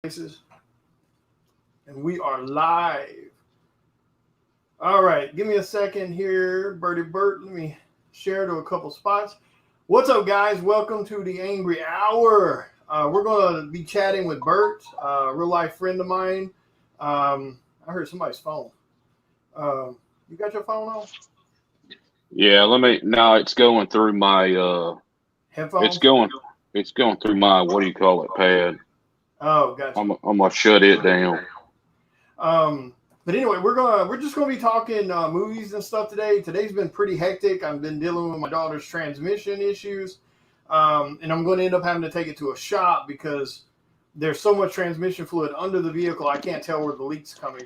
places, and we are live. All right, give me a second here, Bertie Bert. Let me share to a couple spots. What's up, guys? Welcome to the Angry Hour. We're going to be chatting with Bert, a real life friend of mine. I heard somebody's phone. You got your phone on? Yeah, let me. No, it's going through my. It's Headphones? going. It's going through my. What do you call it? Pad. Oh, gotcha. I'm gonna shut it down. But anyway, we're just gonna be talking movies and stuff today. Today's been pretty hectic. I've been dealing with my daughter's transmission issues, and I'm going to end up having to take it to a shop because there's so much transmission fluid under the vehicle. I can't tell where the leak's coming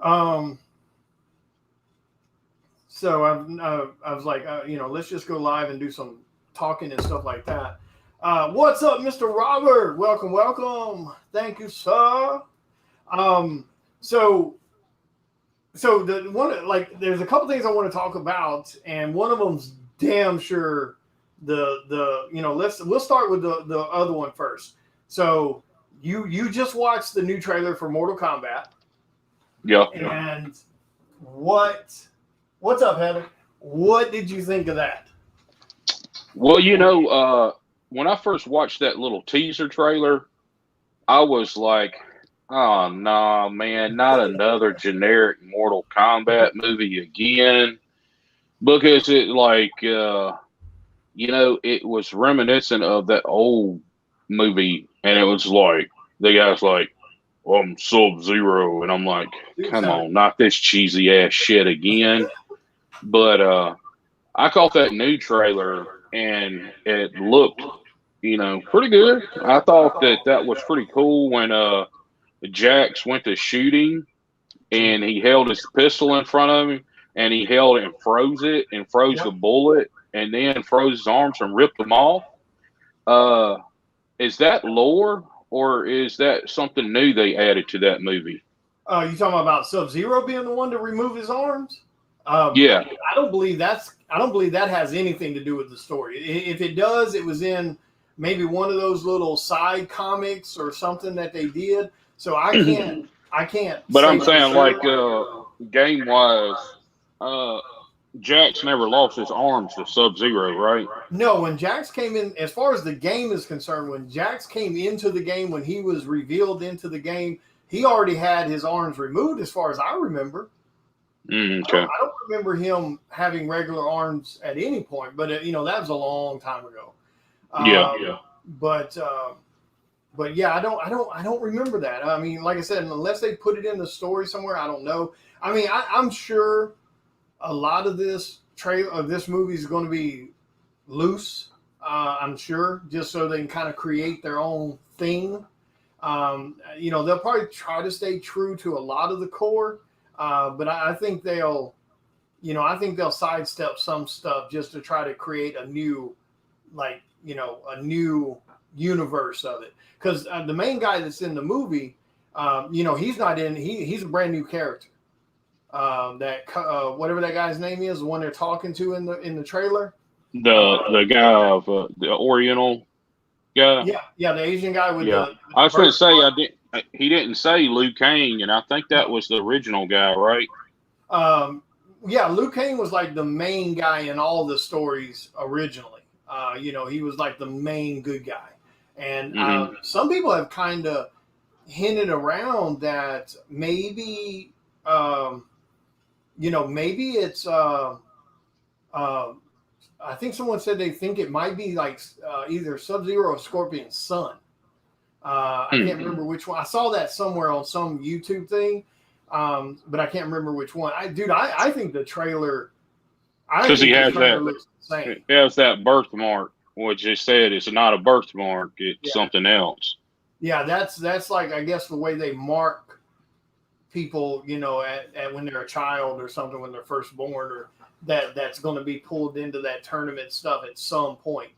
from. So I was like, let's just go live and do some talking and stuff like that. What's up, Mr. Robert? Welcome, welcome. Thank you, sir. So the one, like, there's a couple things I want to talk about, and one of them's damn sure we'll start with the other one first. So you just watched the new trailer for Mortal Kombat. Yeah. And what's up, Heather? What did you think of that? Well, when I first watched that little teaser trailer, I was like, "Oh no, man, not another generic Mortal Kombat movie again," because it it was reminiscent of that old movie, and it was like the guy's like, "Well, I'm Sub-Zero," and I'm like, "Come on, not this cheesy ass shit again." But I caught that new trailer, and it looked, pretty good. I thought that was pretty cool when Jax went to shooting, and he held his pistol in front of him, and he held it and froze it, and froze the bullet, and then froze his arms and ripped them off. Is that lore, or is that something new they added to that movie? You talking about Sub-Zero being the one to remove his arms? Yeah. I don't believe that has anything to do with the story. If it does, it was in maybe one of those little side comics or something that they did. So I can't. But I'm saying, game wise, Jax never lost his arms to Sub-Zero, right? No, when Jax came in, as far as the game is concerned, when Jax came into the game, when he was revealed into the game, he already had his arms removed, as far as I remember. Okay. I don't remember him having regular arms at any point, but that was a long time ago. Yeah. But yeah, I don't remember that. I mean, like I said, unless they put it in the story somewhere, I don't know. I mean, I'm sure a lot of this movie is going to be loose. I'm sure, just so they can kind of create their own thing. They'll probably try to stay true to a lot of the core. But I think they'll sidestep some stuff just to try to create a new universe of it. Because the main guy that's in the movie, he's not in. He's a brand new character. Whatever that guy's name is, the one they're talking to in the trailer. The guy of the Oriental guy. Yeah, the Asian guy with the I was going to say he didn't say Liu Kang, and I think that was the original guy, right? Liu Kang was like the main guy in all the stories originally. He was like the main good guy. And some people have kind of hinted around that maybe, maybe it's, I think someone said they think it might be like either Sub-Zero or Scorpion's son. I can't remember which one. I saw that somewhere on some YouTube thing, but I can't remember which one. I think the trailer. Because he has that birthmark, which they said it's not a birthmark; it's something else. Yeah, that's like, I guess, the way they mark people, at when they're a child or something, when they're first born, or that's going to be pulled into that tournament stuff at some point.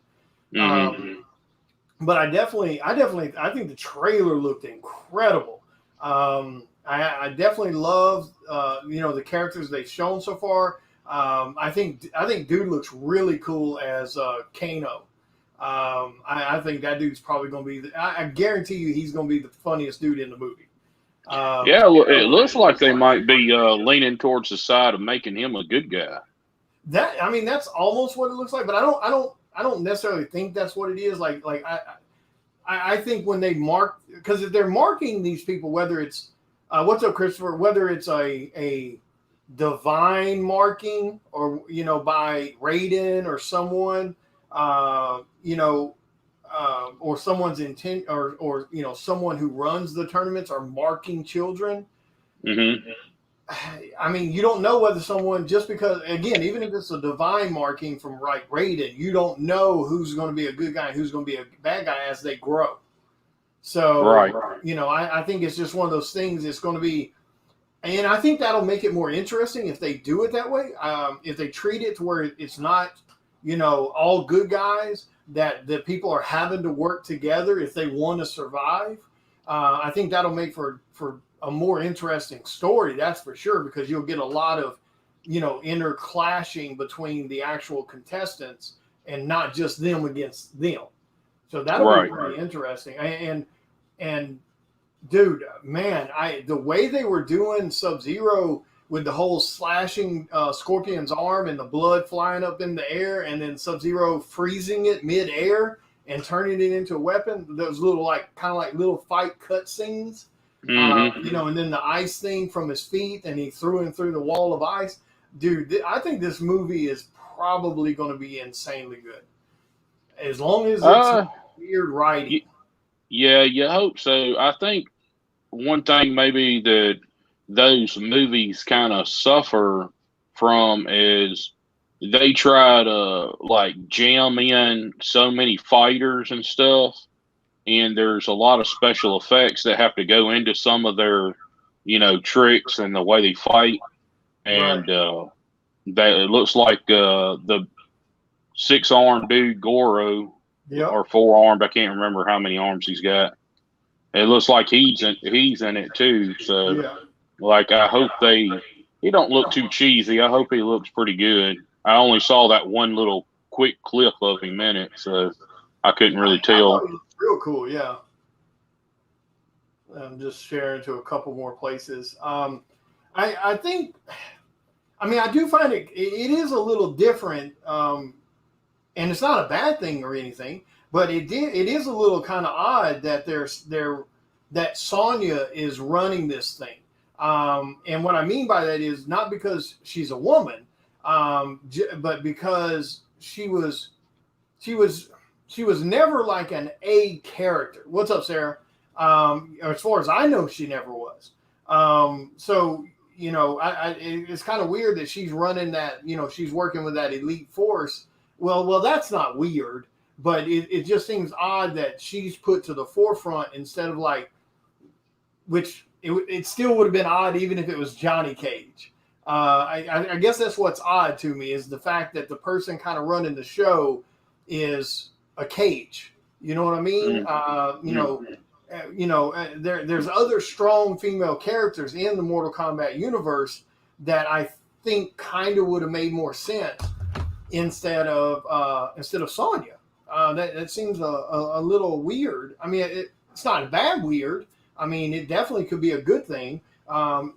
But I think the trailer looked incredible. I definitely love, the characters they've shown so far. I think dude looks really cool as Kano. I think that dude's probably going to be. I guarantee you, he's going to be the funniest dude in the movie. Yeah, it looks like they might be leaning towards the side of making him a good guy. That's almost what it looks like, but I don't necessarily think that's what it is. I think when they mark, because if they're marking these people, whether it's what's up, Christopher, whether it's a divine marking or by Raiden or someone, or someone's intent, or someone who runs the tournaments are marking children. Mm-hmm. I mean, you don't know whether someone, just because, again, even if it's a divine marking from Raiden, you don't know who's going to be a good guy and who's going to be a bad guy as they grow. So, right. I think it's just one of those things. It's going to be, and I think that'll make it more interesting if they do it that way. If they treat it to where it's not, all good guys, that the people are having to work together if they want to survive. I think that'll make for a more interesting story, that's for sure, because you'll get a lot of, inner clashing between the actual contestants and not just them against them. So that'll be pretty interesting. And dude, man, the way they were doing Sub-Zero with the whole slashing Scorpion's arm and the blood flying up in the air, and then Sub-Zero freezing it mid-air and turning it into a weapon, those little kind of like little fight cut scenes. Mm-hmm. And then the ice thing from his feet, and he threw him through the wall of ice. Dude, I think this movie is probably going to be insanely good, as long as it's weird writing. Yeah, you hope so. I think one thing maybe that those movies kind of suffer from is they try to jam in so many fighters and stuff. And there's a lot of special effects that have to go into some of their, tricks and the way they fight. And it looks like the 6-armed dude, Goro, or 4-armed, I can't remember how many arms he's got. It looks like he's in it too. So, I hope he don't look too cheesy. I hope he looks pretty good. I only saw that one little quick clip of him in it, so I couldn't really tell. Real cool, yeah. I'm just sharing to a couple more places. I think, I do find it is a little different, and it's not a bad thing or anything, but it is a little kind of odd that that Sonya is running this thing. And what I mean by that is not because she's a woman, but because she was never like an A character. What's up, Sarah? As far as I know, she never was. So, it's kind of weird that she's running that, she's working with that elite force. Well, that's not weird, but it just seems odd that she's put to the forefront instead of which it still would have been odd even if it was Johnny Cage. I guess that's what's odd to me, is the fact that the person kind of running the show is a Cage. You know what I mean? There's other strong female characters in the Mortal Kombat universe that I think kind of would have made more sense instead of Sonya. That seems a little weird. It's not a bad weird. It definitely could be a good thing.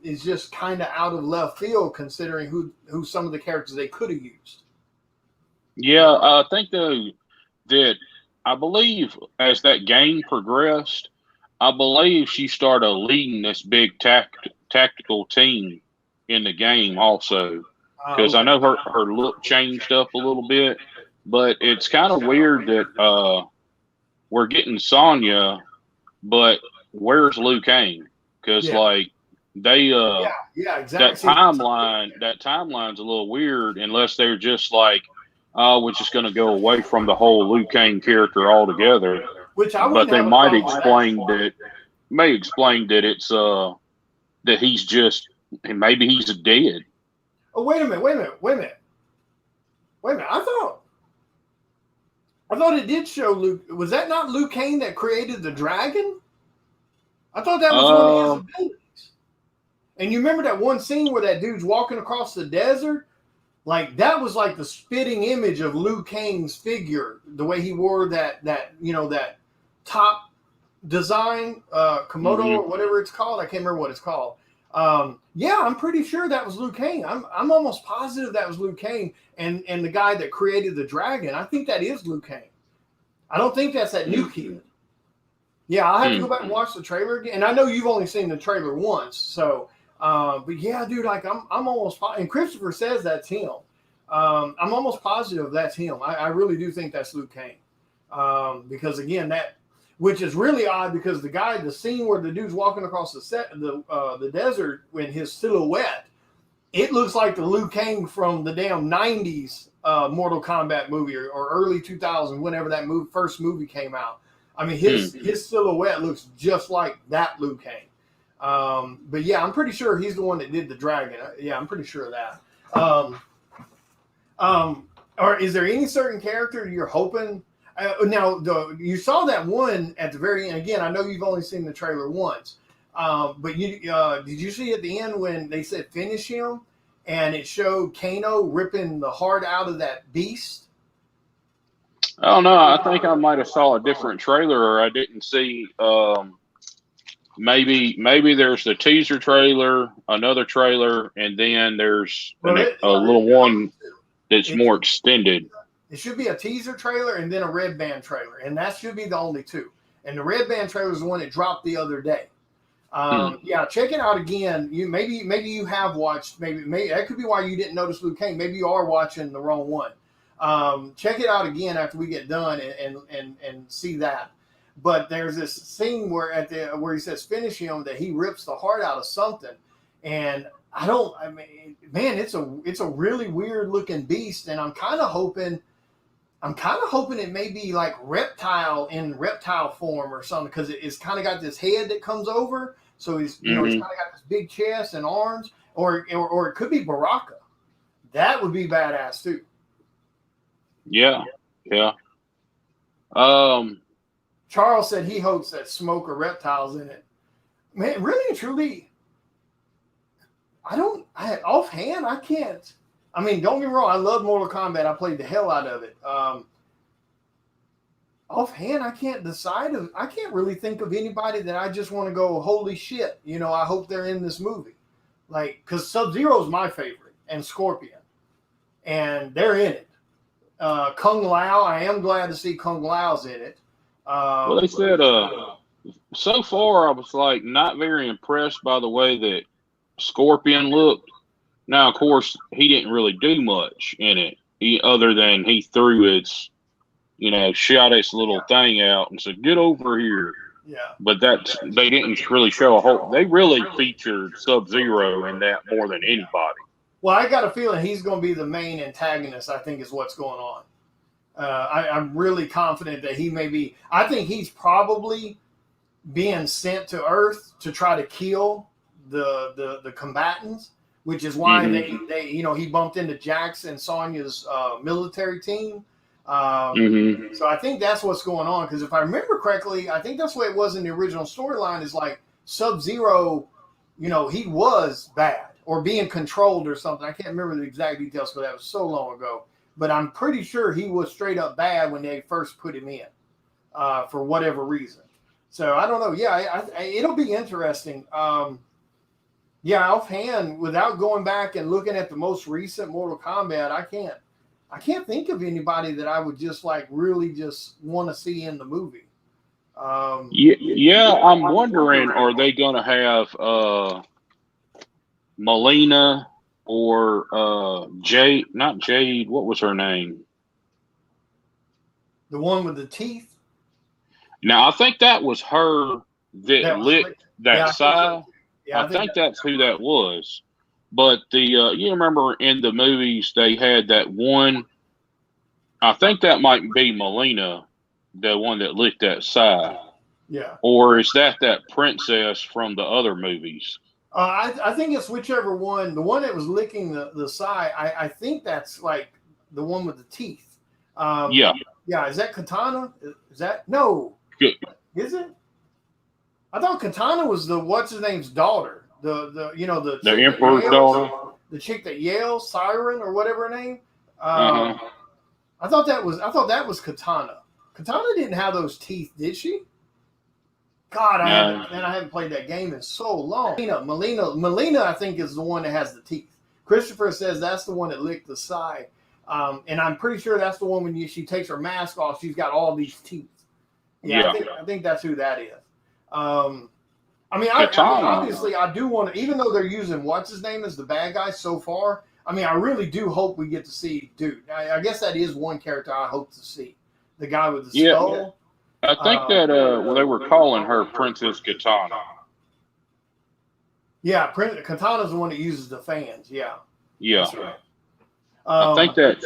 It's just kind of out of left field considering who some of the characters they could have used. Yeah, I think though that I believe as that game progressed, I believe she started leading this big tactical team in the game also, because I know her look changed up a little bit, but it's kind of weird that we're getting Sonya, but where's Liu Kang? Because they exactly. That timeline's a little weird unless they're just we're just going to go away from the whole Liu Kang character altogether. But they might explain that it's that he's just, maybe he's dead. Oh, wait a minute. I thought it did show Luke. Was that not Liu Kang that created the dragon? I thought that was one of his abilities. And you remember that one scene where that dude's walking across the desert like that was like the spitting image of Liu Kang's figure, the way he wore that top design, Komodo or whatever it's called. I can't remember what it's called. Yeah, I'm pretty sure that was Liu Kang. I'm almost positive that was Liu Kang, and the guy that created the dragon. I think that is Liu Kang. I don't think that's that new kid. Yeah, I'll have to go back and watch the trailer again. And I know you've only seen the trailer once, so. But yeah, dude, like I'm almost, and Christopher says that's him. I'm almost positive that's him. I really do think that's Liu Kang. Because again, which is really odd because the scene where the dude's walking across the desert in his silhouette, it looks like the Liu Kang from the damn 90s Mortal Kombat movie or early 2000s, whenever that first movie came out. I mean, his silhouette looks just like that Liu Kang. But yeah, I'm pretty sure he's the one that did the dragon. Yeah, I'm pretty sure of that. Or is there any certain character you're hoping? Now, you saw that one at the very end. Again, I know you've only seen the trailer once, but did you see at the end when they said finish him, and it showed Kano ripping the heart out of that beast? Oh no, I think I might have saw a different trailer, or I didn't see. Maybe there's the teaser trailer, another trailer, and then there's a little one that's more extended. It should be a teaser trailer and then a Red Band trailer, and that should be the only two. And the Red Band trailer is the one that dropped the other day. Yeah, check it out again. Maybe you have watched. Maybe that could be why you didn't notice Liu Kang. Maybe you are watching the wrong one. Check it out again after we get done and see that. But there's this scene where he says finish him, that he rips the heart out of something, and man, it's a really weird looking beast, and I'm kind of hoping it may be like reptile in reptile form or something, because it's kind of got this head that comes over, so he's he's kind of got this big chest and arms, or it could be Baraka. That would be badass too. Yeah. Charles said he hopes that smoke or reptiles in it. Man, really and truly, offhand, I can't. I mean, don't get me wrong, I love Mortal Kombat. I played the hell out of it. Offhand, I can't decide. I can't really think of anybody that I just want to go, holy shit, I hope they're in this movie. Like, because Sub-Zero is my favorite, and Scorpion. And they're in it. Kung Lao, I am glad to see Kung Lao's in it. Well, they said so far I was like not very impressed by the way that Scorpion looked. Now, of course, he didn't really do much in it, other than he threw shot its little thing out and said, "Get over here." Yeah. But they didn't really show a whole. They really featured Sub-Zero in that more than anybody. Well, I got a feeling he's going to be the main antagonist, I think, is what's going on. I'm really confident that he may be. I think he's probably being sent to Earth to try to kill the combatants, which is why they he bumped into Jax and Sonya's military team. So I think that's what's going on. Because if I remember correctly, I think that's what it was in the original storyline. Is like Sub-Zero, he was bad or being controlled or something. I can't remember the exact details because that was so long ago. But I'm pretty sure he was straight up bad when they first put him in, for whatever reason. So I don't know. Yeah, it'll be interesting. Offhand, without going back and looking at the most recent Mortal Kombat, I can't think of anybody that I would just really just want to see in the movie. I'm wondering, are they going to have Melina? Or Jade, not Jade, what was her name? The one with the teeth? Now, I think that was her that lit that side. Yeah, I think that's who that was. But you remember in the movies, they had that one, I think that might be Melina, the one that lit that side. Yeah. Or is that princess from the other movies? I think it's whichever one. The one that was licking the side, I think that's like the one with the teeth. Yeah. Is that Katana? Is that no? Good. Is it? I thought Katana was the what's his name's daughter. The Emperor's daughter. the chick that yells, Siren or whatever her name. Uh-huh. I thought that was Katana. Katana didn't have those teeth, did she? God, I haven't played that game in so long. Melina, I think, is the one that has the teeth. Christopher says that's the one that licked the side. And I'm pretty sure that's the one when she takes her mask off, she's got all these teeth. Yeah. I think that's who that is. I mean, obviously, I do want to, even though they're using what's his name as the bad guy so far, I mean, I really do hope we get to see Dude. I guess that is one character I hope to see. The guy with the skull. I think that they were calling her Princess Katana. Yeah, Katana's the one that uses the fans. Yeah. Yeah. That's right. I think that.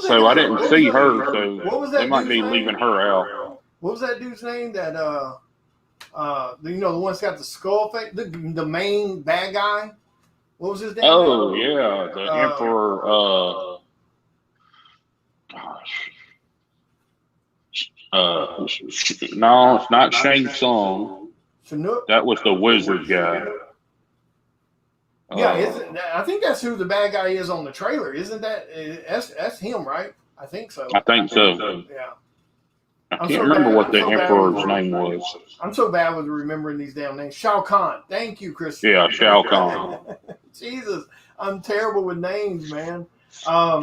So I didn't see her, so they might be leaving her out. What was that dude's name? That the one that's got the skull face, the main bad guy. What was his name? Oh yeah, the Emperor. Gosh. No, it's not Shang Tsung. Chinook? That was the wizard guy. Yeah, I think that's who the bad guy is on the trailer. Isn't that? That's him, right? I think so. I think so. Yeah. I can't remember what the Emperor's name was. I'm so bad with remembering these damn names. Shao Kahn. Thank you, Chris. Yeah, Shao Kahn. Jesus, I'm terrible with names, man. Now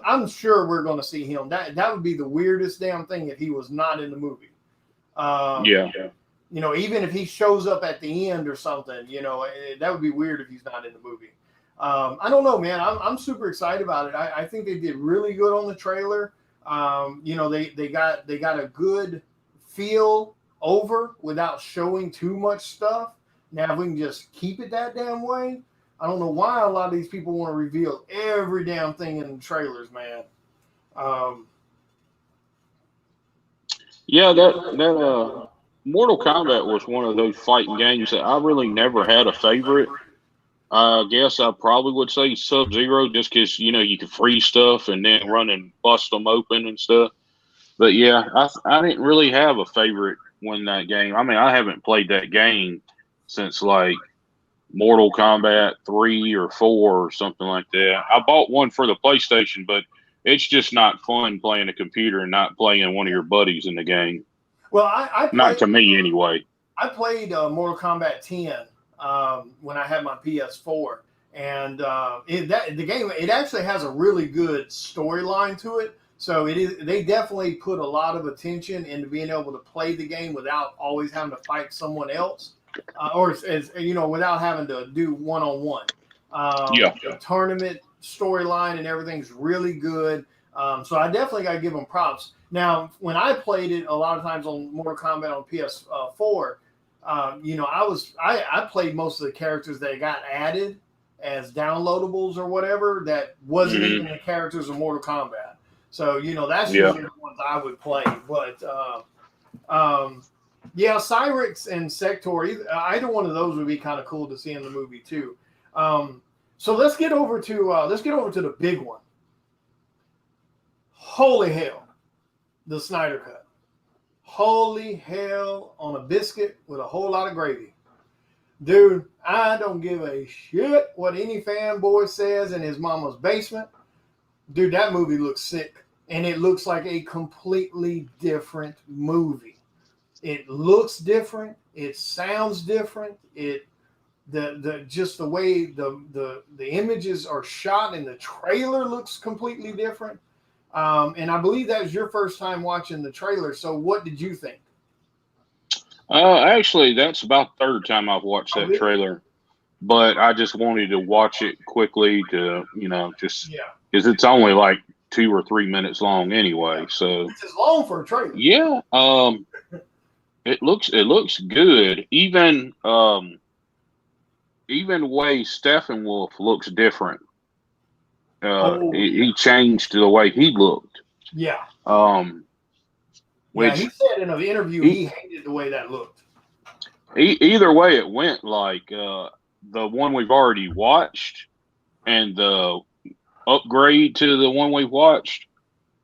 I'm sure we're going to see him. That would be the weirdest damn thing if he was not in the movie. Even if he shows up at the end or something, that would be weird if he's not in the movie. I don't know, man. I'm super excited about it. I think they did really good on the trailer. They got a good feel over without showing too much stuff. Now, if we can just keep it that damn way, I don't know why a lot of these people want to reveal every damn thing in the trailers, man. That Mortal Kombat was one of those fighting games that I really never had a favorite. I guess I probably would say Sub-Zero just because, you can freeze stuff and then run and bust them open and stuff. But, yeah, I didn't really have a favorite when that game. I mean, I haven't played that game since, like, Mortal Kombat 3 or 4 or something like that. I bought one for the PlayStation, but it's just not fun playing a computer and not playing one of your buddies in the game. Well, I played, not to me anyway. I played Mortal Kombat 10 when I had my PS4, and the game actually has a really good storyline to it. So they definitely put a lot of attention into being able to play the game without always having to fight someone else. Without having to do one-on-one. The tournament storyline and everything's really good. So I definitely got to give them props. Now, when I played it a lot of times on Mortal Kombat on PS4, I played most of the characters that got added as downloadables or whatever that wasn't even the characters of Mortal Kombat. So, that's usually the ones I would play. But, Cyrix and Sector, either one of those would be kind of cool to see in the movie too. So let's get over to the big one. Holy hell, the Snyder Cut. Holy hell on a biscuit with a whole lot of gravy. Dude, I don't give a shit what any fanboy says in his mama's basement. Dude, that movie looks sick. And it looks like a completely different movie. It looks different. It sounds different. Just the way the images are shot in the trailer looks completely different. And I believe that was your first time watching the trailer. So what did you think? Actually, that's about the third time I've watched that trailer. But I just wanted to watch it quickly to, because it's only like 2 or 3 minutes long anyway. So it's as long for a trailer. Yeah. It looks good. Even way Steppenwolf looks different. He changed the way he looked. Yeah. He said in an interview he hated the way that looked. Either way it went, like the one we've already watched and the upgrade to the one we've watched,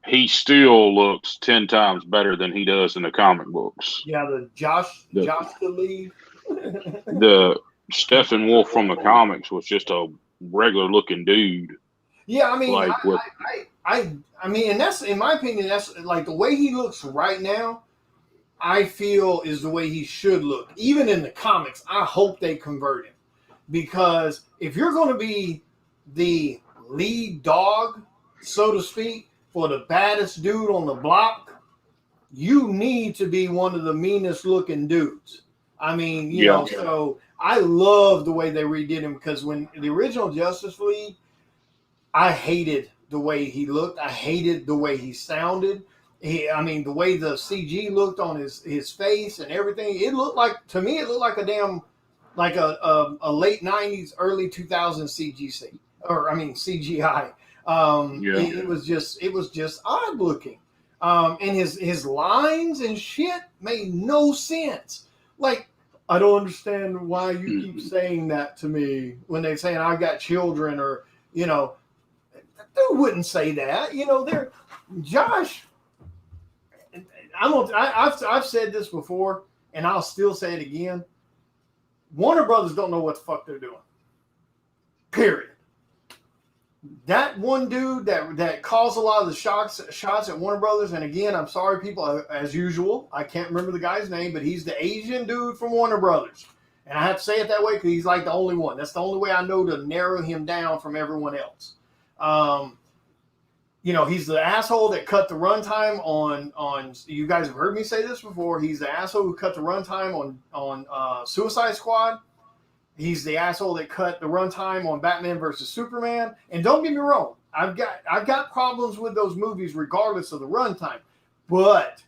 he still looks 10 times better than he does in the comic books. Yeah, the Josh the lead. The Steppenwolf from the comics was just a regular looking dude. Yeah, I mean, Like with I mean, and that's, in my opinion, that's like the way he looks right now. I feel is the way he should look. Even in the comics, I hope they convert him, because if you're going to be the lead dog, so to speak, for the baddest dude on the block, you need to be one of the meanest looking dudes. I mean, you know, so I love the way they redid him, because when the original Justice League, I hated the way he looked. I hated the way he sounded. I mean, the way the CG looked on his face and everything. It looked like, to me, it looked like a damn, like a late 90s, early 2000s CGC, or I mean CGI. It was just odd looking. And his lines and shit made no sense. Like, I don't understand why you keep saying that to me when they're saying I got children, or, you know, dude wouldn't say that. You know, they're Josh. I've said this before, and I'll still say it again. Warner Brothers don't know what the fuck they're doing. Period. That one dude that caused a lot of the shots at Warner Brothers, and again, I'm sorry, people, as usual, I can't remember the guy's name, but he's the Asian dude from Warner Brothers. And I have to say it that way because he's like the only one. That's the only way I know to narrow him down from everyone else. You know, he's the asshole that cut the runtime on. You guys have heard me say this before. He's the asshole who cut the runtime on Suicide Squad. He's the asshole that cut the runtime on Batman versus Superman. And don't get me wrong, I've got problems with those movies regardless of the runtime. But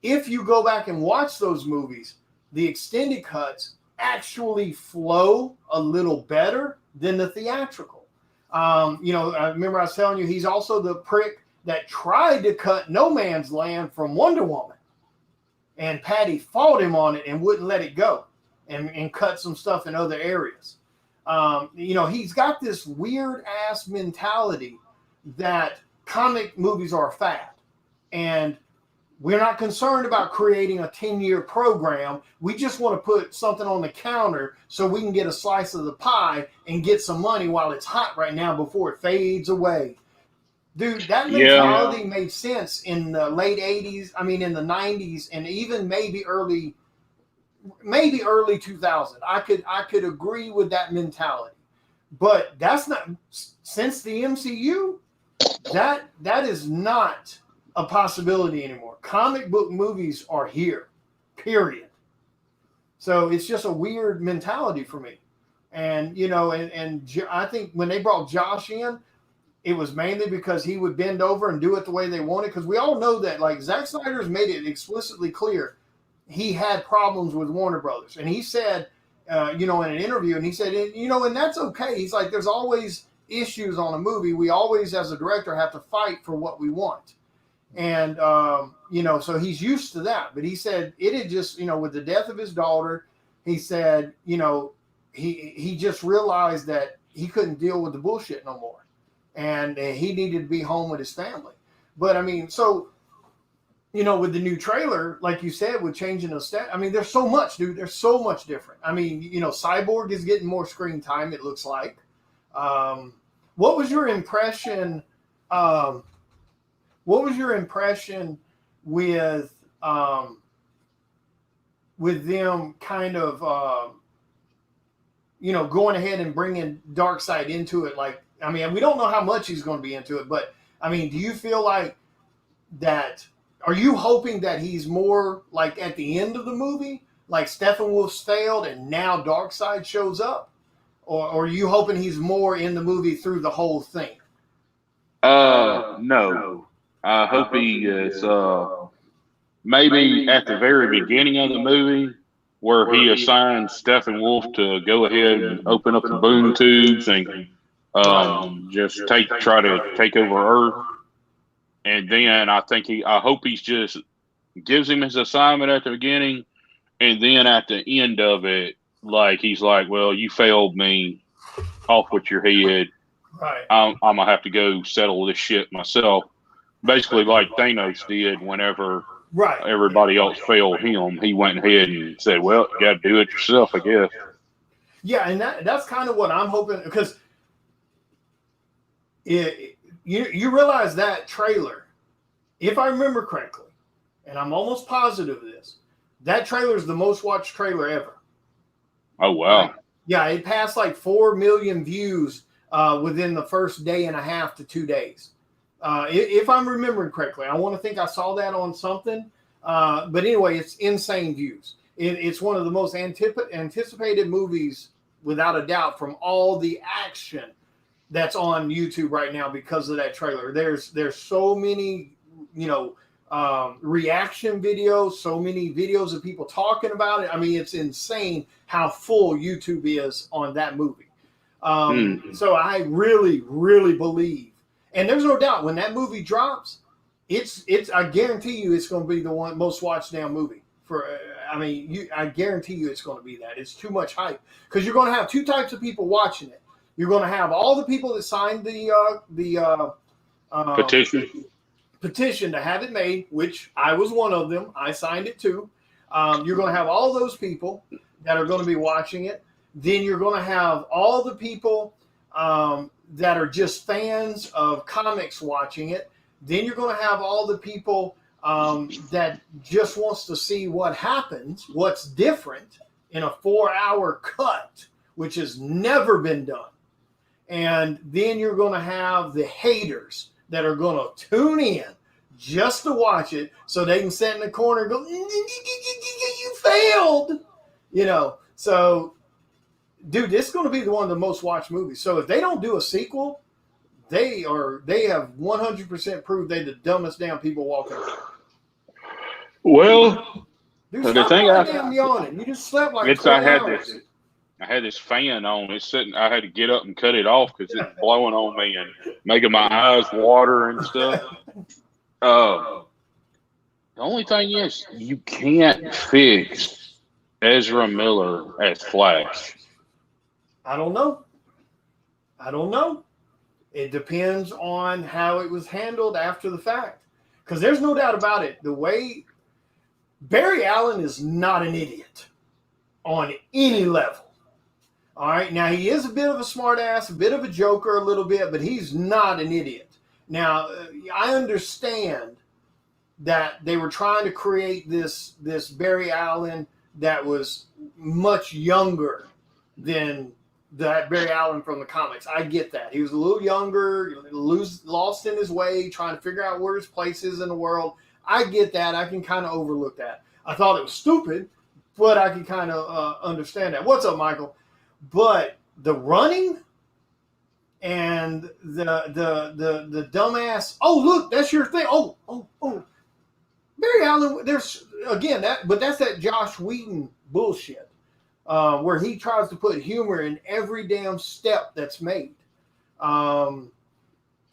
if you go back and watch those movies, the extended cuts actually flow a little better than the theatrical. You know, I remember I was telling you, he's also the prick that tried to cut No Man's Land from Wonder Woman. And Patty fought him on it and wouldn't let it go, and cut some stuff in other areas. You know, he's got this weird ass mentality that comic movies are a fad. And we're not concerned about creating a 10-year program. We just want to put something on the counter so we can get a slice of the pie and get some money while it's hot right now before it fades away. Dude, that mentality made sense in the late 80s, I mean in the 90s, and even maybe early 2000. I could agree with that mentality. But that's not, since the MCU, that is not a possibility anymore. Comic book movies are here, period. So it's just a weird mentality for me. And, you know, and I think when they brought Josh in, it was mainly because he would bend over and do it the way they wanted. Because we all know that, like, Zack Snyder has made it explicitly clear he had problems with Warner Brothers. And he said, you know, in an interview, and he said, you know, and that's okay. He's like, there's always issues on a movie. We always, as a director, have to fight for what we want. And, you know, so he's used to that. But he said it had just, you know, with the death of his daughter, he said, you know, he just realized that he couldn't deal with the bullshit no more. And he needed to be home with his family. But, I mean, so, you know, with the new trailer, like you said, with changing the stat, I mean, there's so much, dude. There's so much different. I mean, you know, Cyborg is getting more screen time, it looks like. What was your impression? What was your impression with them kind of, you know, going ahead and bringing Darkseid into it? Like, I mean, we don't know how much he's going to be into it, but I mean, do you feel like that? Are you hoping that he's more like at the end of the movie, like Steppenwolf's failed and now Darkseid shows up? Or are you hoping he's more in the movie through the whole thing? No. I hope he is maybe at the very beginning of the movie where he assigns Steppenwolf to go ahead and open up the boom tubes and just try to take over Earth. And then I hope he's just gives him his assignment at the beginning, and then at the end of it, like he's like, well, you failed me, off with your head. Right. I'm gonna have to go settle this shit myself. Basically, like Thanos did whenever everybody else failed him, he went ahead and said, well, you got to do it yourself, I guess. Yeah, and that's kind of what I'm hoping, because You realize that trailer, if I remember correctly, and I'm almost positive of this, that trailer is the most watched trailer ever. Oh, wow. Like, yeah, it passed like 4 million views within the first day and a half to 2 days. If I'm remembering correctly, I want to think I saw that on something. But anyway, it's insane views. It's one of the most anticipated movies, without a doubt, from all the action that's on YouTube right now because of that trailer. There's so many, reaction videos, so many videos of people talking about it. I mean, it's insane how full YouTube is on that movie. So I really, really believe, and there's no doubt when that movie drops, it's I guarantee you it's going to be the most watched down movie I guarantee you it's going to be that. It's too much hype because you're going to have two types of people watching it. You're going to have all the people that signed the petition to have it made, which I was one of them. I signed it too. You're going to have all those people that are going to be watching it. Then you're going to have all the people that are just fans of comics watching it. Then you're going to have all the people that just wants to see what happens, what's different in a 4-hour cut, which has never been done. And then you're going to have the haters that are going to tune in just to watch it so they can sit in the corner and go, you failed. So, dude, this is going to be one of the most watched movies. So if they don't do a sequel, they have 100% proved they're the dumbest damn people walking around. Well, dude, the thing damn yawning. You just slept like 12 hours. I had this fan on. It's sitting. I had to get up and cut it off because it's blowing on me and making my eyes water and stuff. The only thing is, you can't fix Ezra Miller as Flash. I don't know. It depends on how it was handled after the fact. Because there's no doubt about it. The way Barry Allen is not an idiot on any level. All right. Now, he is a bit of a smartass, a bit of a joker a little bit, but he's not an idiot. Now, I understand that they were trying to create this Barry Allen that was much younger than that Barry Allen from the comics. I get that. He was a little younger, lost in his way, trying to figure out where his place is in the world. I get that. I can kind of overlook that. I thought it was stupid, but I can kind of understand that. What's up, Michael? But the running and the dumbass. Oh, look, that's your thing. Oh. Barry Allen. There's again that's that Josh Whedon bullshit, where he tries to put humor in every damn step that's made, and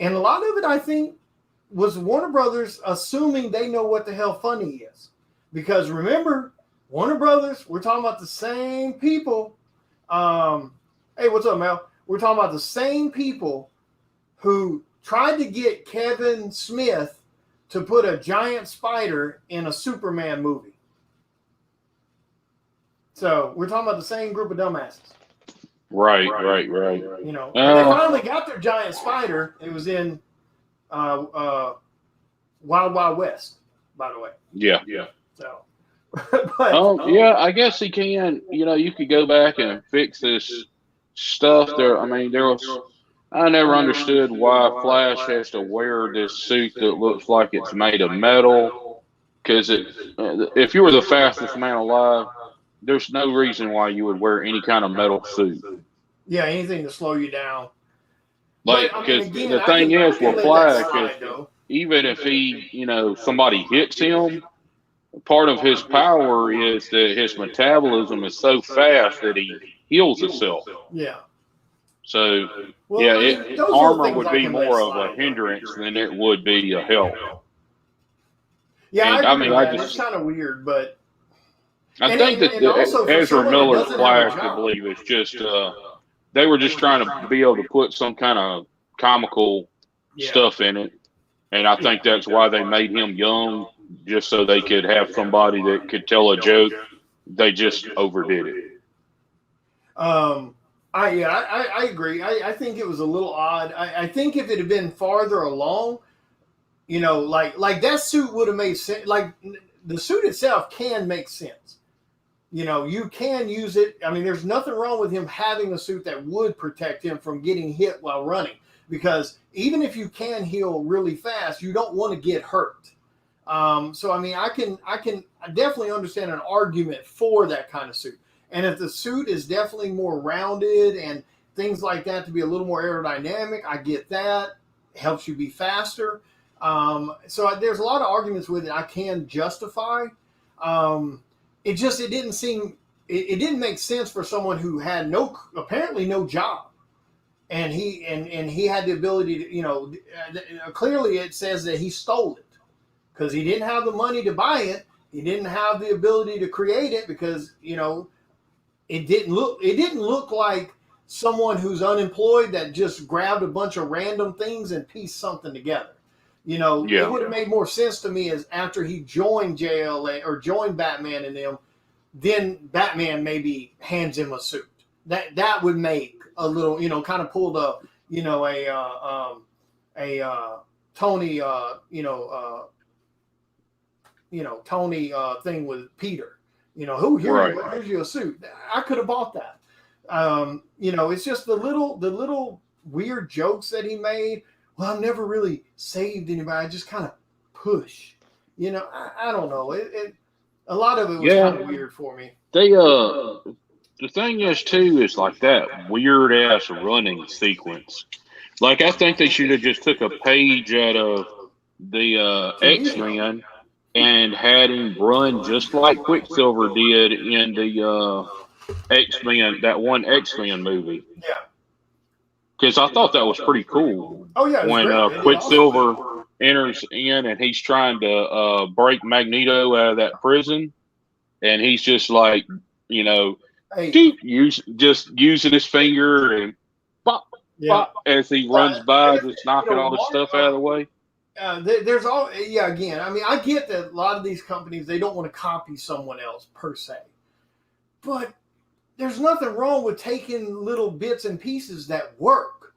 a lot of it, I think, was Warner Brothers assuming they know what the hell funny is, because remember, Warner Brothers, we're talking about the same people. Hey, what's up, Mel? We're talking about the same people who tried to get Kevin Smith to put a giant spider in a Superman movie. So we're talking about the same group of dumbasses. Right. They finally got their giant spider. It was in Wild Wild West, by the way. Yeah. So. Yeah, I guess he can. You could go back and fix this stuff there. I mean, I never understood why Flash has to wear this suit that looks like it's made of metal. Because if you were the fastest man alive, there's no reason why you would wear any kind of metal suit. Yeah, anything to slow you down. Because the thing is with Flash, even if he, somebody hits him, part of his power is that his metabolism is so fast that he heals himself. Yeah. So, armor would be more of a hindrance than it would be a help. Yeah, it's kind of weird, but I think that Ezra Miller's Flash, I believe, is just they were just trying to be able to put some kind of comical stuff in it, and I think that's why they made him young, just so they could have somebody that could tell a joke. They just overdid it. I agree. I think it was a little odd. I think if it had been farther along, like that suit would have made sense. Like the suit itself can make sense. You can use it. I mean, there's nothing wrong with him having a suit that would protect him from getting hit while running. Because even if you can heal really fast, you don't want to get hurt. So I mean, I definitely understand an argument for that kind of suit. And if the suit is definitely more rounded and things like that to be a little more aerodynamic, I get that. It helps you be faster. So there's a lot of arguments with it I can justify. It didn't make sense for someone who had apparently no job. And he had the ability to, clearly it says that he stole it because he didn't have the money to buy it. He didn't have the ability to create it because, it didn't look like someone who's unemployed that just grabbed a bunch of random things and pieced something together. It would have made more sense to me as after he joined JLA or joined Batman and them, then Batman maybe hands him a suit. That would make a little, kind of pulled a Tony, Tony thing with Peter. Here's you a suit. I could have bought that. It's just the little weird jokes that he made. Well, I've never really saved anybody. I just kind of push. I don't know. A lot of it was kind of weird for me. The thing is too is like that weird ass running sequence. Like I think they should have just took a page out of the X-Men and had him run just like Quicksilver did in the X-Men, that one X-Men movie. Yeah. Because I thought that was pretty cool. Oh yeah. When Quicksilver enters in and he's trying to break Magneto out of that prison, and he's just like, just using his finger and pop, pop as he runs by, just knocking all the stuff out of the way. Again, I mean, I get that a lot of these companies, they don't want to copy someone else per se, but there's nothing wrong with taking little bits and pieces that work.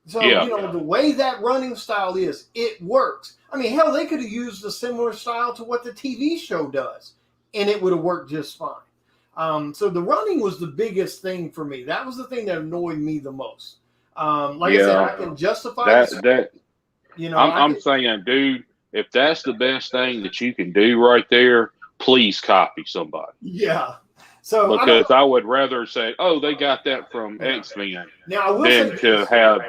So, the way that running style is, it works. I mean, hell, they could have used a similar style to what the TV show does, and it would have worked just fine. So the running was the biggest thing for me. That was the thing that annoyed me the most. I said, I can justify that. I'm saying, dude, if that's the best thing that you can do right there, please copy somebody. Yeah. So because I would rather say, oh, they got that from X-Men than to have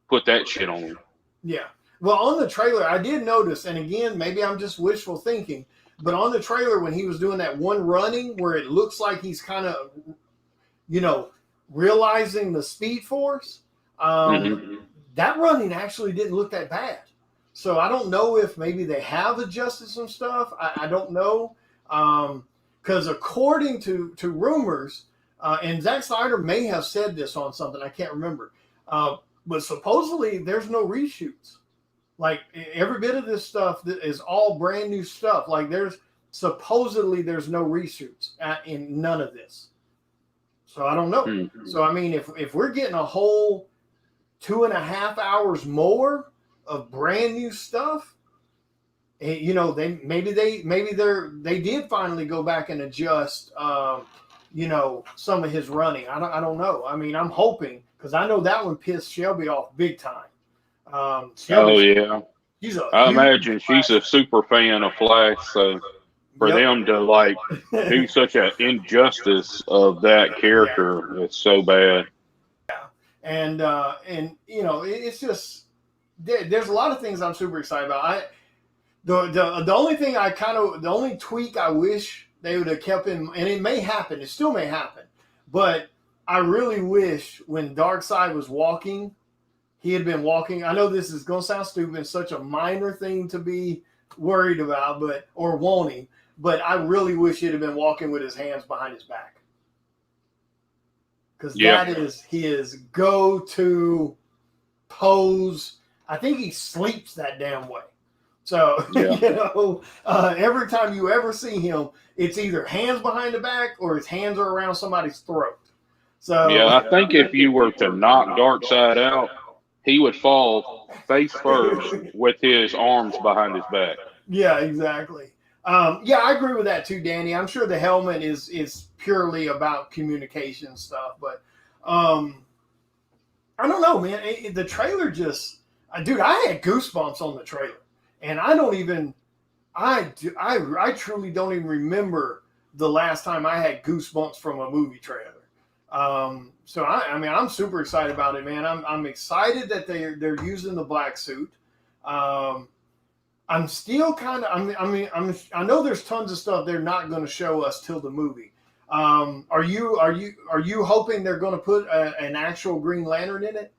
put that shit on them. Yeah. Well, on the trailer, I did notice, and again, maybe I'm just wishful thinking, but on the trailer when he was doing that one running where it looks like he's kind of, realizing the Speed Force, that running actually didn't look that bad. So I don't know if maybe they have adjusted some stuff. I don't know. Because according to rumors, and Zack Snyder may have said this on something, I can't remember, but supposedly there's no reshoots. Like every bit of this stuff is all brand new stuff. Like supposedly there's no reshoots in none of this. So I don't know. Mm-hmm. So I mean, if we're getting a whole 2.5 hours more of brand new stuff, they did finally go back and adjust, some of his running. I don't know. I mean, I'm hoping because I know that one pissed Shelby off big time. I imagine she's a super fan of Flash, so for them to do such an injustice of that character, it's so bad. Yeah, and it's just there's a lot of things I'm super excited about. The only tweak I wish they would have kept in, and it may happen, it still may happen, but I really wish when Darkseid was walking, he had been walking. I know this is going to sound stupid, such a minor thing to be worried about, or wanting, but I really wish he'd have been walking with his hands behind his back. Because that is his go-to pose. I think he sleeps that damn way. So, every time you ever see him, it's either hands behind the back or his hands are around somebody's throat. So Yeah, I think if you were to knock Darkseid out, he would fall face first with his arms behind his back. yeah, exactly. Yeah, I agree with that too, Danny. I'm sure the helmet is purely about communication stuff, but I don't know, man. The trailer just, dude, I had goosebumps on the trailer, and I don't even, I truly don't even remember the last time I had goosebumps from a movie trailer. So I mean, I'm super excited about it, man. I'm excited that they're using the black suit. Um, I'm still kind of, I know there's tons of stuff they're not going to show us till the movie. Are you hoping they're going to put an actual Green Lantern in it?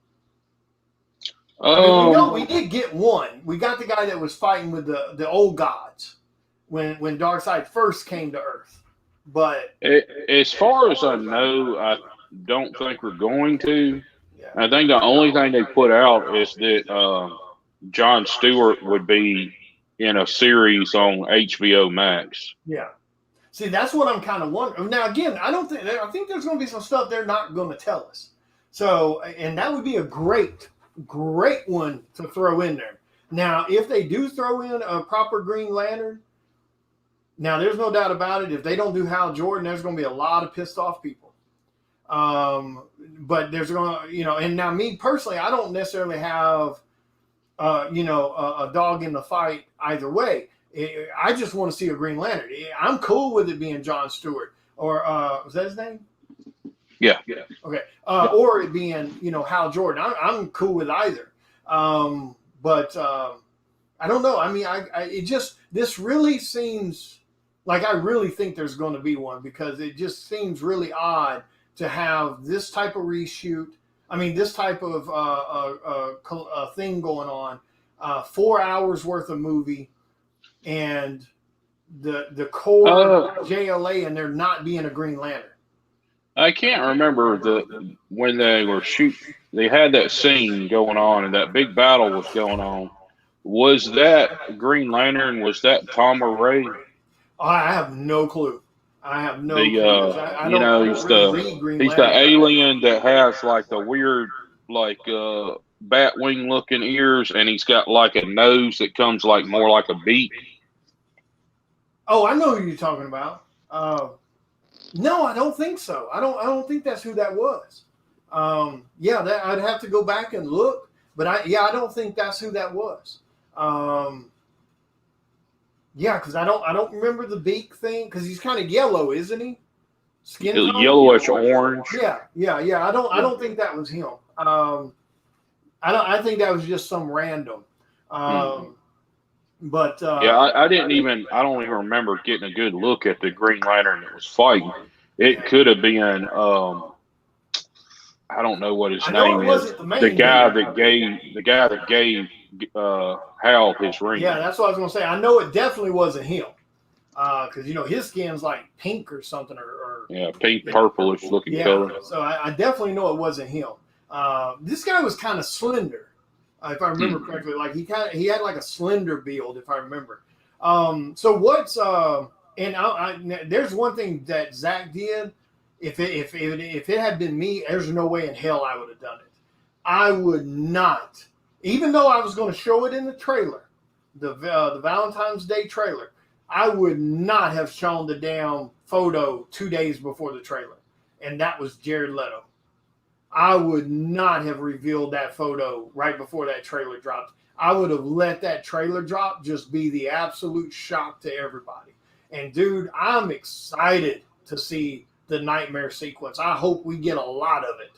I mean, we know we did get one. We got the guy that was fighting with the old gods when Darkseid first came to Earth. But as far as I know, I don't think we're going to. yeah, I think the only thing they put out is that Jon Stewart would be in a series on HBO Max. yeah. See, that's what I'm kind of wondering. Now, again, I think there's going to be some stuff they're not going to tell us. So, and that would be a great one to throw in there. Now, if they do throw in a proper Green Lantern, now there's no doubt about it. If they don't do Hal Jordan, there's going to be a lot of pissed off people. But there's going to, and now me personally, I don't necessarily have, a dog in the fight either way. I just want to see a Green Lantern. I'm cool with it being Jon Stewart or was that his name? Yeah. Okay. Or it being Hal Jordan. I'm cool with either. But I don't know. I mean, this really seems like I really think there's going to be one because it just seems really odd to have this type of reshoot. I mean, this type of thing going on. 4 hours worth of movie. And the core JLA and there not being a Green Lantern. I can't remember when they were shooting. They had that scene going on, and that big battle was going on. Was that Green Lantern? Was that Tom or Ray? I have no clue. I have no clue. I don't really read Green Lantern. The alien that has like the weird bat wing looking ears, and he's got like a nose that comes like more like a beak. Oh, I know who you're talking about. No, I don't think so. I don't think that's who that was. I'd have to go back and look, but I don't think that's who that was. Because I don't remember the beak thing because he's kind of yellow, isn't he? Skin tone? Yellowish orange. Yeah. I don't think that was him. I think that was just some random. But I don't even remember getting a good look at the Green Lantern that was fighting. It could have been I don't know what his name is. The guy that gave Hal his ring. Yeah, that's what I was gonna say. I know it definitely wasn't him. Because his skin's like pink or something or pink purplish looking color. So I definitely know it wasn't him. This guy was kind of slender. If I remember correctly, like he had like a slender build, if I remember. So what's there's one thing that Zach did. If it had been me, there's no way in hell I would have done it. I would not, even though I was going to show it in the trailer, the Valentine's Day trailer. I would not have shown the damn photo 2 days before the trailer, and that was Jared Leto. I would not have revealed that photo right before that trailer dropped. I would have let that trailer drop just be the absolute shock to everybody. And dude, I'm excited to see the nightmare sequence. I hope we get a lot of it.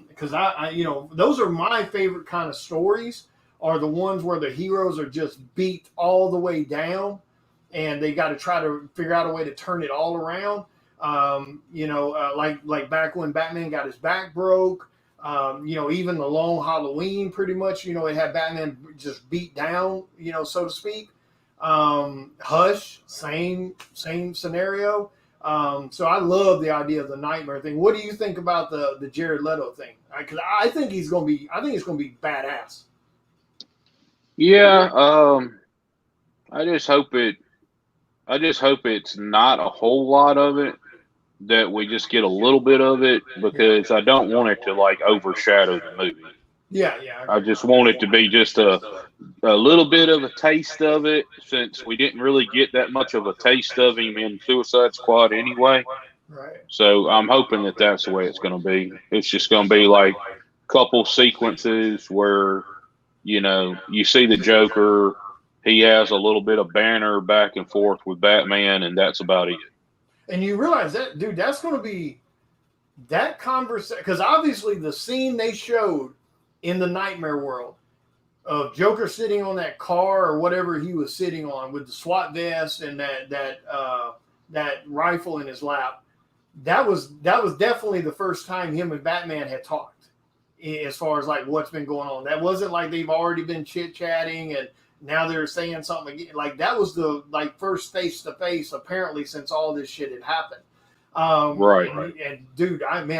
Because I those are my favorite kind of stories, are the ones where the heroes are just beat all the way down and they got to try to figure out a way to turn it all around. Like back when Batman got his back broke, even the Long Halloween, pretty much, it had Batman just beat down, so to speak. Hush, same scenario. So I love the idea of the nightmare thing. What do you think about the Jared Leto thing? Because I think it's going to be badass. Yeah. I just hope it's not a whole lot of it. that we just get a little bit of it because I don't want it to like overshadow the movie. Yeah, I I agree. just want it to be just a little bit of a taste of it since we didn't really get that much of a taste of him in Suicide Squad anyway. Right. So I'm hoping that that's the way it's going to be. It's just going to be like a couple sequences where, you see the Joker, he has a little bit of banter back and forth with Batman, and that's about it. And you realize that, dude, that's going to be that conversation, because obviously the scene they showed in the Nightmare world of Joker sitting on that car or whatever he was sitting on with the SWAT vest and that rifle in his lap, that was definitely the first time him and Batman had talked as far as like what's been going on. That wasn't like they've already been chit chatting and now they're saying something again. Like that was the like first face to face apparently since all this shit had happened. Right. And dude, I'm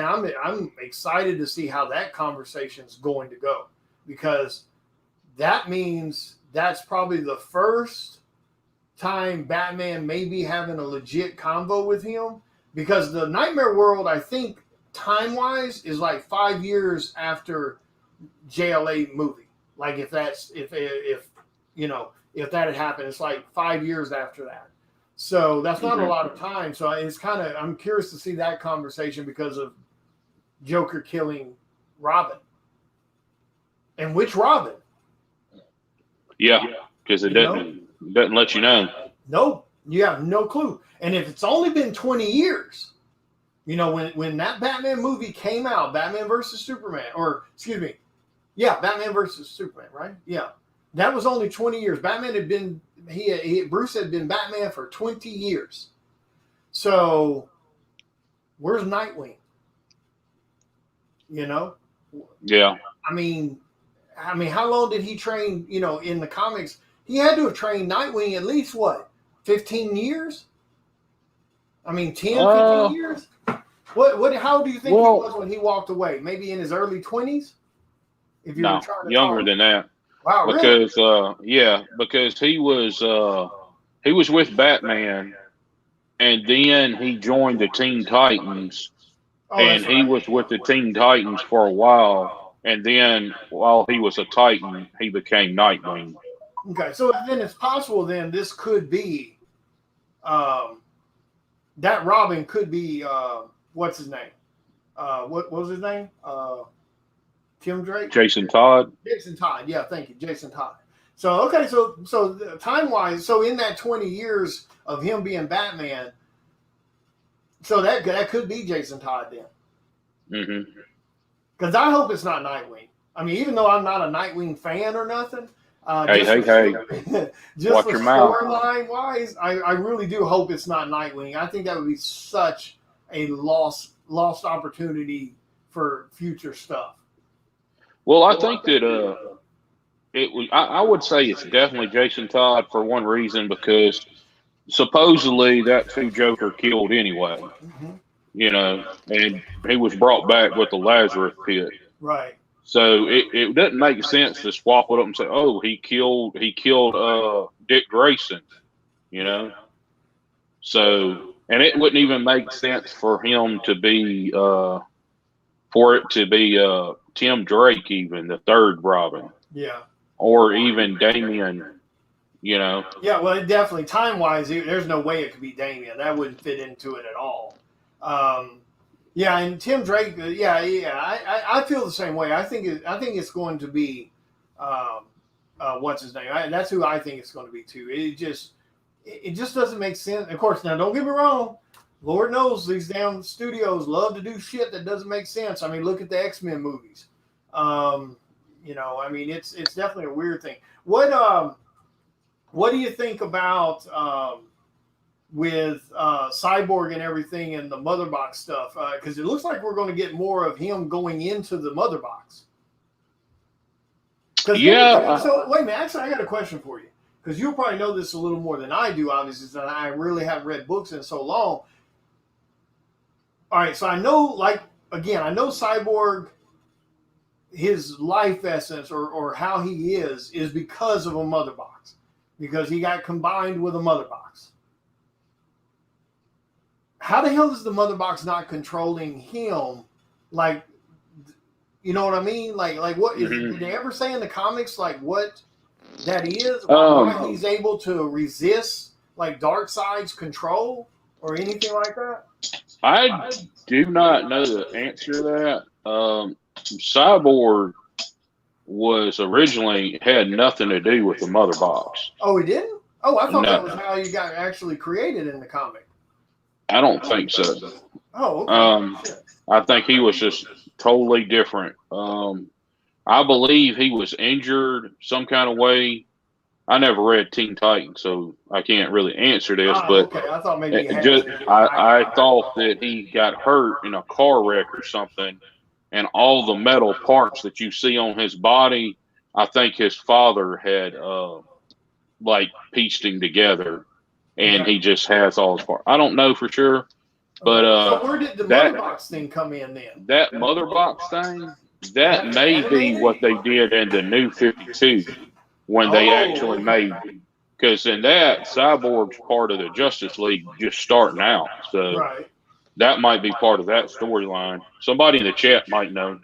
excited to see how that conversation's going to go, because that means that's probably the first time Batman may be having a legit convo with him, because the Nightmare world, I think time wise, is like 5 years after JLA movie. Like if that had happened, it's like 5 years after that. So that's not a lot of time. So it's I'm curious to see that conversation because of Joker killing Robin. And which Robin? Yeah, because it doesn't let you know. No, you have no clue. And if it's only been 20 years, when that Batman movie came out, Batman versus Superman, Batman versus Superman, right? Yeah. That was only 20 years. Batman had been, Bruce had been Batman for 20 years. So, where's Nightwing? Yeah. I mean, how long did he train, in the comics? He had to have trained Nightwing at least, 15 years? 10, 15 years? How do you think he was when he walked away? Maybe in his early 20s? If you were trying to younger than that. Wow, because really? because he was with Batman, and then he joined the Teen Titans, and he was with the Teen Titans for a while, and then while he was a Titan, he became Nightwing. Okay, so then it's possible then this could be that Robin could be what's his name? What was his name? Tim Drake? Jason Todd. Jason Todd. Yeah, thank you. Jason Todd. So, okay, so time-wise, so in that 20 years of him being Batman, so that could be Jason Todd then. Mm-hmm. Because I hope it's not Nightwing. Even though I'm not a Nightwing fan or nothing. Hey. Just watch your mouth. Storyline-wise, I really do hope it's not Nightwing. I think that would be such a lost opportunity for future stuff. Well, I think that I would say it's definitely Jason Todd for one reason, because supposedly that's who Joker killed anyway. Mm-hmm. And he was brought back with the Lazarus pit. Right. So it doesn't make sense to swap it up and say, oh, he killed Dick Grayson, So, and it wouldn't even make sense for him to be Tim Drake, even the third Robin. Yeah. Or even Damian, Yeah, well, it definitely, time-wise, there's no way it could be Damian. That wouldn't fit into it at all. And Tim Drake, I feel the same way. I think it's going to be, what's his name? That's who I think it's going to be too. It just doesn't make sense. Of course, now don't get me wrong. Lord knows these damn studios love to do shit that doesn't make sense. Look at the X-Men movies. It's definitely a weird thing. What do you think about with Cyborg and everything and the Mother Box stuff? Because it looks like we're going to get more of him going into the Mother Box. Yeah. So wait a minute. Actually, I got a question for you, because you'll probably know this a little more than I do. Obviously, since I really haven't read books in so long. All right, so I know Cyborg, his life essence or how he is because of a Mother Box, because he got combined with a Mother Box. how the hell is the mother box not controlling him? Like, you know what I mean? Like what is? Did they ever say in the comics like what that is? Why he's able to resist like Darkseid's control or anything like that? I do not know the answer to that. Cyborg was originally had nothing to do with the mother box. Oh, he didn't? Oh, I thought No. that was how you got actually created in the comic. I don't think so. Oh, okay. I think he was just totally different. I believe he was injured some kind of way. I never read Teen Titans, so I can't really answer this. But okay. I thought maybe I thought that he got hurt in a car wreck or something, and all the metal parts that you see on his body, I think his father had like pieced him together, and he just has all his parts. I don't know for sure, but so where did the mother box thing come in then? That mother box thing, that may be what they did in the New 52 when they actually made it. Because in that, Cyborg's part of the Justice League just starting out. So that might be part of that storyline. Somebody in the chat might know.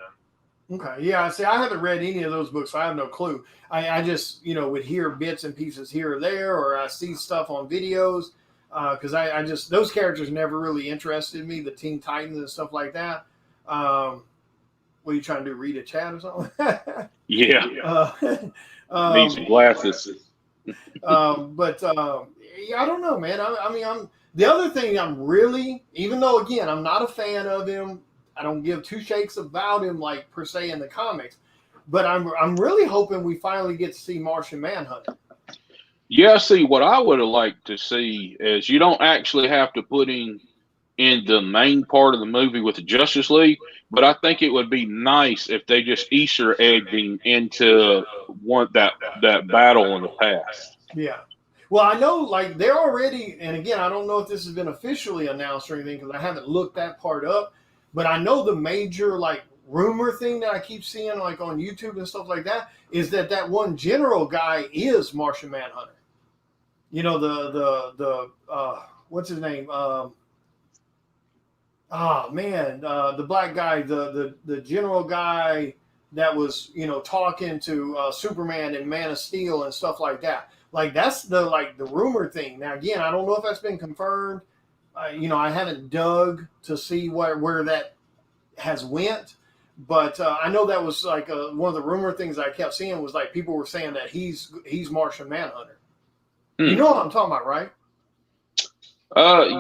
Okay. Yeah. See, I haven't read any of those books, so I have no clue. I just, would hear bits and pieces here or there, or I see stuff on videos. Because I just, those characters never really interested me, the Teen Titans and stuff like that. What are you trying to do, read a chat or something? Yeah. Need some glasses. Yeah, I don't know, man. I mean, the other thing I'm really, even though, again, I'm not a fan of him, I don't give two shakes about him, like, per se, in the comics, but I'm really hoping we finally get to see Martian Manhunter. Yeah, see, what I would have liked to see is you don't actually have to put him in the main part of the movie with the Justice League, but I think it would be nice if they just Easter egged him into that battle in the past. Yeah. Well, I know, like, they're already, and again, I don't know if this has been officially announced or anything because I haven't looked that part up, but I know the major, like, rumor thing that I keep seeing, like, on YouTube and stuff like that, is that one general guy is Martian Manhunter. The what's his name? The black guy, the general guy that was, talking to Superman and Man of Steel and stuff like that. Like, that's the rumor thing. Now, again, I don't know if that's been confirmed. I haven't dug to see where that has went. But I know that was like one of the rumor things I kept seeing was like people were saying that he's Martian Manhunter. You know what I'm talking about, right?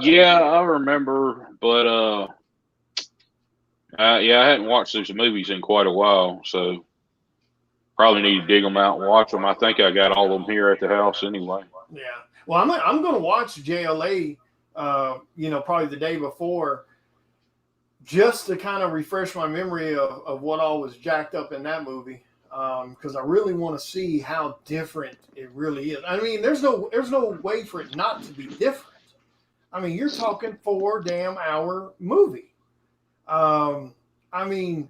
Yeah, I remember, but I hadn't watched those movies in quite a while, so probably need to dig them out and watch them. I think I got all of them here at the house anyway. Yeah. Well, I'm going to watch JLA, probably the day before, just to kind of refresh my memory of what all was jacked up in that movie. Because I really want to see how different it really is. I mean, there's no way for it not to be different. I mean, you're talking 4 damn hour movie. I mean,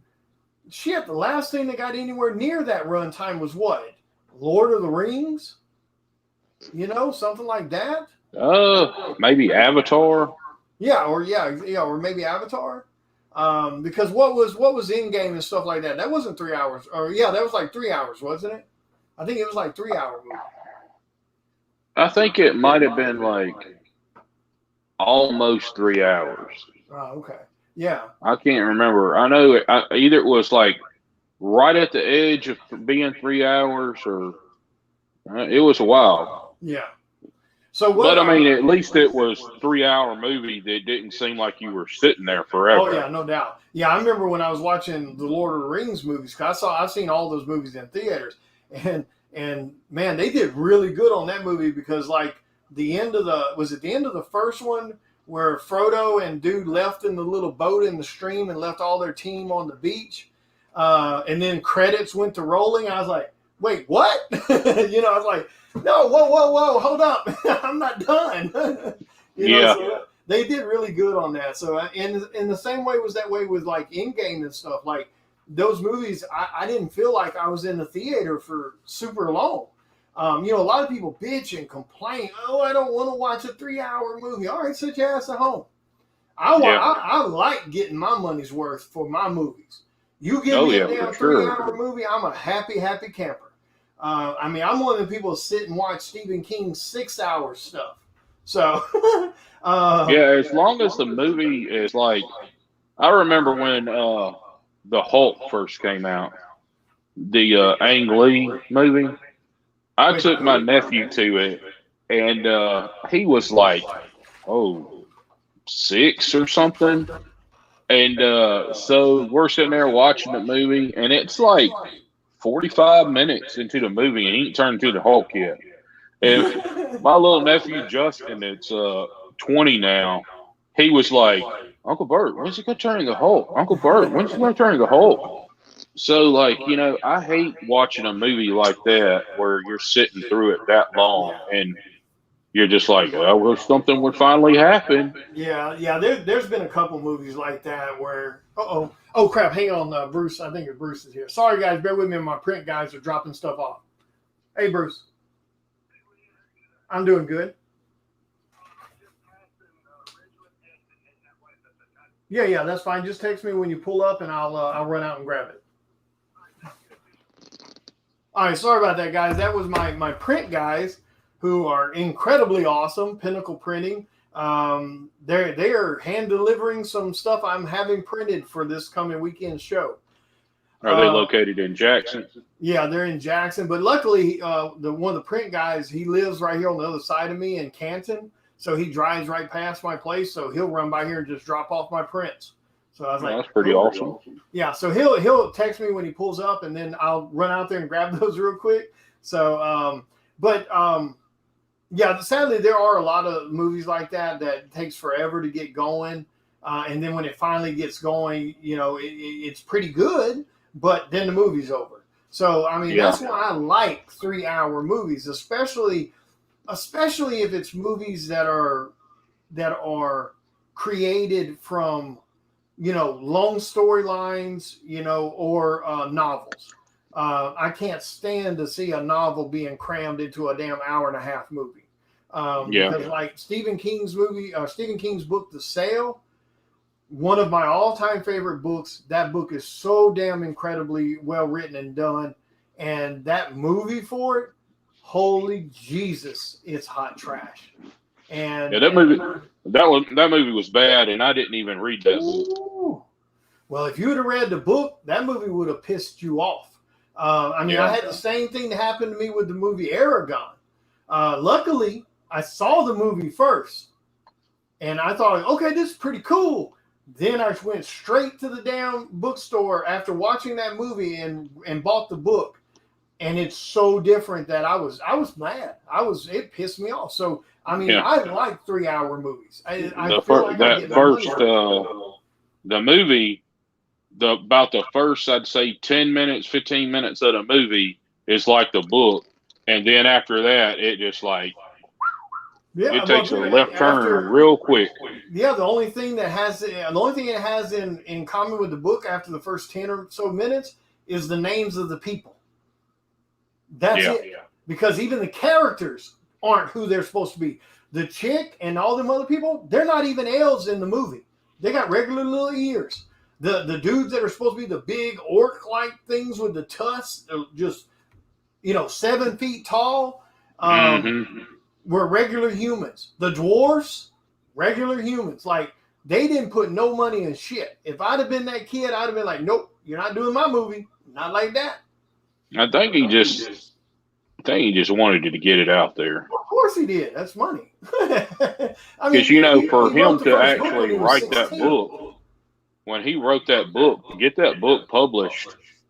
shit, the last thing that got anywhere near that runtime was what? Lord of the Rings? Something like that? Maybe Avatar. Yeah, or maybe Avatar. Because what was Endgame and stuff like that? That wasn't 3 hours. Or that was like 3 hours, wasn't it? I think it was like 3 hour movie. I think it might have been like almost 3 hours. Oh, okay. Yeah. I can't remember. I know either it was like right at the edge of being 3 hours, or it was a while. Yeah. But I mean, at least it was 3 hour movie that didn't seem like you were sitting there forever. Oh yeah, no doubt. Yeah, I remember when I was watching the Lord of the Rings movies, because I've seen all those movies in theaters, and man, they did really good on that movie because like the end of the first one where Frodo and dude left in the little boat in the stream and left all their team on the beach, and then credits went to rolling. I was like, wait, what? I was like, no, whoa, hold up. I'm not done. So they did really good on that. So, in the same way was that way with like Endgame and stuff. Like those movies, I didn't feel like I was in the theater for super long. A lot of people bitch and complain. Oh, I don't want to watch a 3 hour movie. All right, sit your ass at home. I like getting my money's worth for my movies. You give me a damn 3-hour movie, I'm a happy camper. I mean, I'm one of the people who sit and watch Stephen King's 6-hour stuff. So, as long as the movie is like, I remember when the Hulk first came out, the Ang Lee movie. I took my nephew to it, and he was like, 6 or something. And so we're sitting there watching the movie, and it's like 45 minutes into the movie, and he ain't turned to the Hulk yet. And my little nephew Justin, it's 20 now, he was like, Uncle Bert, when's he going to turn into the Hulk? Uncle Bert, when's he going to turn into the Hulk? So, like, I hate watching a movie like that where you're sitting through it that long, and you're just like, well, something would finally happen. Yeah. There's been a couple movies like that where, oh crap, hang on, Bruce. I think Bruce is here. Sorry, guys, bear with me. My print guys are dropping stuff off. Hey, Bruce. I'm doing good. Yeah, that's fine. Just text me when you pull up, and I'll run out and grab it. All right, sorry about that, guys. That was my print guys, who are incredibly awesome. Pinnacle Printing. They are hand delivering some stuff I'm having printed for this coming weekend show. Are they located in Jackson? Yeah, they're in Jackson. But luckily, one of the print guys, he lives right here on the other side of me in Canton. So he drives right past my place. So he'll run by here and just drop off my prints. So I was like, that's pretty awesome. Yeah, so he'll text me when he pulls up, and then I'll run out there and grab those real quick. So, yeah, sadly, there are a lot of movies like that takes forever to get going. And then when it finally gets going, it's pretty good, but then the movie's over. So, I mean, that's why I like 3-hour movies, especially if it's movies that are created from, long storylines, or novels. I can't stand to see a novel being crammed into a damn hour-and-a-half movie. Because like Stephen King's book, The Sale, one of my all-time favorite books. That book is so damn incredibly well written and done. And that movie for it, holy Jesus, it's hot trash. And that movie was bad, and I didn't even read that book. Well, if you would have read the book, that movie would have pissed you off. I had the same thing that happened to me with the movie Aragon. Luckily, I saw the movie first, and I thought, okay, this is pretty cool. Then I went straight to the damn bookstore after watching that movie and bought the book. And it's so different that I was mad. It pissed me off. So, I mean, I like 3-hour movies. The movie, about the first, I'd say 10 minutes, 15 minutes of the movie is like the book. And then after that, it just it takes a left turn real quick. Yeah, the only thing it has in common with the book after the first 10 or so minutes is the names of the people. That's it. Yeah. Because even the characters aren't who they're supposed to be. The chick and all them other people, they're not even elves in the movie. They got regular little ears. The dudes that are supposed to be the big orc-like things with the tusks, just 7 feet tall, were regular humans. The dwarves, regular humans. Like, they didn't put no money in shit. If I'd have been that kid, I'd have been like, nope, you're not doing my movie. Not like that. I think he just wanted to get it out there. Of course he did. That's money. Because for him to actually write that book, when he wrote that book, to get that book published,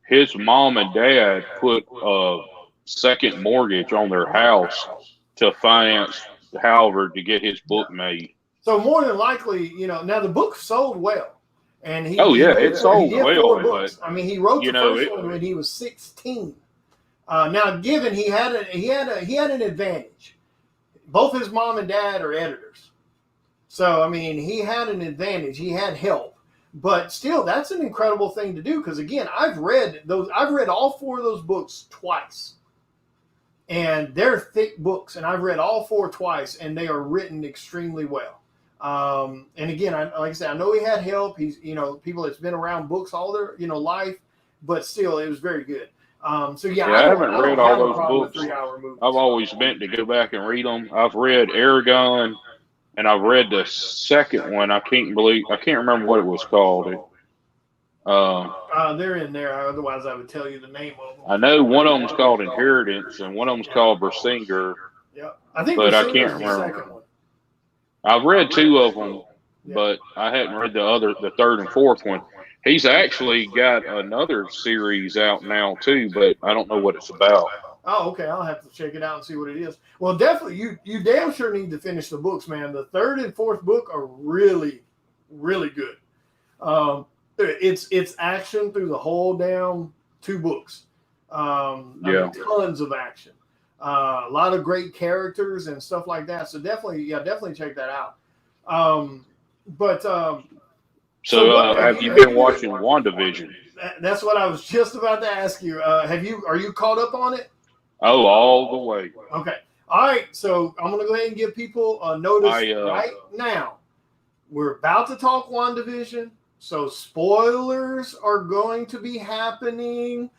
his mom and dad put a second mortgage on their house to finance Howard to get his book made. So more than likely, now the book sold well. And it sold well. But, he wrote the first one when he was 16. Now, given he had an advantage. Both his mom and dad are editors, so he had an advantage. He had help, but still, that's an incredible thing to do. Because again, I've read all 4 of those books twice, and they're thick books, and I've read all 4 twice, and they are written extremely well. And again, like I said, I know he had help. He's, people that's been around books all their, life, but still, it was very good. So yeah, I haven't read all those books. 3-hour movies. I've always meant to go back and read them. I've read Aragon, and I've read the second one. I can't remember what it was called. They're in there. Otherwise, I would tell you the name of them. I know one of them's called Inheritance, and one of them's called Bersinger. Yeah, I think, but I can't remember. The second one. I've read 2 of them, but I hadn't read the third and fourth one. He's actually got another series out now too, but I don't know what it's about. Oh, okay. I'll have to check it out and see what it is. Well, definitely, you damn sure need to finish the books, man. The third and fourth book are really, really good. It's action through the whole damn 2 books. I mean, tons of action. A lot of great characters and stuff like that. So definitely check that out. So have you been watching WandaVision? That's what I was just about to ask you. Are you caught up on it? Oh, all the way. Okay. All right. So I'm going to go ahead and give people a notice right now. We're about to talk WandaVision. So spoilers are going to be happening.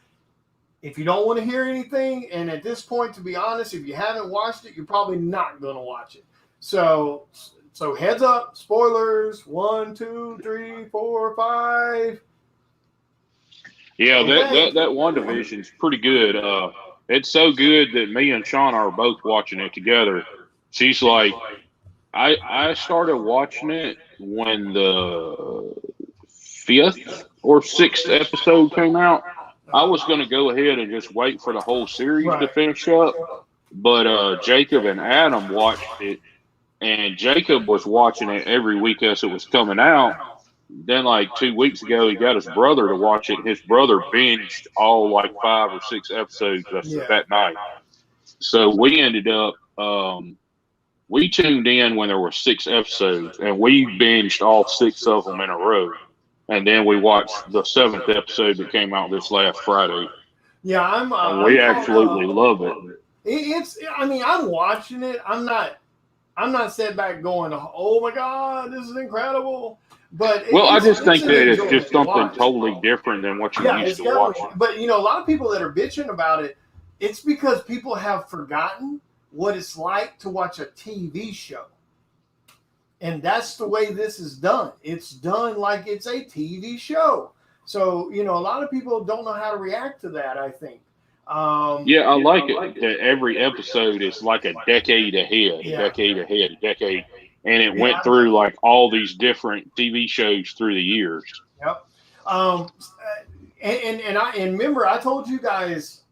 If you don't want to hear anything, and at this point, to be honest, if you haven't watched it, you're probably not going to watch it. So heads up, spoilers, 1, 2, 3, 4, 5. Yeah, that WandaVision's pretty good. It's so good that me and Sean are both watching it together. She's like, I started watching it when the 5th or 6th episode came out. I was going to go ahead and just wait for the whole series to finish up, but Jacob and Adam watched it, and Jacob was watching it every week as it was coming out. Then, like 2 weeks ago, he got his brother to watch it. His brother binged all like 5 or 6 episodes that night. So we ended up, we tuned in when there were 6 episodes, and we binged all 6 of them in a row. And then we watched the 7th episode that came out this last Friday. Yeah, we absolutely love it. I'm watching it. I'm not sitting back going, "Oh my God, this is incredible." But I just think that it's just something totally different than what you're used to watching. But a lot of people that are bitching about it, it's because people have forgotten what it's like to watch a TV show. And that's the way this is done. It's done like it's a TV show. So, a lot of people don't know how to react to that, I think. I like it that every episode is like a decade ahead, decade. And it went through like all these different TV shows through the years. Yep. And remember, I told you guys,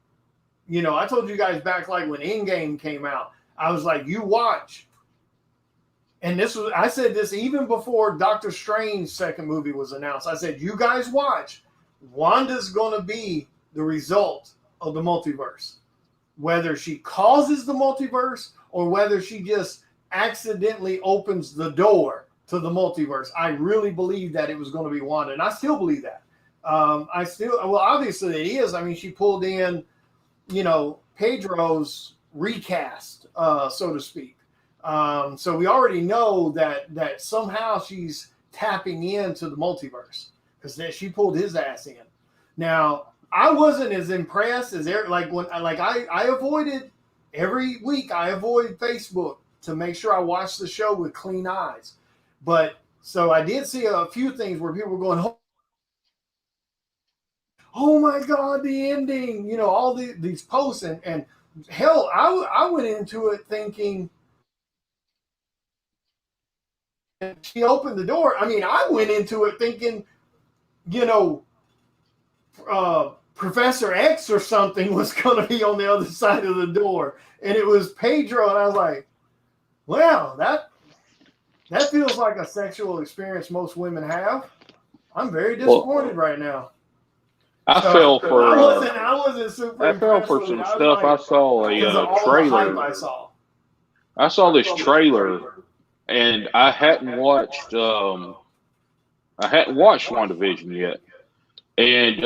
back like when Endgame came out, I was like, you watch. And I said this even before Doctor Strange's second movie was announced. I said, you guys watch. Wanda's going to be the result of the multiverse. Whether she causes the multiverse or whether she just accidentally opens the door to the multiverse. I really believe that it was going to be Wanda. And I still believe that. Obviously it is. I mean, she pulled in, Pedro's recast, so to speak. So we already know that somehow she's tapping into the multiverse because she pulled his ass in. Now, I wasn't as impressed as I avoided every week. I avoid Facebook to make sure I watch the show with clean eyes. But so I did see a few things where people were going, "Oh my God, the ending!" All these posts and hell, I went into it thinking. She opened the door. I mean, I went into it thinking, Professor X or something was going to be on the other side of the door. And it was Pedro. And I was like, well, that feels like a sexual experience most women have. I'm very disappointed right now. I fell for I wasn't super I fell for some stuff. I saw a trailer. I saw this trailer. And I hadn't watched WandaVision yet. And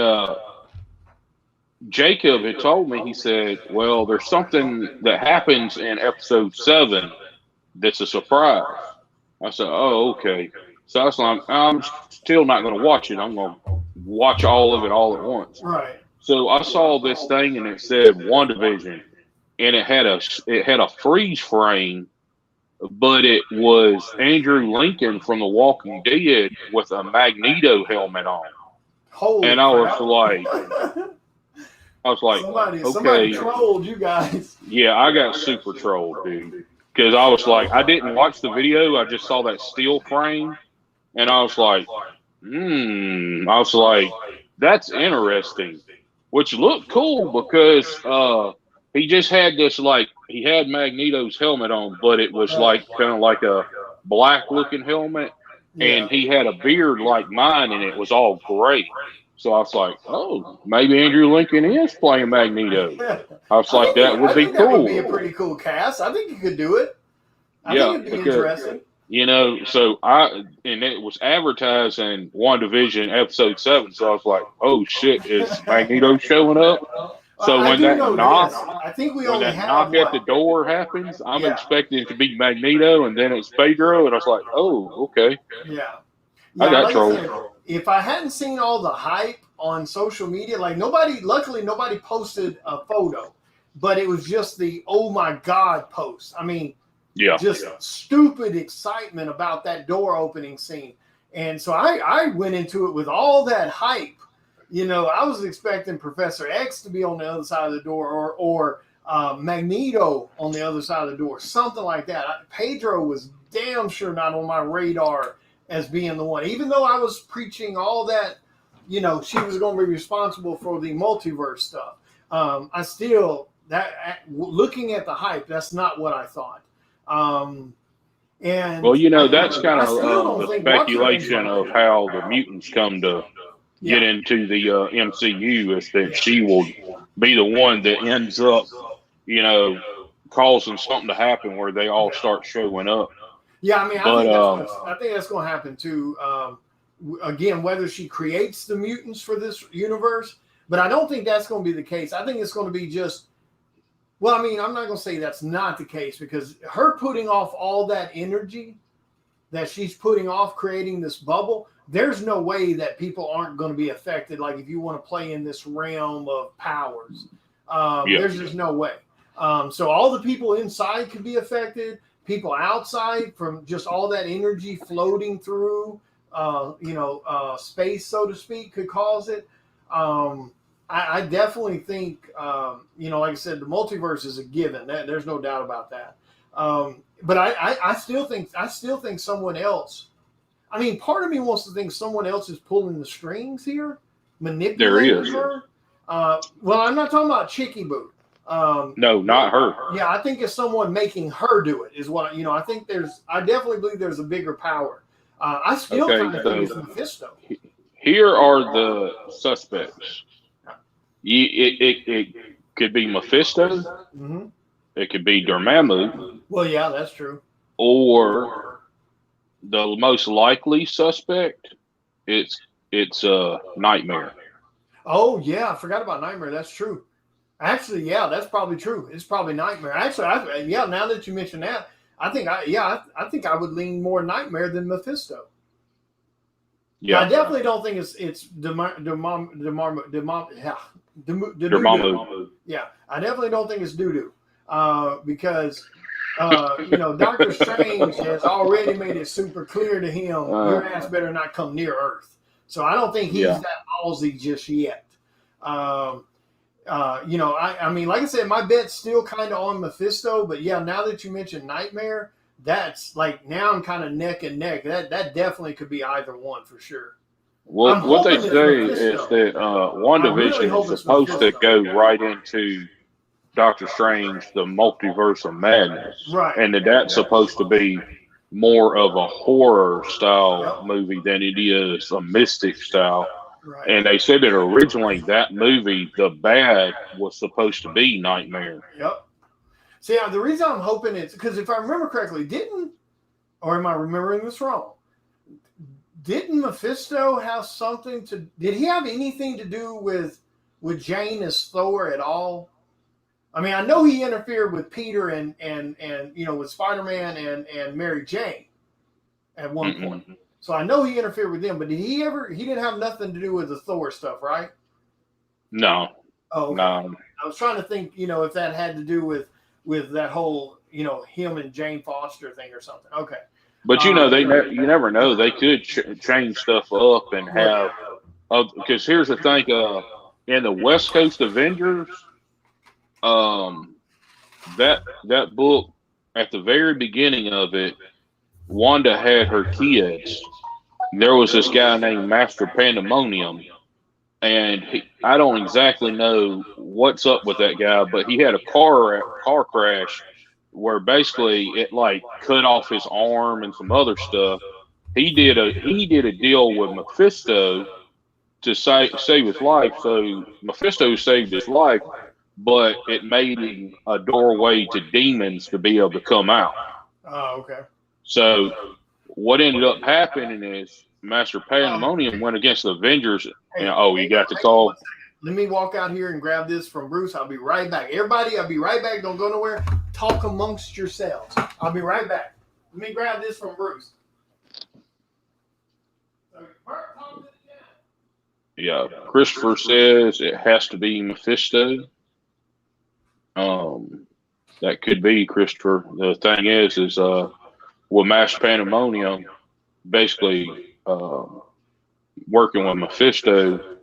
Jacob had told me, he said, well, there's something that happens in episode 7 that's a surprise. I said, "Oh, okay." So I was like, "I'm still not going to watch it. I'm going to watch all of it all at once." Right. So I saw this thing, and it said WandaVision, and it had a freeze frame, but it was Andrew Lincoln from The Walking Dead with a Magneto helmet on, Holy and I was crap. like, Somebody okay, trolled you guys. yeah, I got super trolled, dude, because I was like, I didn't watch the video, I just saw that steel frame, and I was like, that's interesting, which looked cool because he just had this like he had Magneto's helmet on, but it was Right. like kind of like a black looking helmet, Yeah. and he had a beard like mine, and it was all gray. So I was like, oh, maybe Andrew Lincoln is playing Magneto. I was like, that would I be think that would be a cool. pretty cool cast. I think you could do it. I think Yeah, it'd be because interesting. so and it was advertised in WandaVision episode 7. So I was like, oh shit, is Magneto showing up? So I when do that know knock, this. I think we when only that have knock at the what? door happens, I'm Yeah. expecting it to be Magneto, and then it's Pedro, and I was like, oh, okay, Yeah. I Yeah, got like I trolled. said, if I hadn't seen all the hype on social media, like luckily nobody posted a photo, but it was just the oh my God post. I mean, Yeah, just stupid excitement about that door opening scene. And so I went into it with all that hype. I was expecting Professor X to be on the other side of the door or Magneto on the other side of the door, something like that. Pedro was damn sure not on my radar as being the one, even though I was preaching all that, she was going to be responsible for the multiverse stuff. I still, looking at the hype, that's not what I thought. And well, that's kind I still of don't the think what's her name's speculation gonna of how the mutants come to get Yeah. into the MCU is that she will be the one that ends up, you know, causing something to happen where they all start showing up. Yeah, I mean, But I think that's going to happen too. Again, whether she creates the mutants for this universe, but I don't think that's going to be the case. I think it's going to be just. Well, I mean, I'm not going to say that's not the case because her putting off all that energy that she's putting off creating this bubble, there's no way that people aren't going to be affected. Like if you want to play in this realm of powers, Yeah. there's just no way. So all the people inside could be affected. People outside from just all that energy floating through, space, so to speak, could cause it. I definitely think, like I said, the multiverse is a given. There's no doubt about that. But I still think someone else. I mean, part of me wants to think someone else is pulling the strings here, manipulating her. Well, I'm not talking about Chicky Boo. No, not her. Yeah, I think it's someone making her do it. Is what I think. I definitely believe there's a bigger power. I still think it's Mephisto. Here are the suspects. It could be Mephisto. Mm-hmm. It could be Dormammu. Well, yeah, that's true. Or the most likely suspect, it's Nightmare. Oh yeah, I forgot about Nightmare. That's true. Actually, yeah, that's probably true. It's probably Nightmare. Actually, now that you mention that, I think I would lean more Nightmare than Mephisto. Yeah, I definitely don't think it's Dormammu. Yeah, I definitely don't think it's Dudu, because Doctor Strange has already made it super clear to him your ass better not come near Earth. So I don't think he's that ballsy just yet. I mean, like I said, my bet's still kind of on Mephisto, but yeah, now that you mentioned Nightmare, that's like now I'm kind of neck and neck. That definitely could be either one for sure. Well, what they say is that WandaVision is supposed to go right into Doctor Strange, the Multiverse of Madness, right? And that's supposed to be more of a horror style movie than it is a mystic style. Right. And they said that originally that movie, the bad, was supposed to be Nightmare. Yep. See, the reason I'm hoping it's because if I remember correctly, or am I remembering this wrong? Didn't Mephisto have something to? Did he have anything to do with Jane as Thor at all? I mean, I know he interfered with Peter and with Spider-Man and Mary Jane. at one point. So I know he interfered with them, but did he ever? He didn't have nothing to do with the Thor stuff, right? No. Oh, okay. No. I was trying to think, if that had to do with that whole, him and Jane Foster thing or something. Okay. But you never know. They could change stuff up and have. Because here's the thing. In the West Coast Avengers, that book at the very beginning of it, Wanda had her kids. There was this guy named Master Pandemonium, and I don't exactly know what's up with that guy, but he had a car crash where basically it like cut off his arm and some other stuff. He did a deal with Mephisto to save his life. So Mephisto saved his life, but it made him a doorway to demons to be able to come out. Oh, okay. So what ended up happening is Master Pandemonium went against the Avengers. And, you got the call. Let me walk out here and grab this from Bruce. I'll be right back. Everybody, I'll be right back. Don't go nowhere. Talk amongst yourselves. I'll be right back. Let me grab this from Bruce. Yeah, Christopher says it has to be Mephisto. That could be Christopher. The thing is with Master Pandemonium, basically working with Mephisto,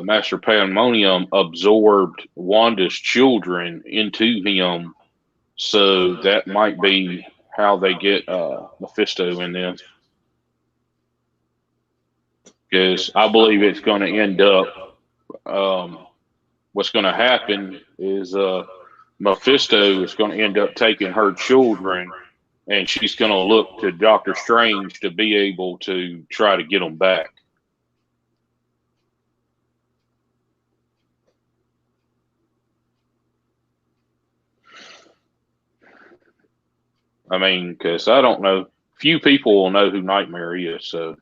Master Pandemonium absorbed Wanda's children into him, so that might be how they get Mephisto in this. Because I believe it's going to end up, what's going to happen is Mephisto is going to end up taking her children, and she's going to look to Doctor Strange to be able to try to get them back. I mean, because I don't know, few people will know who Nightmare is, so.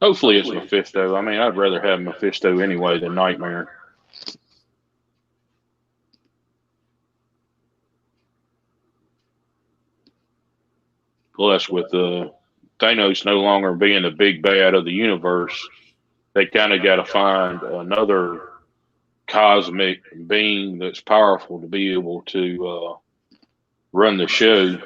Hopefully it's Mephisto. I mean, I'd rather have Mephisto anyway than Nightmare. Plus, with Thanos no longer being the big bad of the universe, they kind of got to find another cosmic being that's powerful to be able to run the show.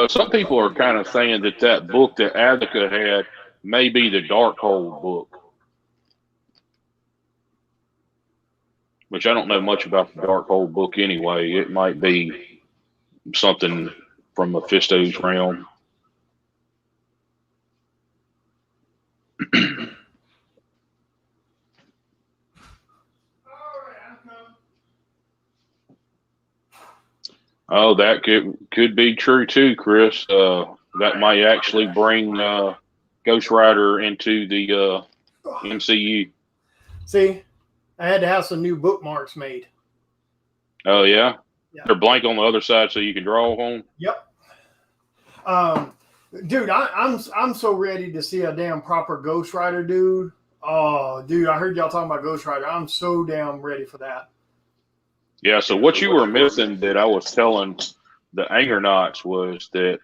Some people are kind of saying that book that Agatha had may be the Darkhold book, which I don't know much about the Darkhold book anyway. It might be something from Mephisto's realm. Oh, that could be true too, Chris. That might actually bring Ghost Rider into the MCU. See, I had to have some new bookmarks made. Oh yeah? They're blank on the other side, so you can draw on. Yep. Dude, I'm so ready to see a damn proper Ghost Rider, dude. Oh, dude, I heard y'all talking about Ghost Rider. I'm so damn ready for that. Yeah, so what you were missing that I was telling the Angernauts was that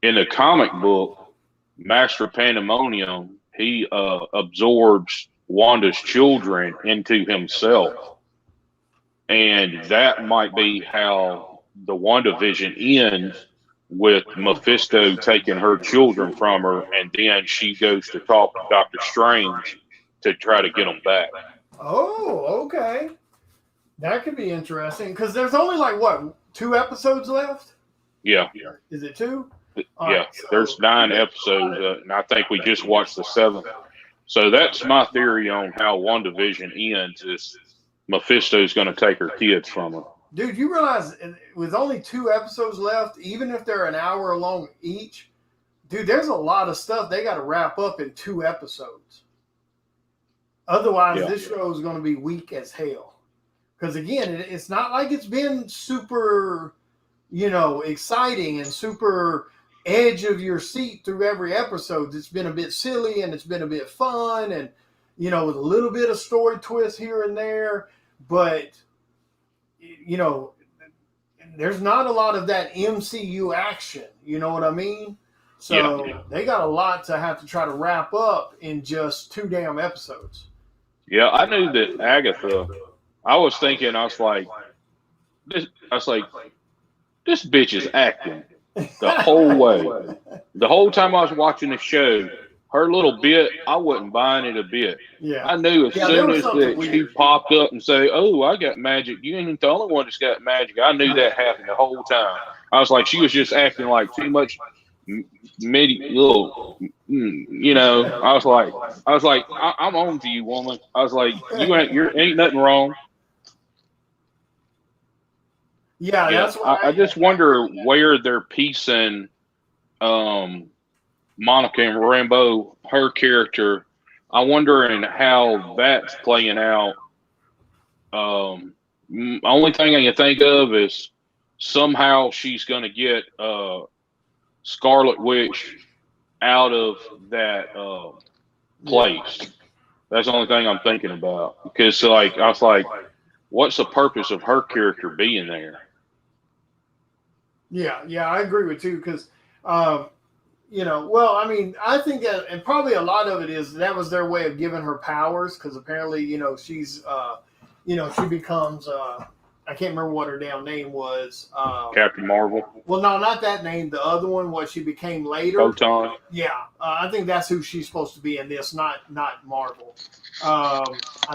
in the comic book, Master Pandemonium, he absorbs Wanda's children into himself. And that might be how the WandaVision ends, with Mephisto taking her children from her, and then she goes to talk to Doctor Strange to try to get them back. Oh, okay. That could be interesting, because there's only like, what, 2 episodes left? Yeah. Is it 2? Yeah, right, so there's 9 episodes, and I think we just watched the 7th. So that's my theory on how WandaVision ends, is Mephisto's going to take her kids from her. Dude, you realize with only 2 episodes left, even if they're an hour long each, dude, there's a lot of stuff they got to wrap up in 2 episodes. Otherwise, Yeah. this show is going to be weak as hell. Because again, it's not like it's been super, exciting and super edge of your seat through every episode. It's been a bit silly and it's been a bit fun and, with a little bit of story twist here and there. But, there's not a lot of that MCU action. You know what I mean? So they got a lot to have to try to wrap up in just 2 damn episodes. Yeah, I knew that Agatha. I was thinking, I was like, this bitch is acting the whole way. The whole time I was watching the show, her little bit, I wasn't buying it a bit. Yeah. I knew as soon as that she popped up and say, "Oh, I got magic," you ain't the only one that's got magic. I knew that happened the whole time. I was like, she was just acting like too much little, I was like, I'm on to you, woman. I was like, ain't nothing wrong. Yeah, that's why I just wonder where they're piecing Monica and Rambeau, her character. I wonder in how that's playing out. Only thing I can think of is somehow she's going to get Scarlet Witch out of that place. That's the only thing I'm thinking about. Because I was like, what's the purpose of her character being there? Yeah, I agree with you because, I think that, and probably a lot of it is that was their way of giving her powers because apparently, she's, she becomes, I can't remember what her damn name was. Captain Marvel. Well, no, not that name. The other one, what she became later. Photon. Yeah, I think that's who she's supposed to be in this, not Marvel. I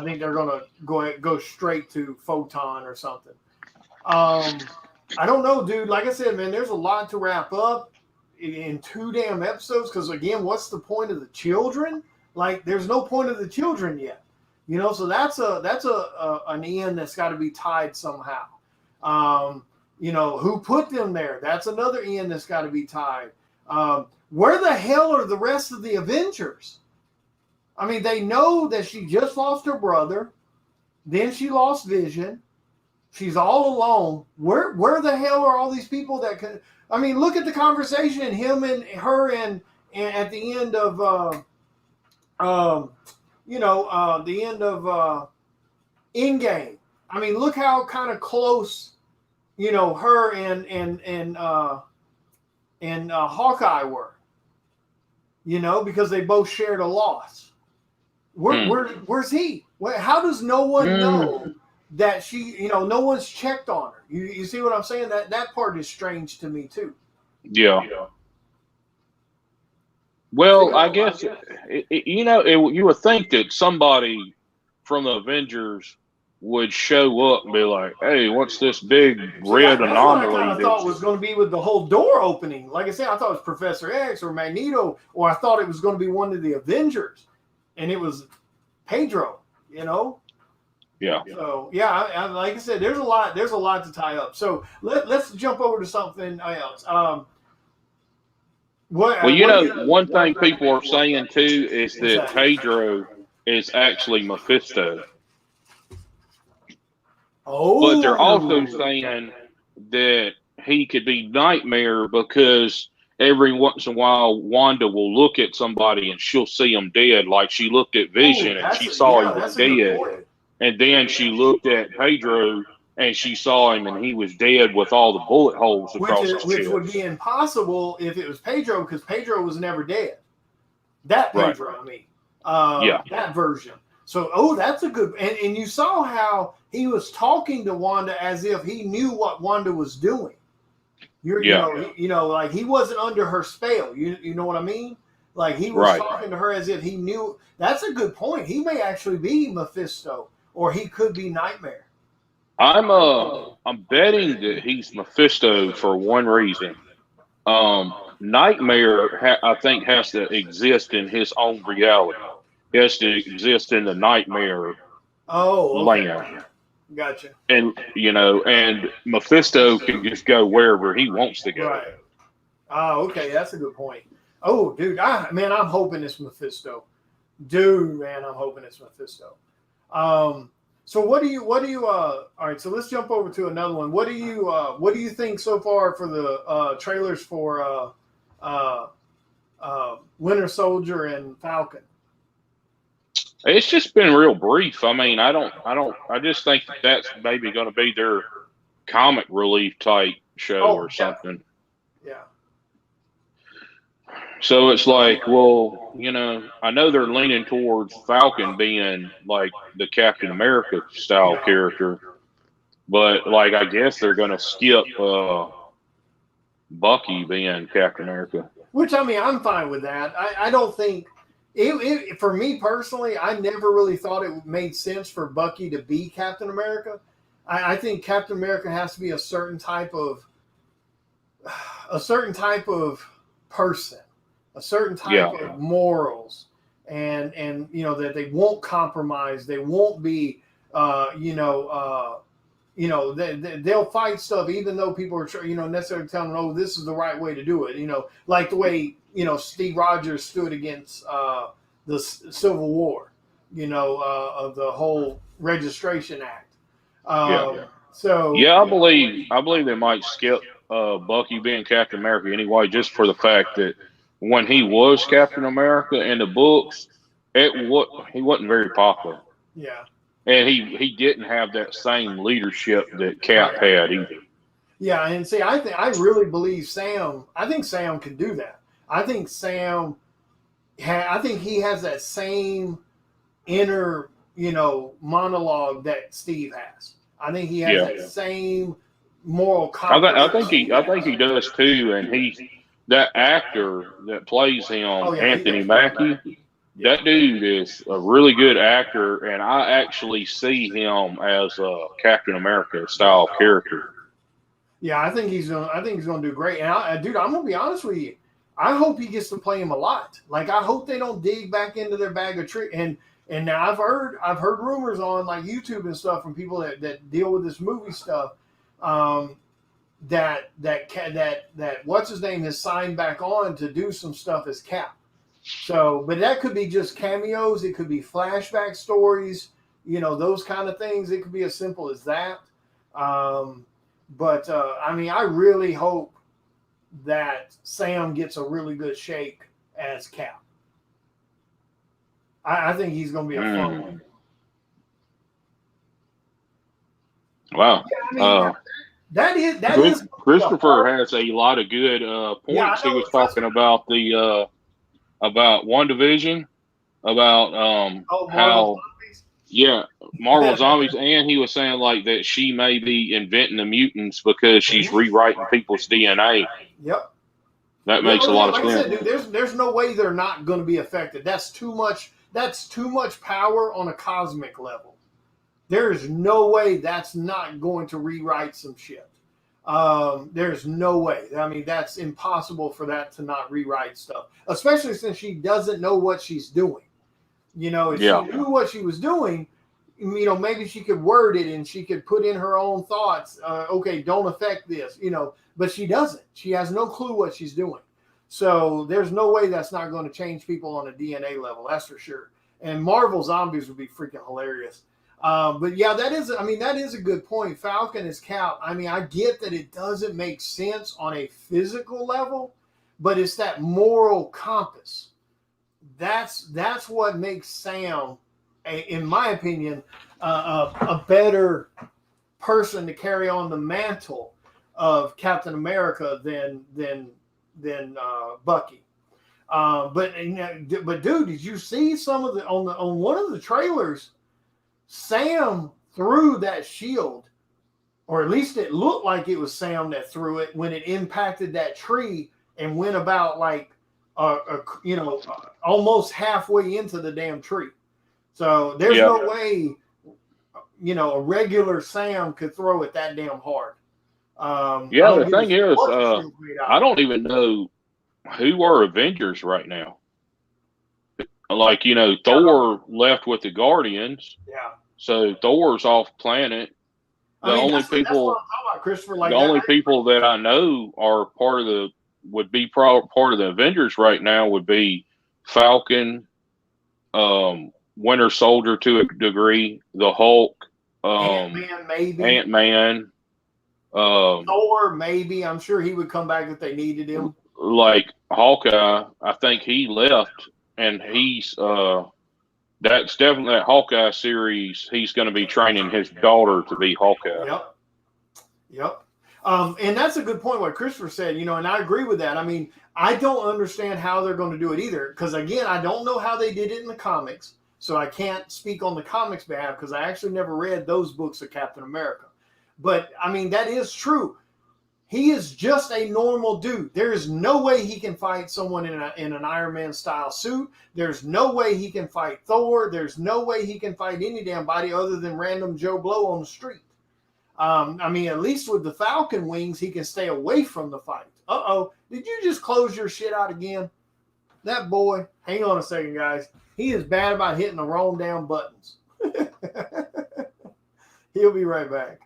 think they're gonna go straight to Photon or something. I don't know, dude. Like I said, man, there's a lot to wrap up in 2 damn episodes. Because again, what's the point of the children? Like, there's no point of the children yet. So that's an end that's got to be tied somehow. Who put them there? That's another end that's got to be tied. Where the hell are the rest of the Avengers? I mean, they know that she just lost her brother, then she lost Vision. She's all alone. Where the hell are all these people that can? I mean, look at the conversation him and her and at the end of the end of Endgame. I mean, look how kind of close, her and Hawkeye were. Because they both shared a loss. Where's he? How does no one know that she? No one's checked on her. You see what I'm saying? That part is strange to me too. Yeah. Well, I guess you would think that somebody from the Avengers would show up and be like, "Hey, what's this big red anomaly?" What I kind of thought was going to be with the whole door opening. Like I said, I thought it was Professor X or Magneto, or I thought it was going to be one of the Avengers, and it was Pedro. Yeah. So I like I said, there's a lot to tie up. So let's jump over to something else. One thing people are saying too is that Pedro is actually Mephisto. Oh, but they're also saying that he could be Nightmare because every once in a while Wanda will look at somebody and she'll see them dead, like she looked at Vision and she saw him was dead, and then she looked at Pedro and she saw him and he was dead with all the bullet holes across his chest. Which would be impossible if it was Pedro, because Pedro was never dead. That Pedro, right. I mean, that version. So, that's a good. And you saw how he was talking to Wanda as if he knew what Wanda was doing. Like he wasn't under her spell. You know what I mean? Like he was talking to her as if he knew. That's a good point. He may actually be Mephisto, or he could be Nightmare. I'm betting that he's Mephisto for one reason. Nightmare, I think, has to exist in his own reality. He has to exist in the Nightmare land. Gotcha. And and Mephisto can just go wherever he wants to go. Right. Oh, okay, that's a good point. Oh, dude, I'm hoping it's Mephisto. Dude, man, I'm hoping it's Mephisto. So what do you all right, so let's jump over to another one. What do you think so far for the trailers for Winter Soldier and Falcon? It's just been real brief. I mean, I just think that's maybe going to be their comic relief type show or something. Yeah. So it's like, well, you know, I know they're leaning towards Falcon being like the Captain America style character, but like I guess they're going to skip Bucky being Captain America. Which, I mean, I'm fine with that. I don't think for me personally, I never really thought it made sense for Bucky to be Captain America. I think Captain America has to be a certain type of person, a certain type of morals, and you know that they won't compromise, they won't be they'll fight stuff even though people are necessarily telling them, oh, this is the right way to do it, like the way Steve Rogers stood against the Civil War, of the whole Registration Act. So I believe they might skip Bucky being Captain America anyway, just for the fact that when he was Captain America in the books, he wasn't very popular. Yeah. And he didn't have that same leadership that Cap had either. Yeah, and see, I really believe Sam. I think Sam can do that. I think Sam. I think he has that same inner, monologue that Steve has. I think he has that same moral compass. I think he does too, and that actor that plays him, Anthony Mackie. That dude is a really good actor, and I actually see him as a Captain America style character. Yeah, I think he's gonna do great. And dude, I'm gonna be honest with you. I hope he gets to play him a lot. Like, I hope they don't dig back into their bag of tricks. And now I've heard rumors on like YouTube and stuff from people that deal with this movie stuff. That what's his name has signed back on to do some stuff as Cap. So, but that could be just cameos. It could be flashback stories, those kind of things. It could be as simple as that. But I mean, I really hope that Sam gets a really good shake as Cap. I think he's going to be a fun one. Wow. Yeah, I mean, that is Christopher has a lot of good points. Yeah, he was talking about about WandaVision, about how Marvel Zombies, and he was saying like that she may be inventing the mutants because she's rewriting people's DNA. Yep. That makes a lot of sense. I said, dude, there's no way they're not going to be affected. That's too much power on a cosmic level. There's no way that's not going to rewrite some shit. There's no way. I mean, that's impossible for that to not rewrite stuff, especially since she doesn't know what she's doing. If she knew what she was doing, maybe she could word it and she could put in her own thoughts. Okay, don't affect this, but she doesn't. She has no clue what she's doing. So there's no way that's not going to change people on a DNA level. That's for sure. And Marvel Zombies would be freaking hilarious. But yeah, that is a good point. Falcon is Cap. I mean, I get that it doesn't make sense on a physical level, but it's that moral compass. That's what makes Sam, in my opinion, a better person to carry on the mantle of Captain America than Bucky. But dude, did you see some of on one of the trailers? Sam threw that shield, or at least it looked like it was Sam that threw it when it impacted that tree and went about like, almost halfway into the damn tree. So there's no way, a regular Sam could throw it that damn hard. The thing is, I don't even know who are Avengers right now. Like, Thor left with the Guardians. Yeah. So Thor's off planet. The only people that I know are part of the Avengers right now would be Falcon, Winter Soldier to a degree, the Hulk, Ant-Man, maybe. Ant-Man, Thor, maybe. I'm sure he would come back if they needed him. like Hawkeye. I think he left, and he's that's definitely that Hawkeye series. He's going to be training his daughter to be Hawkeye. Yep. And that's a good point what Christopher said, and I agree with that. I mean, I don't understand how they're going to do it either. Because, again, I don't know how they did it in the comics. So I can't speak on the comics behalf because I actually never read those books of Captain America. But, I mean, that is true. He is just a normal dude. There is no way he can fight someone in an Iron Man style suit. There's no way he can fight Thor. There's no way he can fight any damn body other than random Joe Blow on the street. I mean, at least with the Falcon wings, he can stay away from the fight. Uh-oh. Did you just close your shit out again? That boy, hang on a second, guys. He is bad about hitting the wrong damn buttons. He'll be right back.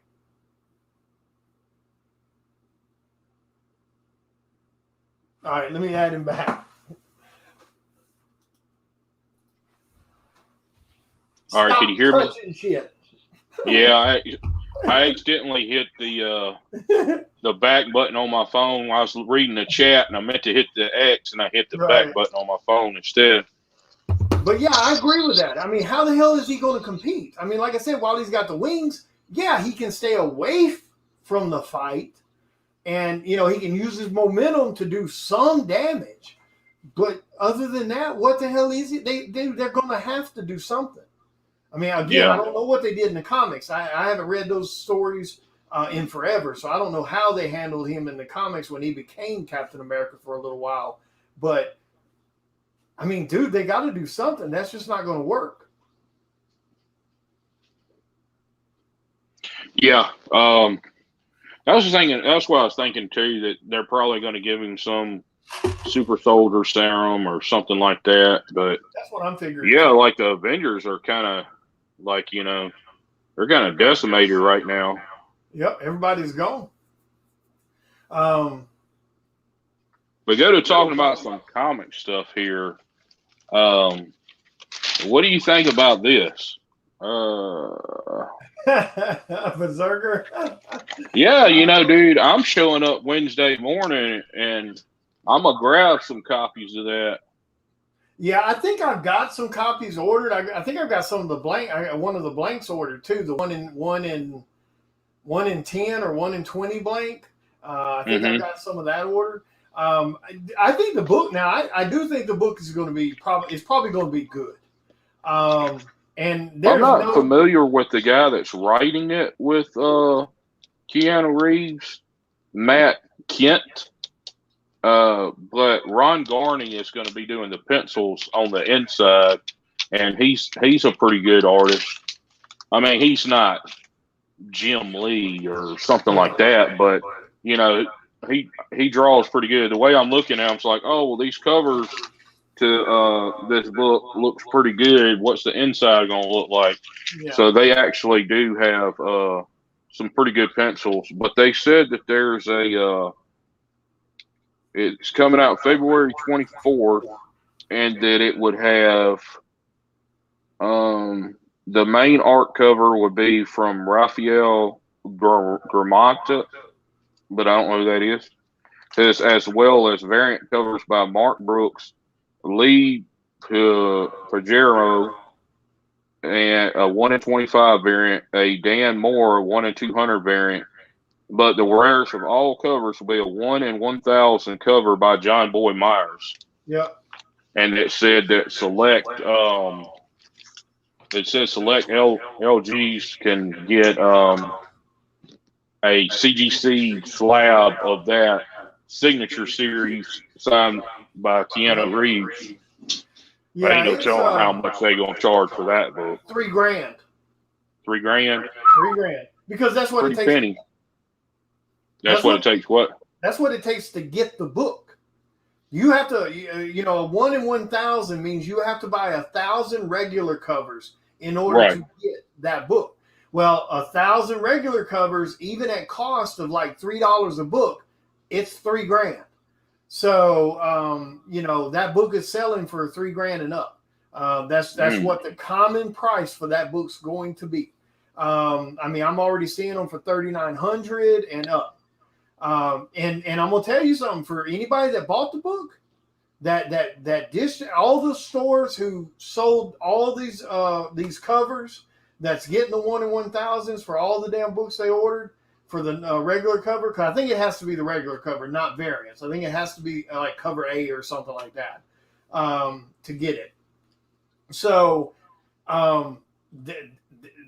All right, let me add him back. All right, can you hear me? Shit. Yeah, I accidentally hit the back button on my phone. I was reading the chat, and I meant to hit the X, and I hit the back button on my phone instead. But yeah, I agree with that. I mean, how the hell is he going to compete? I mean, like I said, while he's got the wings, yeah, he can stay away from the fight, and he can use his momentum to do some damage. But other than that, what the hell is it? They're going to have to do something. I mean, again, I don't know what they did in the comics. I haven't read those stories in forever, so I don't know how they handled him in the comics when he became Captain America for a little while. But, I mean, dude, they got to do something. That's just not going to work. Yeah. I was just thinking, that's what I was thinking, too, that they're probably going to give him some super soldier serum or something like that. But that's what I'm figuring. Yeah, like the Avengers are kind of like, they're kind of decimated right now. Yep, everybody's gone. We go to talking about some comic stuff here. What do you think about this? Berserker? Yeah, dude, I'm showing up Wednesday morning and I'm going to grab some copies of that. Yeah, I think I've got some copies ordered. I think I've got some of the blank. I got one of the blanks ordered too. The one in 10 or 1 in 20 blank. I think I've got some of that ordered. I think the book now. I do think the book is going to be probably going to be good. And I'm not familiar with the guy that's writing it with Keanu Reeves, Matt Kent. But Ron Garney is going to be doing the pencils on the inside, and he's a pretty good artist. I mean, he's not Jim Lee or something like that, but he draws pretty good. The way I'm looking at him, it's like, oh well, these covers to this book looks pretty good. What's the inside going to look like? Yeah. So they actually do have some pretty good pencils, but they said that there's it's coming out February 24th, and that it would have the main art cover would be from Rafael Gramata, but I don't know who that is. As well as variant covers by Mark Brooks, Lee Pajero, and a 1 in 25 variant, a Dan Moore 1 in 200 variant. But the rarest of all covers will be a 1 in 1,000 cover by John Boy Myers. Yep. And it said that select LGs can get a CGC slab of that signature series signed by Keanu Reeves. Yeah, ain't no telling how much they gonna charge for that book. $3,000. $3,000. $3,000. Because that's what it takes. Penny. That's what it takes. What? That's what it takes to get the book. You have to, a 1 in 1,000 means you have to buy 1,000 regular covers in order to get that book. Well, 1,000 regular covers, even at cost of like $3 a book, it's $3,000. So, that book is selling for $3,000 and up. That's what the common price for that book's going to be. I mean, I'm already seeing them for $3,900 and up. And I'm gonna tell you something, for anybody that bought the book, all the stores who sold all these covers, that's getting the 1 in 1,000s for all the damn books they ordered for the regular cover, because I think it has to be the regular cover, not variants. I think it has to be like cover A or something like that to get it. So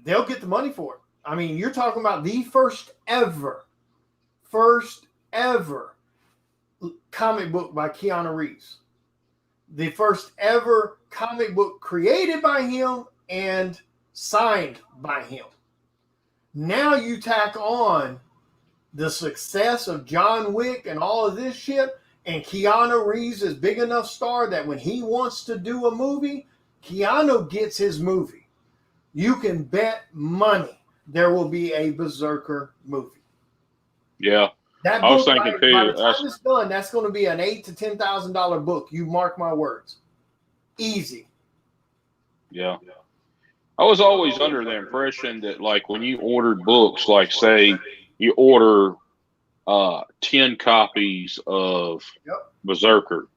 they'll get the money for it. I mean, you're talking about the first ever comic book by Keanu Reeves. The first ever comic book created by him and signed by him. Now you tack on the success of John Wick and all of this shit, and Keanu Reeves is big enough star that when he wants to do a movie, Keanu gets his movie. You can bet money there will be a Berserker movie. Yeah. That I was book, thinking by too. the time it's done, that's going to be an $8,000 to $10,000 book. You mark my words. Easy. Yeah. I was always under the impression that, like, when you ordered books, like, say, you order 10 copies of Berserker,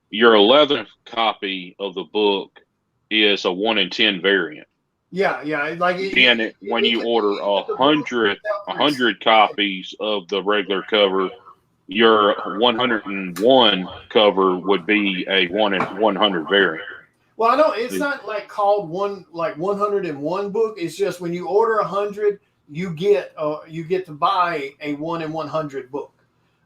your 11th copy of the book is a 1 in 10 variant. Yeah. Like when you order 100 copies of the regular cover, your 101 cover would be a 1 in 100 variant. Well, I know it's not like called 101 book. It's just when you order 100, you get to buy a 1 in 100 book.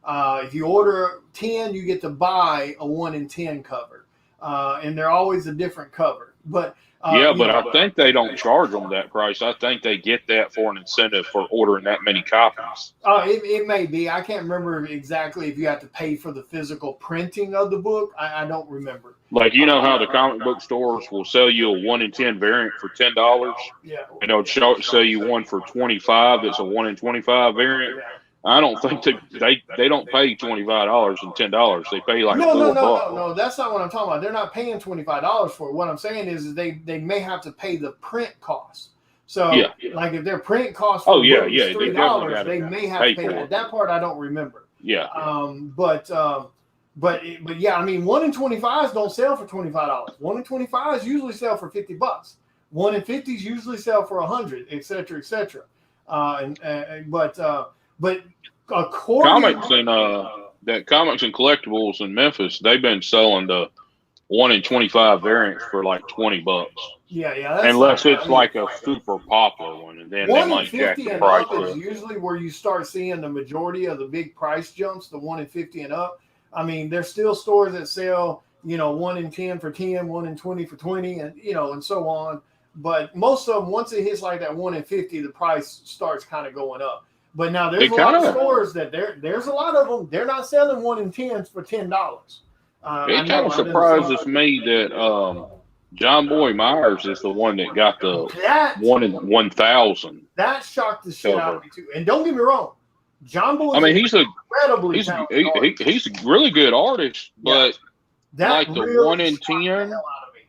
If you order 10, you get to buy a 1 in 10 cover, and they're always a different cover. But I think they don't charge them that price. I think they get that for an incentive for ordering that many copies. It may be. I can't remember exactly if you have to pay for the physical printing of the book. I don't remember. Like, you know how the comic book stores will sell you a 1 in 10 variant for $10? Yeah. And they'll sell you one for $25 that's a 1 in 25 variant. Yeah. I don't think they don't pay $25 and $10. They pay like $4. No. That's not what I'm talking about. They're not paying $25 for it. What I'm saying is they may have to pay the print cost. So like if their print cost for is $3, they may have to pay that. That part I don't remember. Yeah. But yeah, I mean, 1 in 25s don't sell for $25. 1 in 25s usually sell for $50. 1 in 50s usually sell for $100, et cetera, et cetera. But according Comics and Collectibles in Memphis, they've been selling the 1 in 25 variants for like $20. Yeah. Unless it's like a super popular one, and then they might jack the price up. Is usually where you start seeing the majority of the big price jumps. The 1 in 50 and up. I mean, there's still stores that sell, 1 in 10 for 10, 1 in 20 for 20, and and so on. But most of them, once it hits like that 1 in 50, the price starts kind of going up. But now there's a lot of stores that there's a lot of them. They're not selling 1 in 10s for $10. It kind of surprises me that John Boy Myers is the one that got the 1 in 1,000. That shocked the shit out of me too. And don't get me wrong, John Boy. I mean, he's a really good artist, but like the 1 in 10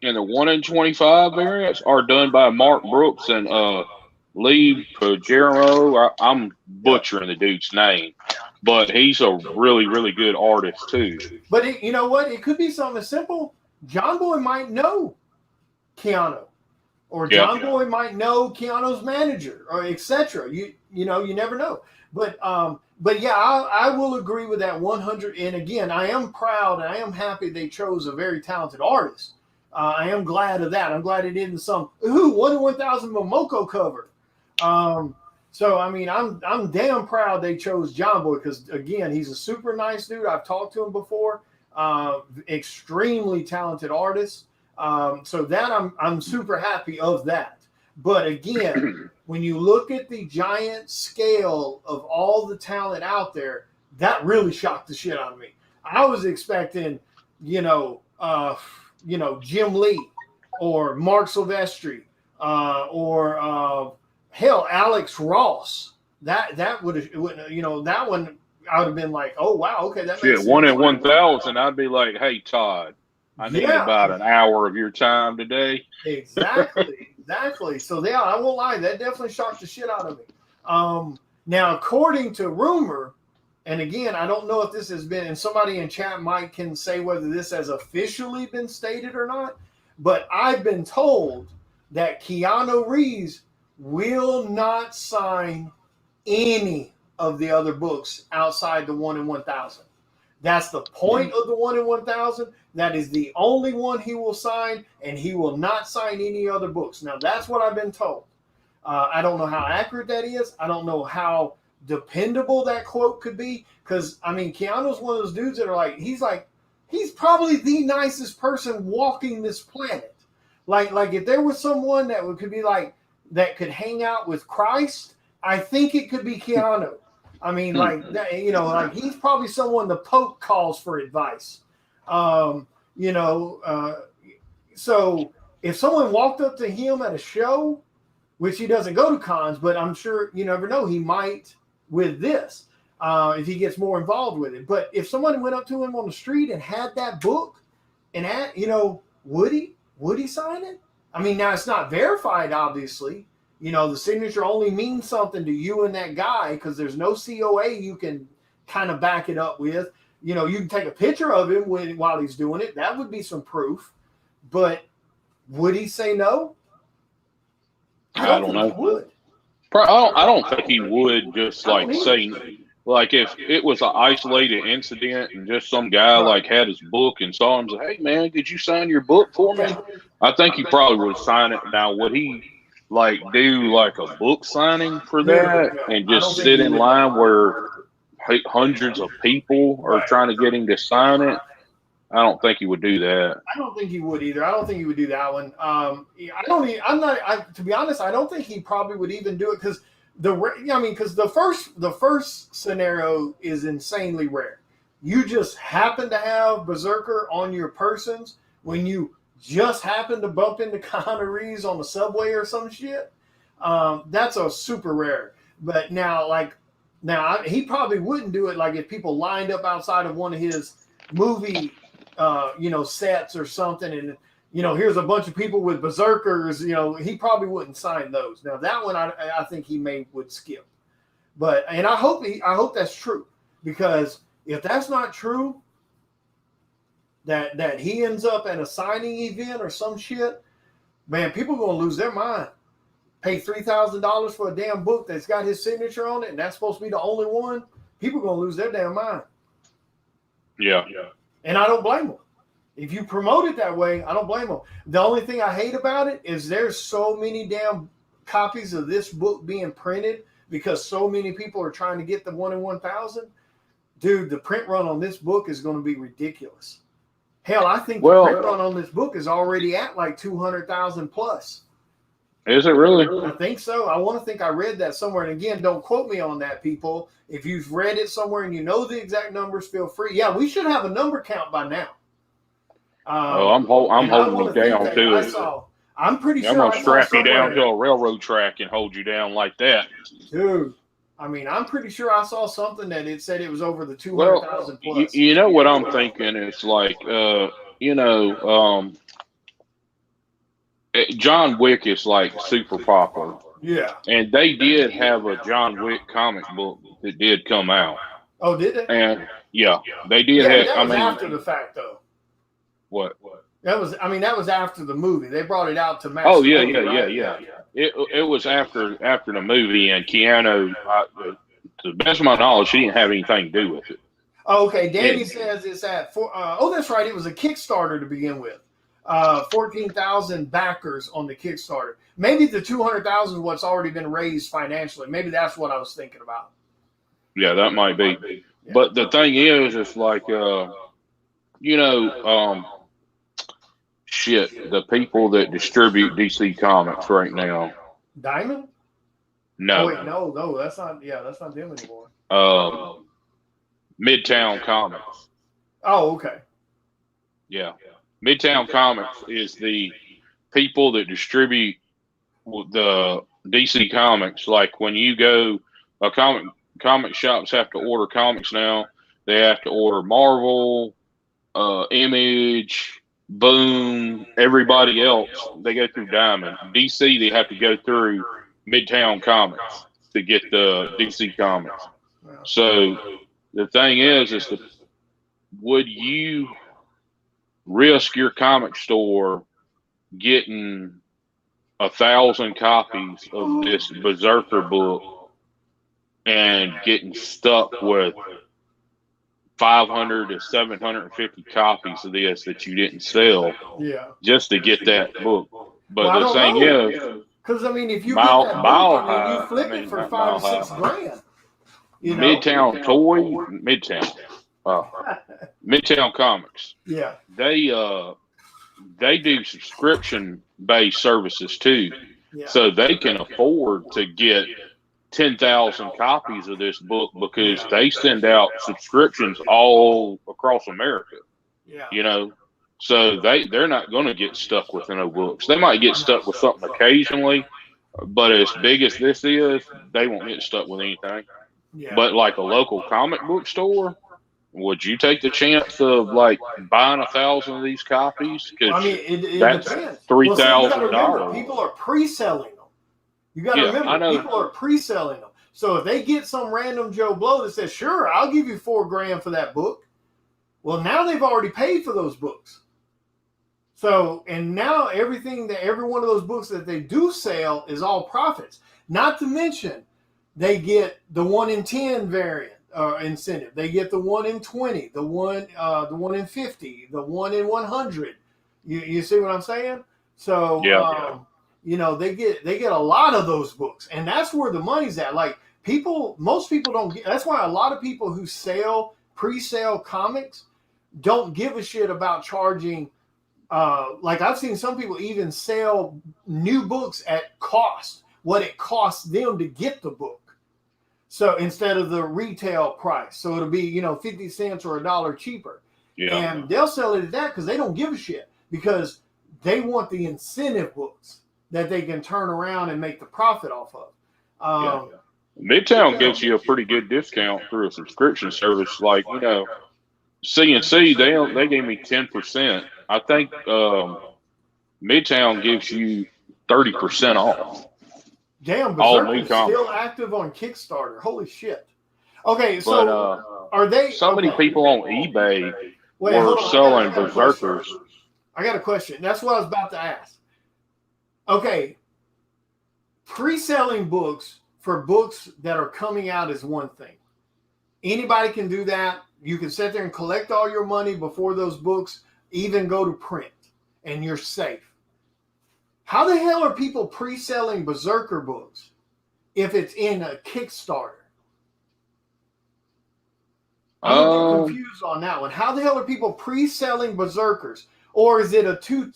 and the 1 in 25 variants are done by Mark Brooks and Lee Pajero. I'm butchering the dude's name, but he's a really, really good artist too. But you know what? It could be something as simple. John Boy might know Keanu, or John Boy might know Keanu's manager, or etc. You never know. But yeah, I will agree with that 100. And again, I am proud and I am happy they chose a very talented artist. I am glad of that. I'm glad it isn't some 1 in 1,000 Momoko cover. So I mean, I'm damn proud they chose John Boy, because again, he's a super nice dude. I've talked to him before. Extremely talented artist. So that I'm super happy of that. But again, when you look at the giant scale of all the talent out there, that really shocked the shit out of me. I was expecting, Jim Lee or Mark Silvestri, or hell, Alex Ross. That would have, that one I would have been like, oh wow, okay, that makes sense. 1 in 1,000. I'd be like, hey Todd, I need about an hour of your time today. Exactly. So yeah, I won't lie, that definitely shocked the shit out of me. Now, according to rumor, and again, I don't know if this has been, and somebody in chat might can say whether this has officially been stated or not, but I've been told that Keanu Reeves will not sign any of the other books outside the 1 in 1,000. That's the point of the 1 in 1,000. That is the only one he will sign, and he will not sign any other books. Now, that's what I've been told. I don't know how accurate that is. I don't know how dependable that quote could be, because, I mean, Keanu's one of those dudes that are like, he's probably the nicest person walking this planet. Like if there was someone that could be like, that could hang out with Christ, I think it could be Keanu. I mean, like that, you know, like he's probably someone the Pope calls for advice. So if someone walked up to him at a show, which he doesn't go to cons, but I'm sure, you never know, he might with this, if he gets more involved with it. But if someone went up to him on the street and had that book, and would he sign it? I mean, now it's not verified, obviously. You know, the signature only means something to you and that guy, because there's no COA you can kind of back it up with. You know, you can take a picture of him while he's doing it. That would be some proof. But would he say no? I don't know. He would. I don't think he would just like say, like if it was an isolated incident and just some guy like had his book and saw him say, "Hey man, could you sign your book for me?" I think he probably would sign it. Now, would he like do like a book signing for that and just sit in line where hundreds of people are trying to get him to sign it? I don't think he would do that. I don't think he would either. I don't think he would do that one. To be honest, I don't think he probably would even do it, because the first scenario is insanely rare. You just happen to have Berserker on your persons when you just happen to bump into Keanu Reeves on the subway or some shit. That's a super rare. But now he probably wouldn't do it like if people lined up outside of one of his movie sets or something, and here's a bunch of people with berserkers. He probably wouldn't sign those. Now that one I think he would skip. But I hope that's true, because if that's not true, that he ends up at a signing event or some shit, man, people are gonna lose their mind. Pay $3,000 for a damn book that's got his signature on it, and that's supposed to be the only one. People are gonna lose their damn mind. Yeah. And I don't blame them. If you promote it that way, I don't blame them. The only thing I hate about it is there's so many damn copies of this book being printed, because so many people are trying to get the 1 in 1,000. Dude, the print run on this book is going to be ridiculous. Hell, I think the print run on this book is already at like 200,000 plus. Is it really? I think so. I want to think I read that somewhere. And again, don't quote me on that, people. If you've read it somewhere and you know the exact numbers, feel free. Yeah, we should have a number count by now. I'm holding you down to it. I'm pretty sure I'm going to strap you down to a railroad track and hold you down like that. Dude, I mean, I'm pretty sure I saw something that it said it was over the 200,000 plus. You know what I'm thinking? It's like, John Wick is like super popular. Yeah. And they did have a John Wick comic book that did come out. Oh, did they? And yeah, they did have. That was after the fact, though. What? That was after the movie. They brought it out to Max. Oh yeah. It was after the movie, and Keanu, to the best of my knowledge, she didn't have anything to do with it. Oh, okay. Danny says it's at that's right. It was a Kickstarter to begin with. 14,000 backers on the Kickstarter. Maybe the 200,000 is what's already been raised financially. Maybe that's what I was thinking about. Yeah, that might be. Yeah. But the thing is, it's like, the people that distribute DC Comics right now. Diamond? No. Oh, wait, no, that's not them anymore. Midtown Comics. Oh, okay. Yeah. Midtown Comics is the people that distribute the DC Comics. Like when you go, comic shops have to order comics now. They have to order Marvel, Image, Boom, everybody else, they go through Diamond. DC, they have to go through Midtown Comics to get the DC Comics. So the thing is would you risk your comic store getting 1,000 copies of this Berserker book and getting stuck with 500 to 750 copies of this that you didn't sell just to get that book? But the thing is, because I mean, if you get that book, you flip it for $5 or $6 grand. You know? Midtown Comics. Yeah, they do subscription-based services too, so they can afford to get 10,000 copies of this book because they send out subscriptions all across America. You know, so they're not going to get stuck with no books. They might get stuck with something occasionally, but as big as this is, they won't get stuck with anything. But like a local comic book store, would you take the chance of like buying 1,000 of these copies? Because I mean, it that's depends. $3,000. People are pre-selling them. You got to remember, people are pre-selling them. So if they get some random Joe Blow that says, "Sure, I'll give you $4 grand for that book," well, now they've already paid for those books. So, and now every one of those books that they do sell is all profits. Not to mention, they get the 1 in 10 variant incentive. They get the 1 in 20, the 1 in 50, the 1 in 100. You see what I'm saying? So, you know, they get a lot of those books, and that's where the money's at. Like most people don't get. That's why a lot of people who pre-sale comics don't give a shit about charging. Like I've seen some people even sell new books at cost, what it costs them to get the book. So instead of the retail price, so it'll be 50 cents or $1 cheaper, and they'll sell it at that because they don't give a shit because they want the incentive books that they can turn around and make the profit off of. Midtown gives you a pretty good discount through a subscription service. Like, CNC, they gave me 10%. I think Midtown gives you 30% off. Damn, Berserker's still active on Kickstarter. Holy shit. Okay, so are they... So many people on eBay were selling Berserkers. I got a question. That's what I was about to ask. Okay, pre-selling books for books that are coming out is one thing. Anybody can do that. You can sit there and collect all your money before those books even go to print, and you're safe. How the hell are people pre-selling Berserker books if it's in a Kickstarter? I'm confused on that one. How the hell are people pre-selling Berserkers? Or is it a two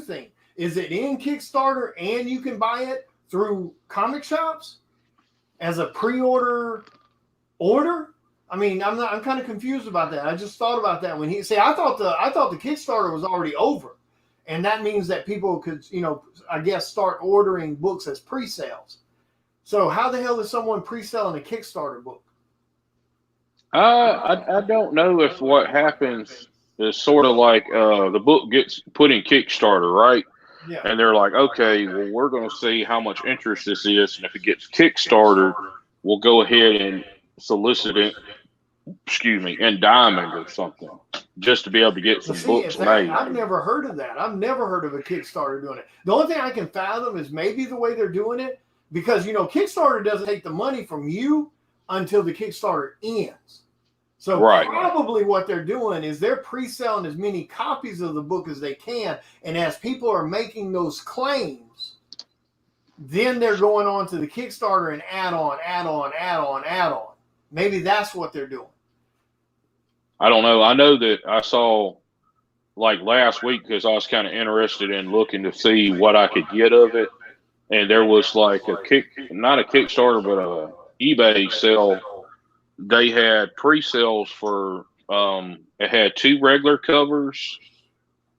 thing? Is it in Kickstarter and you can buy it through comic shops as a pre-order order? I mean, I'm kind of confused about that. I just thought about that when I thought the Kickstarter was already over. And that means that people could, I guess, start ordering books as pre-sales. So how the hell is someone pre-selling a Kickstarter book? I don't know if what happens is sort of like the book gets put in Kickstarter, right? Yeah. And they're like, okay, well, we're going to see how much interest this is. And if it gets Kickstarter, we'll go ahead and solicit it, in Diamond or something, just to be able to get some books made. I've never heard of that. I've never heard of a Kickstarter doing it. The only thing I can fathom is maybe the way they're doing it, because, Kickstarter doesn't take the money from you until the Kickstarter ends. So probably what they're doing is they're pre-selling as many copies of the book as they can. And as people are making those claims, then they're going on to the Kickstarter and add on. Maybe that's what they're doing. I don't know. I know that I saw like last week, because I was kind of interested in looking to see what I could get of it. And there was like not a Kickstarter, but a eBay sale. They had pre-sales for, it had 2 regular covers,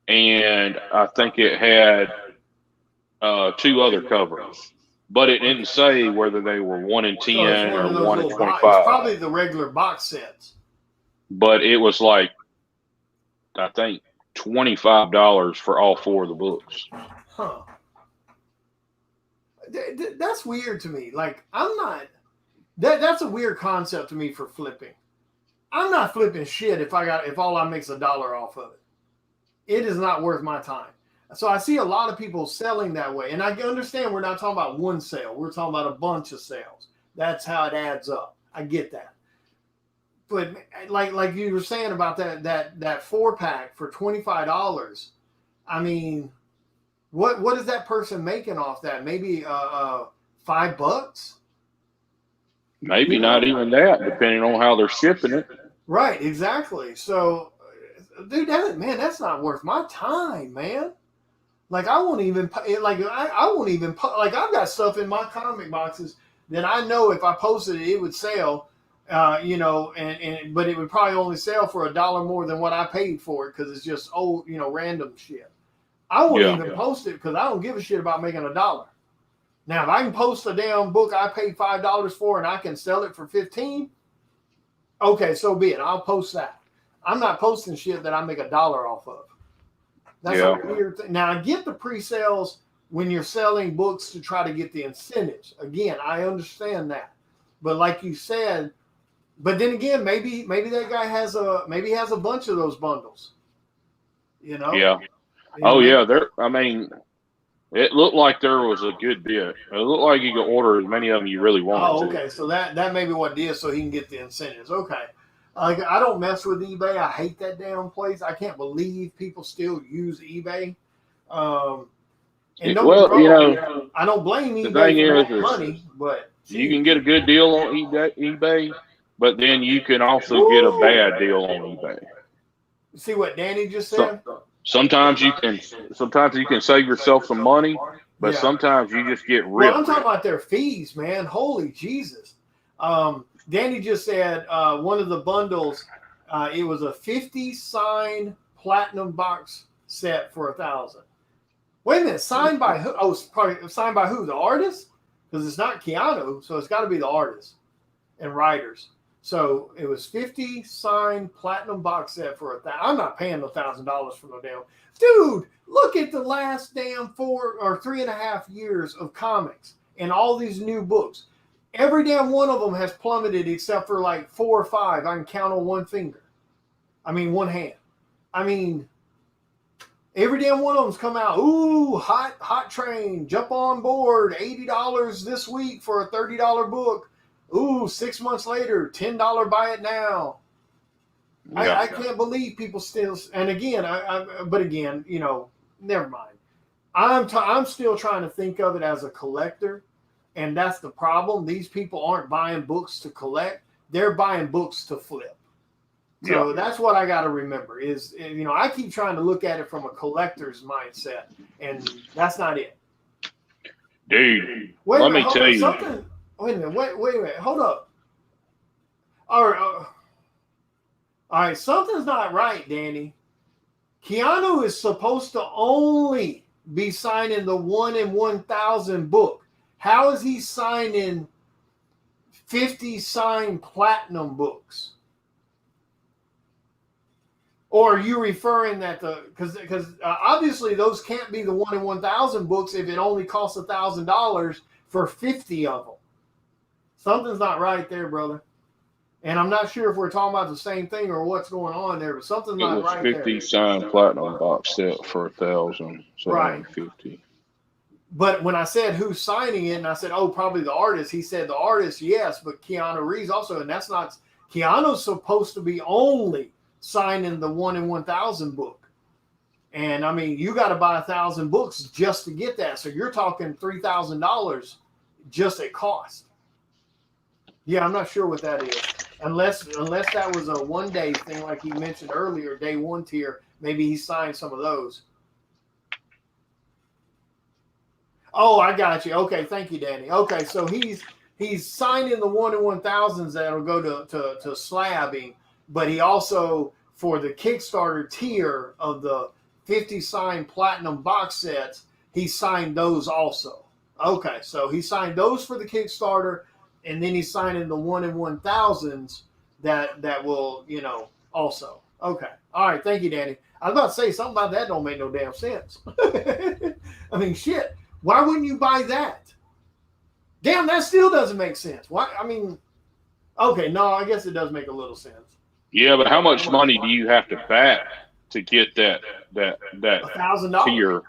and I think it had 2 other covers. But it didn't say whether they were 1 in 10 or 1 in 25. It's probably the regular box sets. But it was like, I think $25 for all 4 of the books. Huh. That's weird to me. Like, I'm not. That's a weird concept to me for flipping. I'm not flipping shit if all I make's $1 off of it. It is not worth my time. So I see a lot of people selling that way, and I understand we're not talking about one sale. We're talking about a bunch of sales. That's how it adds up. I get that. But like you were saying about that 4-pack for $25, I mean, what is that person making off that? Maybe $5? Maybe not even that, depending on how they're shipping it. Right, exactly. So, dude, that's not worth my time, man. Like, I won't even like I've got stuff in my comic boxes that I know if I posted it, it would sell. But it would probably only sell for $1 more than what I paid for it because it's just random shit. I won't even post it because I don't give a shit about making $1. Now, if I can post a damn book I paid $5 for and I can sell it for $15, okay, so be it. I'll post that. I'm not posting shit that I make $1 off of. That's a weird thing. Now, I get the pre-sales when you're selling books to try to get the incentives. Again, I understand that. But like you said, but then again, maybe that guy has a bunch of those bundles. Yeah. It looked like there was a good bit. It looked like you could order as many of them you really wanted. Oh, okay. So that may be what it is, so he can get the incentives. Okay. I don't mess with eBay. I hate that damn place. I can't believe people still use eBay. I don't blame eBay for money, but you can get a good deal on eBay, but then you can also get a bad deal on eBay. See what Danny just said? Sometimes you can save yourself some money, but sometimes you just get ripped. Well, I'm talking about their fees, man. Holy Jesus. Danny just said one of the bundles, it was a 50 sign platinum box set for $1,000. Wait a minute, signed by who? Oh, probably signed by who? The artist? Because it's not Keanu, so it's got to be the artist and writers. So it was 50 signed platinum box set for $1,000. I'm not paying $1,000 for no damn. Dude, look at the last damn 4 or 3.5 years of comics and all these new books. Every damn one of them has plummeted except for like 4 or 5. I can count on one hand. Every damn one of them's come out. Ooh, hot train, jump on board, $80 this week for a $30 book. Ooh, 6 months later, $10 buy it now. Yeah. I can't believe people still. And again, never mind. I'm still trying to think of it as a collector, and that's the problem. These people aren't buying books to collect; they're buying books to flip. So that's what I got to remember. Is I keep trying to look at it from a collector's mindset, and that's not it. Dude, let me tell you something. Wait a minute. Wait a minute. Hold up. All right. Something's not right, Danny. Keanu is supposed to only be signing the 1 in 1,000 book. How is he signing 50 signed platinum books? Or are you referring that because obviously those can't be the 1 in 1,000 books if it only costs $1,000 for 50 of them. Something's not right there, brother. And I'm not sure if we're talking about the same thing or what's going on there, but something's not right there. 50 signed platinum box set for $1,000. So right. 50. But when I said who's signing it, and I said, probably the artist, he said the artist, yes, but Keanu Reeves also, and that's not, Keanu's supposed to be only signing the 1 in 1,000 book. And I mean, you got to buy 1,000 books just to get that. So you're talking $3,000 just at cost. Yeah, I'm not sure what that is. Unless that was a one-day thing like you mentioned earlier, day one tier, maybe he signed some of those. Oh, I got you. Okay, thank you, Danny. Okay, so he's signing the 1 in 1,000s that'll go to slabbing, but he also, for the Kickstarter tier of the 50 signed platinum box sets, he signed those also. Okay, so he signed those for the Kickstarter, and then he's signing the 1 in 1,000s that will, also. Okay. All right. Thank you, Danny. I was about to say something about that don't make no damn sense. I mean, shit. Why wouldn't you buy that? Damn, that still doesn't make sense. Why? I mean, okay, no, I guess it does make a little sense. Yeah, but how much money do you have to back to get that $1,000 tier?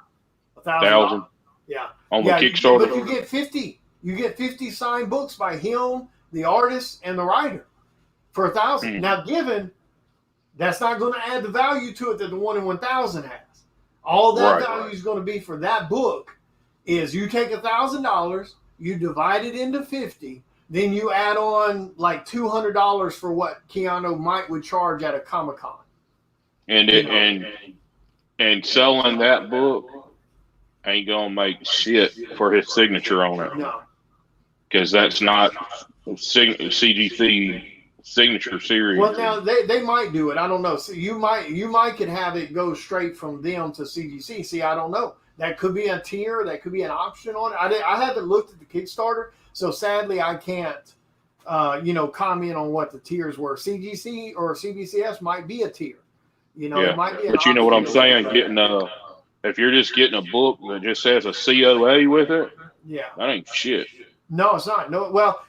$1,000. Yeah. On the Yeah, Kickstarter. but you get 50. You get 50 signed books by him, the artist, and the writer for 1,000. Now, given that's not going to add the value to it that the 1 in 1,000 has. All that value is going to be for that book is you take $1,000, you divide it into 50, then you add on like $200 for what Keanu would charge at a Comic-Con. And selling that book ain't gonna make shit for his signature on it. No. Because that's not CGC signature series. Well, now they might do it. I don't know. So you might could have it go straight from them to CGC. See, I don't know. That could be a tier. That could be an option on it. I haven't looked at the Kickstarter, so sadly I can't, comment on what the tiers were. CGC or CBCS might be a tier. It might be. But you know what I'm saying? If you're just getting a book that just has a COA with it, that ain't shit. No, it's not. No, well,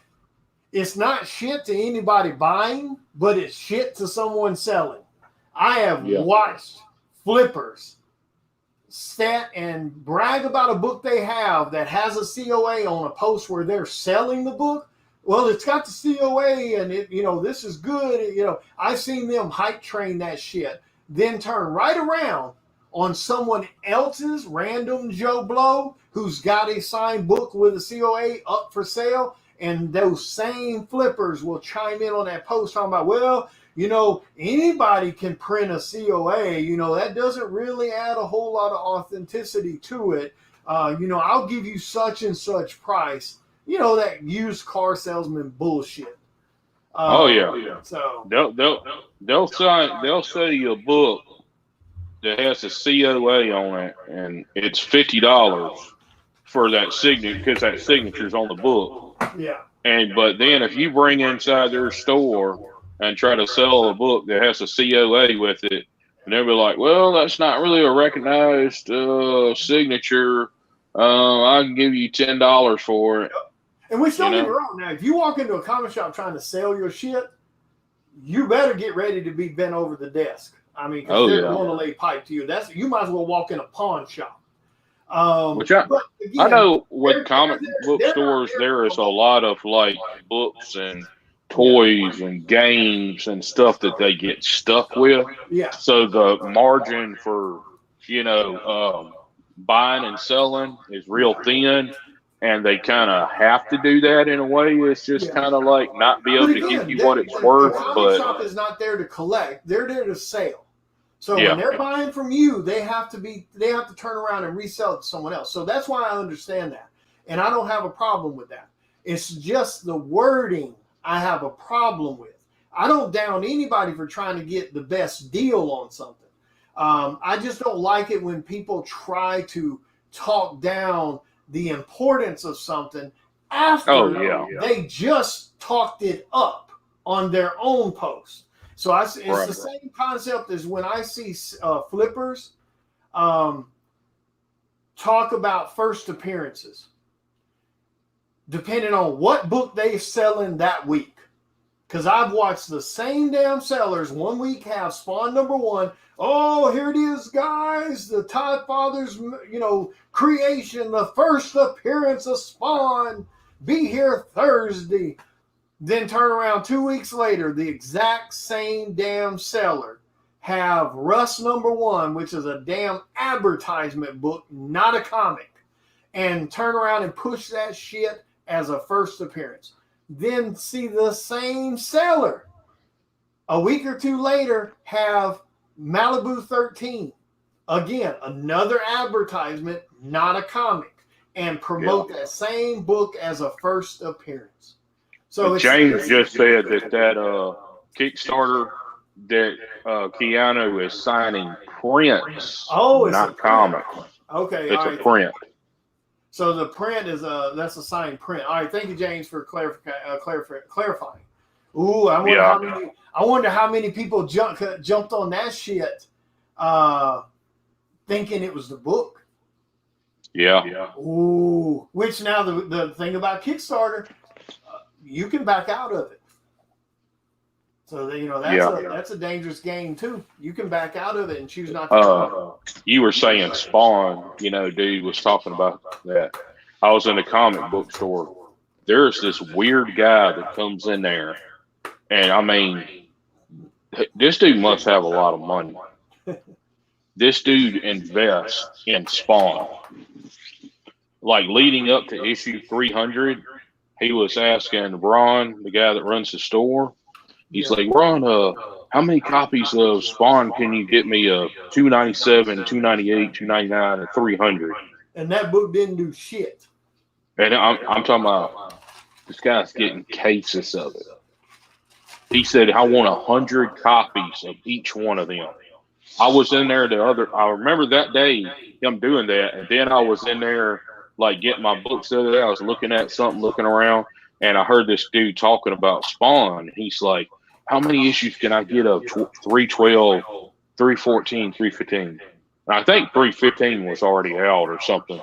it's not shit to anybody buying, but it's shit to someone selling. I have watched flippers sit and brag about a book they have that has a COA on a post where they're selling the book. Well, it's got the COA and this is good. I've seen them hype train that shit, then turn right around on someone else's random Joe Blow who's got a signed book with a COA up for sale. And those same flippers will chime in on that post talking about, well, anybody can print a COA. That doesn't really add a whole lot of authenticity to it. I'll give you such and such price. That used car salesman bullshit. So they'll sell you a book that has a COA on it, and it's $50 for that signature because that signature's on the book. Yeah. But then if you bring inside their store and try to sell a book that has a COA with it, and they'll be like, well, that's not really a recognized signature. I can give you $10 for it. And we still get it wrong. Now, if you walk into a comic shop trying to sell your shit, you better get ready to be bent over the desk. I mean, because they're going to lay pipe to you. You might as well walk in a pawn shop. Which I know with comic book stores, there is a lot of like books and toys and games and stuff that they get stuck with. Yeah. So the margin for, buying and selling is real thin. And they kind of have to do that in a way. It's just kind of like not be able to give you what it's worth. The comic shop is not there to collect; they're there to sell. So when they're buying from you, they have to turn around and resell it to someone else. So that's why I understand that, and I don't have a problem with that. It's just the wording I have a problem with. I don't down anybody for trying to get the best deal on something. I just don't like it when people try to talk down the importance of something after they just talked it up on their own post. So it's the same concept as when I see flippers talk about first appearances, depending on what book they're selling that week. Because I've watched the same damn sellers one week have Spawn #1. Oh, here it is, guys. The Todd Father's, creation, the first appearance of Spawn. Be here Thursday. Then turn around 2 weeks later, the exact same damn seller have Russ #1, which is a damn advertisement book, not a comic, and turn around and push that shit as a first appearance. Then see the same seller a week or two later have Malibu 13. Again, another advertisement, not a comic, and promote that same book as a first appearance. So James just said that Kickstarter that Keanu is signing prints, not comics. Okay, it's a print. So the print is that's a signed print. All right, thank you, James, for clarifying. Ooh, I wonder how many people jumped on that shit, thinking it was the book. Yeah. Ooh, which now the thing about Kickstarter, you can back out of it. So that's a dangerous game too. You can back out of it and choose not to. You were saying Spawn, dude was talking about that. I was in a comic book store. There's this weird guy that comes in there, and I mean, this dude must have a lot of money. This dude invests in Spawn. Like leading up to issue 300, he was asking Ron, the guy that runs the store, he's like, Ron, how many copies of Spawn can you get me of 297, 298, 299, and 300? And that book didn't do shit. And I'm talking about this guy's getting cases of it. He said, I want 100 copies of each one of them. I was in there I remember that day him doing that, and then I was in there like getting my books the other day. I was looking at something, looking around, and I heard this dude talking about Spawn. He's like, how many issues can I get of 312, 314, 315? And I think 315 was already out or something.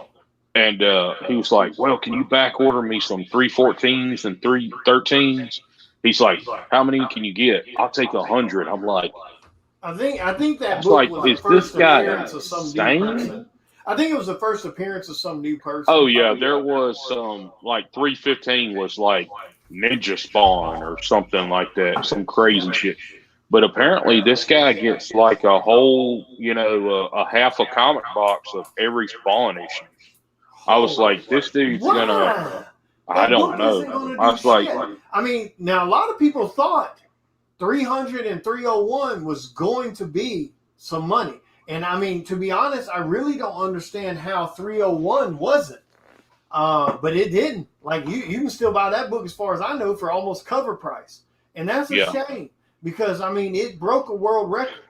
And he was like, well, can you back order me some 314s and 313s? He's like, how many can you get? I'll take 100. I'm like, I think that book was the first appearance of some new person. I think it was the first appearance of some new person. Oh yeah, there was some like 315 was like Ninja Spawn or something like that, some crazy shit. But apparently this guy gets like a whole, a half a comic box of every Spawn issue. I was like, this dude's gonna. I don't know. I was like, I mean, now a lot of people thought 300 and 301 was going to be some money. And I mean, to be honest, I really don't understand how 301 wasn't. But it didn't. Like you can still buy that book, as far as I know, for almost cover price. And that's a shame, because I mean, it broke a world record.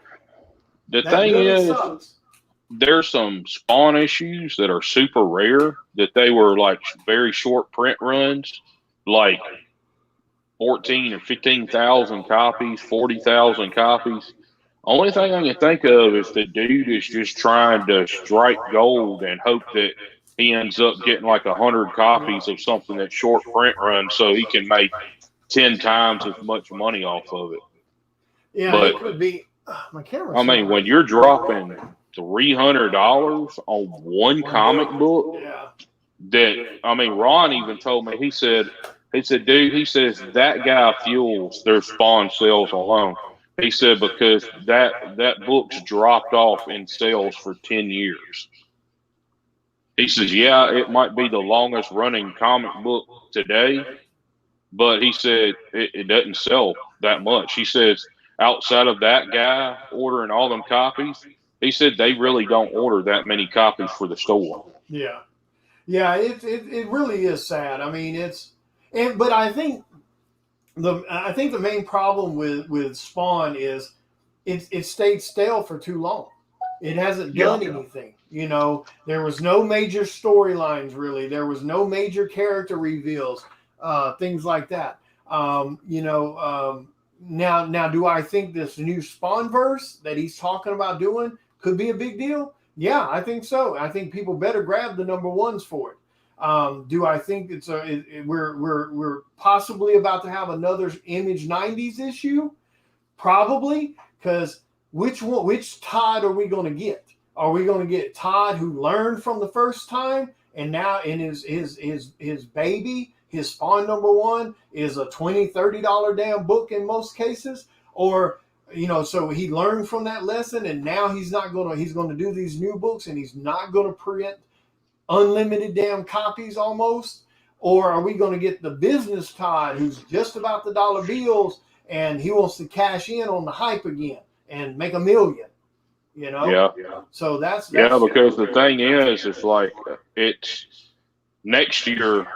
The thing is, there's some Spawn issues that are super rare that they were like very short print runs, like 14 or 15,000 copies, 40,000 copies. Only thing I can think of is the dude is just trying to strike gold and hope that he ends up getting like 100 copies of something that's short print run, so he can make 10 times as much money off of it. Yeah, but it could be. My camera. I mean, when you're dropping $300 on one comic book, Ron even told me, he said, dude, he says that guy fuels their Spawn sales alone. He said, because that book's dropped off in sales for 10 years. He says, yeah, it might be the longest running comic book today, but he said it doesn't sell that much. He says, outside of that guy ordering all them copies, he said they really don't order that many copies for the store. Yeah. Yeah, it really is sad. I mean, but I think the main problem with Spawn is it stayed stale for too long. It hasn't done anything. There was no major storylines, really. There was no major character reveals, things like that. Now, do I think this new Spawnverse that he's talking about doing could be a big deal? Yeah, I think so. I think people better grab the number ones for it. Do I think we're possibly about to have another Image 90s issue? Probably, because which Todd are we going to get? Are we going to get Todd who learned from the first time, and now in his baby, his Spawn number one is a $20-$30 damn book in most cases? Or so he learned from that lesson, and now he's going to do these new books, and he's not going to print unlimited damn copies almost? Or are we going to get the business Todd who's just about the dollar bills, and he wants to cash in on the hype again and make $1 million? Yeah. So that's because the thing is, it's like it's next year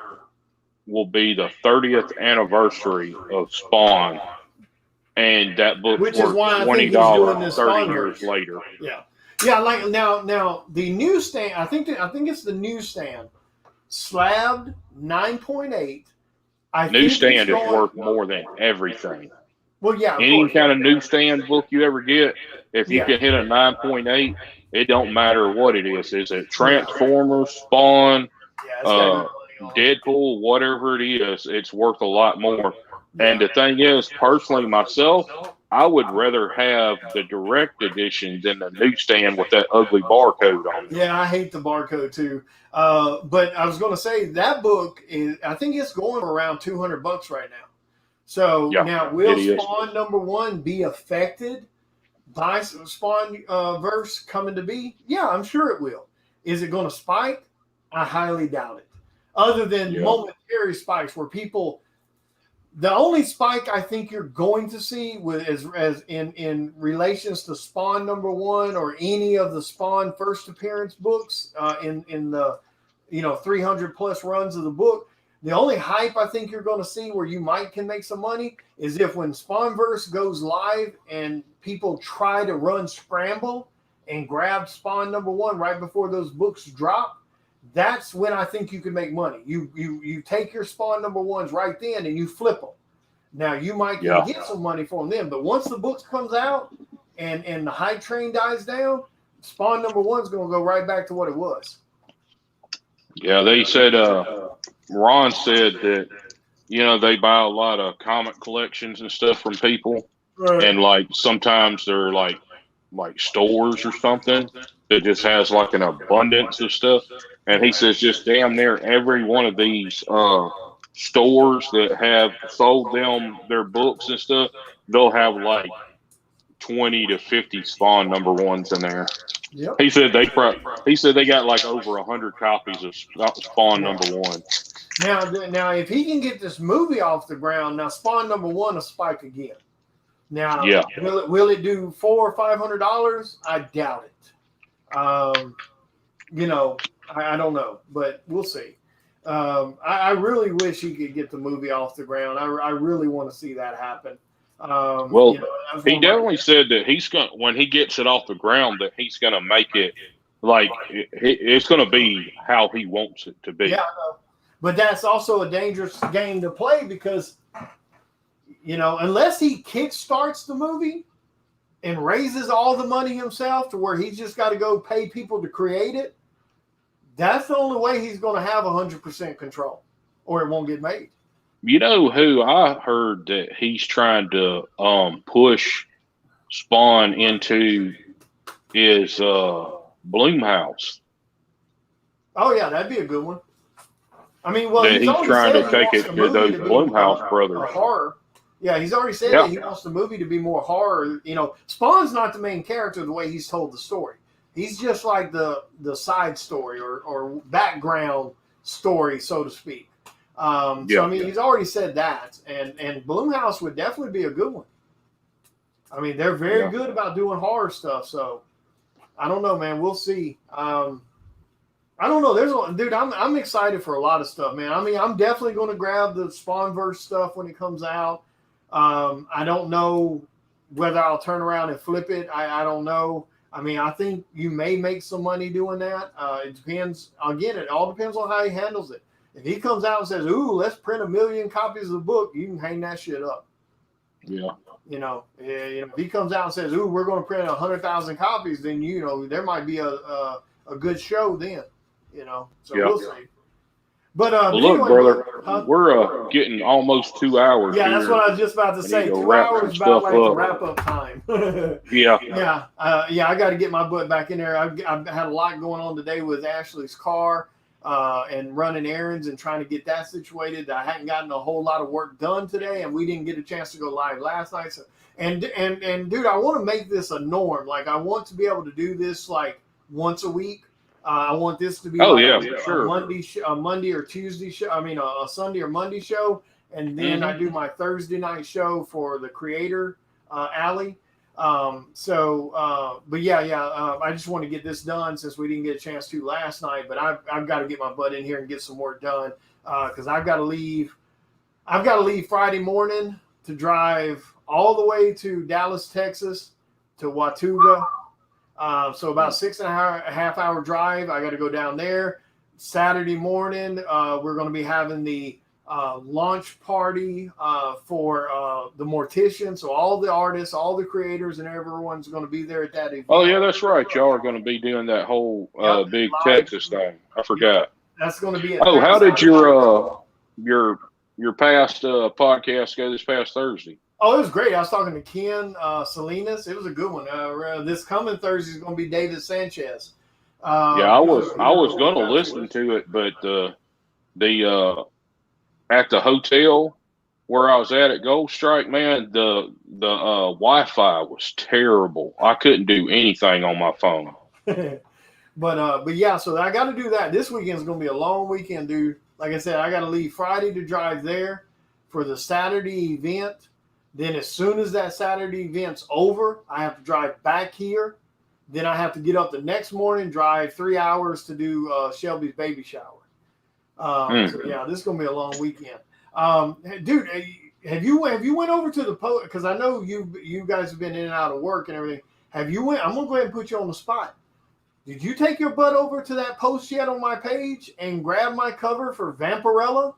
will be the 30th anniversary of Spawn, and that book, which is why I think he's doing this 30 years later. Yeah, like now the newsstand. I think it's the newsstand slabbed 9.8. I think Newsstand it's is going, worth more than everything. well, yeah, of Any course. kind of newsstand book you ever get, if you Yeah. can hit a 9.8, it don't matter what it is. Is it Yeah. Transformers, Spawn, Yeah, it's got good money on it. Deadpool, whatever it is, it's worth a lot more. And Yeah. the thing is, personally, myself, I would rather have the direct edition than the newsstand with that ugly barcode on it. Yeah, I hate the barcode too. But I was going to say that book is, I think it's going for around $200 right now. So Yeah, now, will it is. Spawn #1 be affected by Spawn verse coming to be? Yeah, I'm sure it will. Is it going to spike? I highly doubt it. Other than Yeah. momentary spikes where people, the only spike I think you're going to see with as in relations to Spawn #1 or any of the Spawn first appearance books in the 300 plus runs of the book. The only hype I think you're going to see where you can make some money is if when Spawnverse goes live and people try to run scramble and grab Spawn #1 right before those books drop. That's when I think you can make money. You take your Spawn #1s right then and you flip them. Now you might can get some money for them then, but once the books comes out and the hype train dies down, Spawn #1 is going to go right back to what it was. Yeah, they said Ron said that they buy a lot of comic collections and stuff from people, Right. and like sometimes they're like stores or something that just has like an abundance of stuff. And he says just damn near every one of these stores that have sold them their books and stuff, they'll have like 20 to 50 Spawn #1s in there. Yep. He said they got like over 100 copies of Spawn #1. Now, if he can get this movie off the ground, now Spawn #1 will spike again. Now, Yeah. will it do $400 or $500? I doubt it. I don't know, but we'll see. I really wish he could get the movie off the ground. I really want to see that happen. He definitely said that he's going when he gets it off the ground that he's going to make it like it's going to be how he wants it to be. Yeah, I know. But that's also a dangerous game to play because, unless he kickstarts the movie and raises all the money himself to where he's just got to go pay people to create it, that's the only way he's going to have 100% control, or it won't get made. You know who I heard that he's trying to push Spawn into is Blumhouse. Oh yeah, that'd be a good one. I mean, well, he's trying to take it to those Blumhouse brothers. Horror. Yeah, he's already said that he wants the movie to be more horror. Spawn's not the main character the way he's told the story. He's just like the side story or background story, so to speak. So I mean, he's already said that, and Blumhouse would definitely be a good one. I mean, they're very good about doing horror stuff. So I don't know, man. We'll see. I don't know. Dude, I'm excited for a lot of stuff, man. I mean, I'm definitely going to grab the Spawnverse stuff when it comes out. I don't know whether I'll turn around and flip it. I don't know. I mean, I think you may make some money doing that. It depends. Again, it all depends on how he handles it. If he comes out and says, "Ooh, let's print 1 million copies of the book," you can hang that shit up. Yeah. If he comes out and says, "Ooh, we're going to print 100,000 copies," then there might be a good show then. So we'll see. But look, anyway, brother, we're getting almost 2 hours. Yeah, here. that's what I was just about to say. 2 hours is about like the wrap up time. Yeah. Yeah. I got to get my butt back in there. I've had a lot going on today with Ashley's car and running errands and trying to get that situated. I hadn't gotten a whole lot of work done today, and we didn't get a chance to go live last night. So, and dude, I want to make this a norm. Like, I want to be able to do this like once a week. I want this to be a Monday or Tuesday show. I mean, a Sunday or Monday show, and then I do my Thursday night show for the creator, Allie. But I just want to get this done since we didn't get a chance to last night. But I've got to get my butt in here and get some work done because I've got to leave. I've got to leave Friday morning to drive all the way to Dallas, Texas, to Watauga. So about 6.5 hour drive. I got to go down there. Saturday morning, we're going to be having the launch party for the Mortician. So all the artists, all the creators, and everyone's going to be there at that event. Oh yeah, that's right. Y'all are going to be doing that whole big Texas thing. I forgot. That's going to be. Oh, how did your past podcast go this past Thursday? Oh, it was great. I was talking to Ken Salinas. It was a good one. This coming Thursday is going to be David Sanchez. I was going to listen to it, but the at the hotel where I was at Gold Strike, man, the Wi-Fi was terrible. I couldn't do anything on my phone. But yeah, so I got to do that. This weekend is going to be a long weekend, dude. Like I said, I got to leave Friday to drive there for the Saturday event. Then as soon as that Saturday event's over, I have to drive back here. Then I have to get up the next morning, drive 3 hours to do Shelby's baby shower. So yeah, this is gonna be a long weekend. Dude, have you went over to the post? Because I know you guys have been in and out of work and everything. Have you went? I'm gonna go ahead and put you on the spot. Did you take your butt over to that post yet on my page and grab my cover for Vampirella?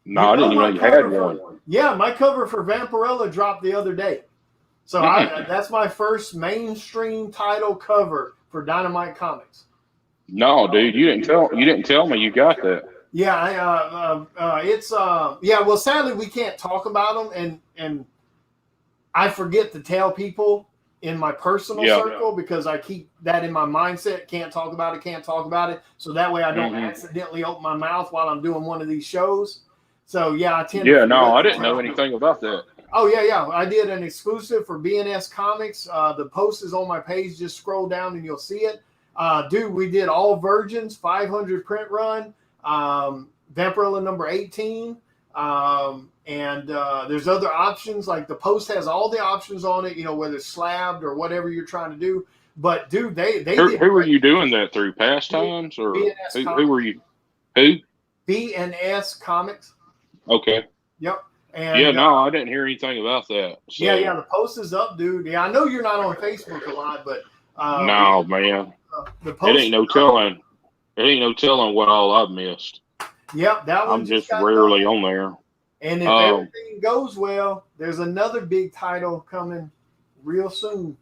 No, I didn't even know you had one. Yeah, my cover for Vampirella dropped the other day. So that's my first mainstream title cover for Dynamite Comics. No, dude, you didn't tell me you got that. Yeah, well, sadly we can't talk about them, and I forget to tell people in my personal circle because I keep that in my mindset. Can't talk about it. So that way I don't accidentally open my mouth while I'm doing one of these shows. So yeah, I tend to. Yeah, no, I didn't know anything about that. Oh yeah. I did an exclusive for BNS Comics. The post is on my page. Just scroll down and you'll see it. Dude, we did all Virgins 500 print run. Vampirella number 18. And there's other options. Like the post has all the options on it. You know, whether it's slabbed or whatever you're trying to do. But dude, they who were you doing that through? Pastimes or who were you? Who? BNS Comics. Okay. Yep. And, I didn't hear anything about that. So. Yeah, the post is up, dude. Yeah, I know you're not on Facebook a lot, but no, man, the post it ain't no telling. It ain't no telling what all I've missed. Yep, that one. I'm just rarely on there. And if everything goes well, there's another big title coming real soon.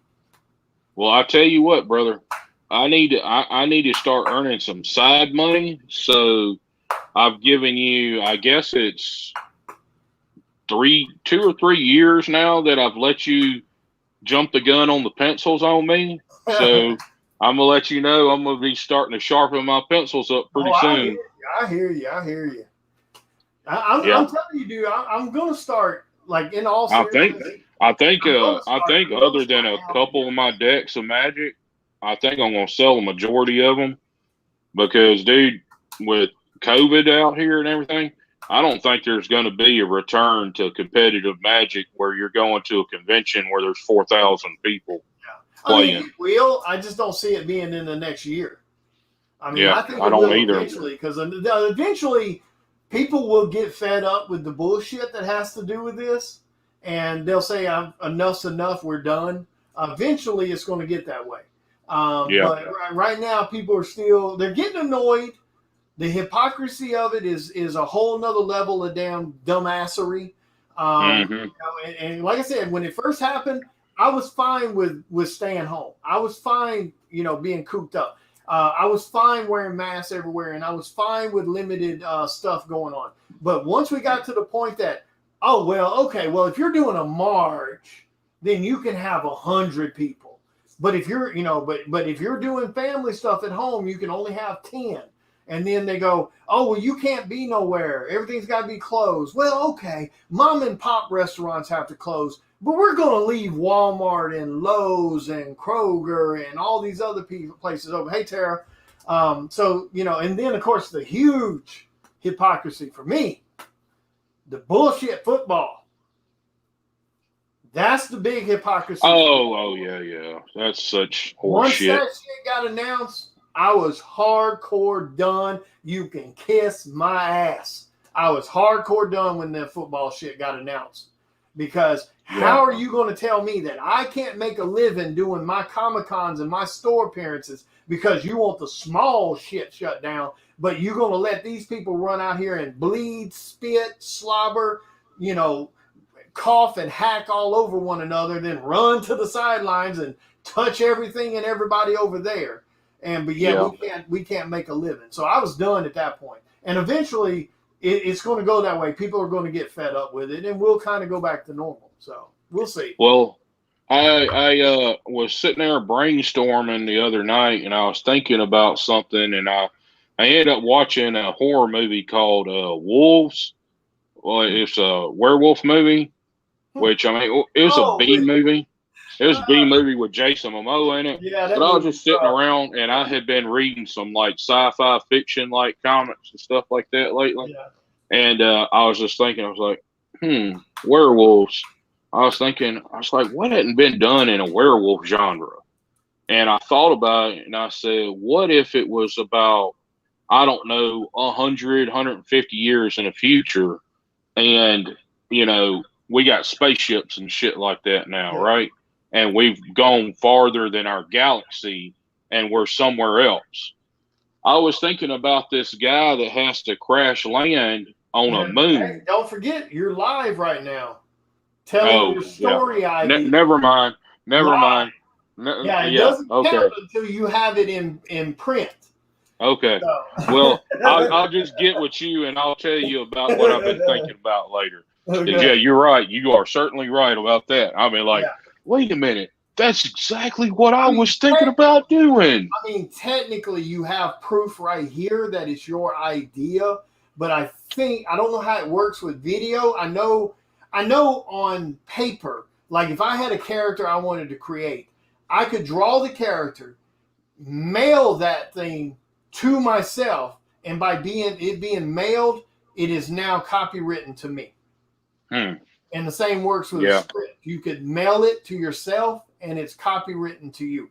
Well, I tell you what, brother, I need to start earning some side money. So I've given you, I guess it's 2 or 3 years now that I've let you jump the gun on the pencils on me. So I'm gonna let you know I'm gonna be starting to sharpen my pencils up pretty soon. I hear you. I'm telling you, dude. I'm gonna start like in all seriousness. I think other than a couple of my decks of Magic, I think I'm gonna sell a majority of them because, dude, with COVID out here and everything, I don't think there's going to be a return to competitive Magic where you're going to a convention where there's 4,000 people playing. I mean, it will. I just don't see it being in the next year. I mean, I think I don't either. Eventually, because eventually people will get fed up with the bullshit that has to do with this, and they'll say, "Enough's enough. We're done." Eventually, it's going to get that way. But right now, people are they're getting annoyed. The hypocrisy of it is a whole nother level of damn dumbassery. And like I said, when it first happened, I was fine with staying home. I was fine, being cooped up. I was fine wearing masks everywhere, and I was fine with limited stuff going on. But once we got to the point that, if you're doing a march, then you can have 100 people. But if you're, but if you're doing family stuff at home, you can only have 10. And then they go, you can't be nowhere. Everything's got to be closed. Well, okay, mom and pop restaurants have to close, but we're going to leave Walmart and Lowe's and Kroger and all these other places open. Hey, Tara. And then, of course, the huge hypocrisy for me, the bullshit football. That's the big hypocrisy. Yeah. That's such horseshit. Once that shit got announced, I was hardcore done. You can kiss my ass. I was hardcore done when that football shit got announced. because how are you going to tell me that I can't make a living doing my Comic-Cons and my store appearances because you want the small shit shut down, but you're going to let these people run out here and bleed, spit, slobber, you know, cough and hack all over one another, then run to the sidelines and touch everything and everybody over there. But we can't make a living. So I was done at that point. And eventually it's going to go that way. People are going to get fed up with it, and we'll kind of go back to normal. So we'll see. Well, I was sitting there brainstorming the other night, and I was thinking about something, and I ended up watching a horror movie called Wolves. Well, it's a werewolf movie, which, I mean, it was a B movie. It was a B movie with Jason Momoa in it. Yeah, but I was just sitting around, and I had been reading some like sci-fi fiction like comics and stuff like that lately. Yeah. And I was just thinking, I was like, werewolves. I was like, what hadn't been done in a werewolf genre? And I thought about it, and I said, what if it was about, I don't know, 100, 150 years in the future, and, you know, we got spaceships and shit like that now, right? And we've gone farther than our galaxy, and we're somewhere else. I was thinking about this guy that has to crash land on a moon. Hey, don't forget, you're live right now. Telling your story idea. Never mind. It doesn't count until you have it in print. Okay. So. Well, I'll just get with you, and I'll tell you about what I've been thinking about later. Okay. Yeah, you're right. You are certainly right about that. I mean, wait a minute. That's exactly what I was thinking about doing. I mean, technically, you have proof right here that it's your idea, but I don't know how it works with video. I know on paper, like if I had a character I wanted to create, I could draw the character, mail that thing to myself, and by it being mailed, it is now copywritten to me. And the same works with a script. You could mail it to yourself, and it's copywritten to you.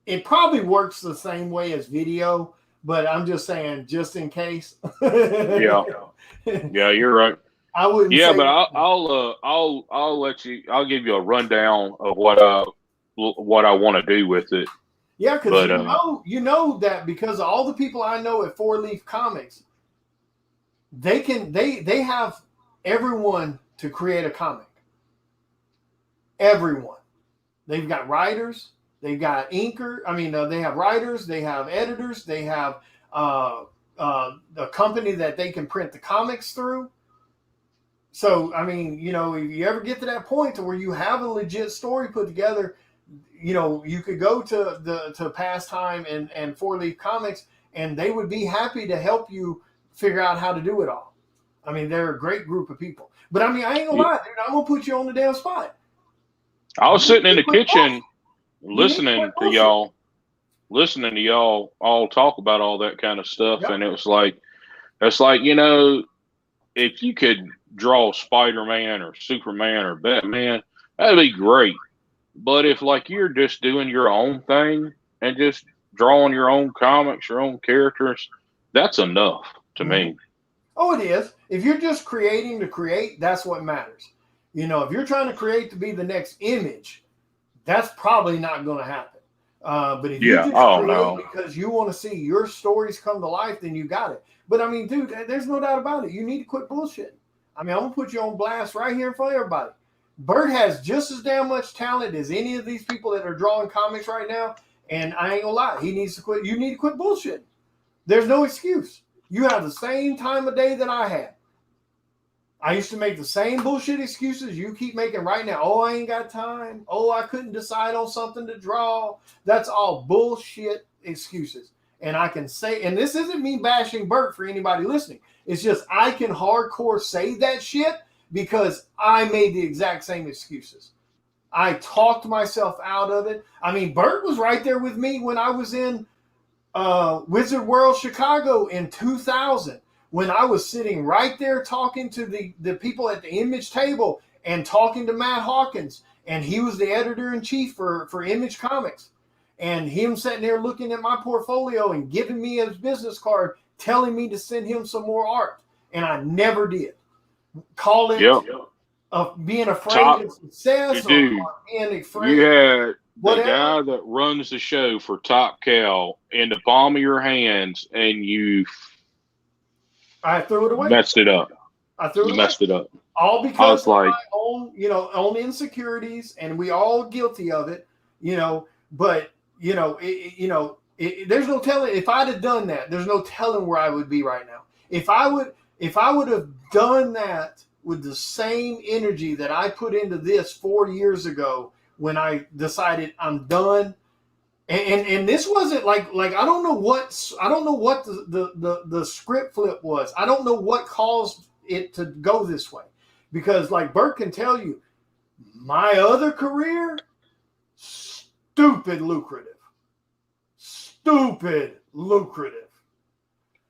It probably works the same way as video, but I'm just saying, just in case. Yeah, you're right. I wouldn't. Yeah, but I'll let you. I'll give you a rundown of what I want to do with it. Yeah, because you know that because of all the people I know at Four Leaf Comics, they have everyone to create a comic. Everyone. They've got writers. They've got inker. I mean, they have writers. They have editors. They have the company that they can print the comics through. So, I mean, you know, if you ever get to that point to where you have a legit story put together, you know, you could go to Pastime and Four Leaf Comics, and they would be happy to help you figure out how to do it all. I mean, they're a great group of people. But, I mean, I ain't going to lie, dude. I'm going to put you on the damn spot. I was sitting in the kitchen listening to y'all all talk about all that kind of stuff. Yep. And it's like, you know, if you could draw Spider-Man or Superman or Batman, that'd be great. But if like you're just doing your own thing and just drawing your own comics, your own characters, that's enough to me. Oh, it is. If you're just creating to create, that's what matters. You know, if you're trying to create to be the next Image, that's probably not going to happen. But if you just create because you want to see your stories come to life, then you got it. But I mean, dude, there's no doubt about it. You need to quit bullshitting. I mean, I'm going to put you on blast right here in front of everybody. Bert has just as damn much talent as any of these people that are drawing comics right now. And I ain't going to lie. He needs to quit. You need to quit bullshitting. There's no excuse. You have the same time of day that I had. I used to make the same bullshit excuses you keep making right now. Oh, I ain't got time. Oh, I couldn't decide on something to draw. That's all bullshit excuses. And I can say, and this isn't me bashing Bert for anybody listening. It's just I can hardcore say that shit because I made the exact same excuses. I talked myself out of it. I mean, Bert was right there with me when I was in Wizard World Chicago in 2000. When I was sitting right there talking to the people at the Image table and talking to Matt Hawkins, and he was the editor-in-chief for Image Comics, and him sitting there looking at my portfolio and giving me his business card, telling me to send him some more art, and I never did. Call it of being afraid Top of success or dude. being afraid You had the whatever. guy that runs the show for Top Cow in the palm of your hands, and you I threw it away. messed it up. I threw it You away. messed it up. All I because was of like, my own, own insecurities, and we all guilty of it, But there's no telling if I'd have done that. There's no telling where I would be right now. If I would have done that with the same energy that I put into this 4 years ago when I decided I'm done. And this wasn't like I don't know what the script flip was. I don't know what caused it to go this way, because like Bert can tell you, my other career, stupid lucrative,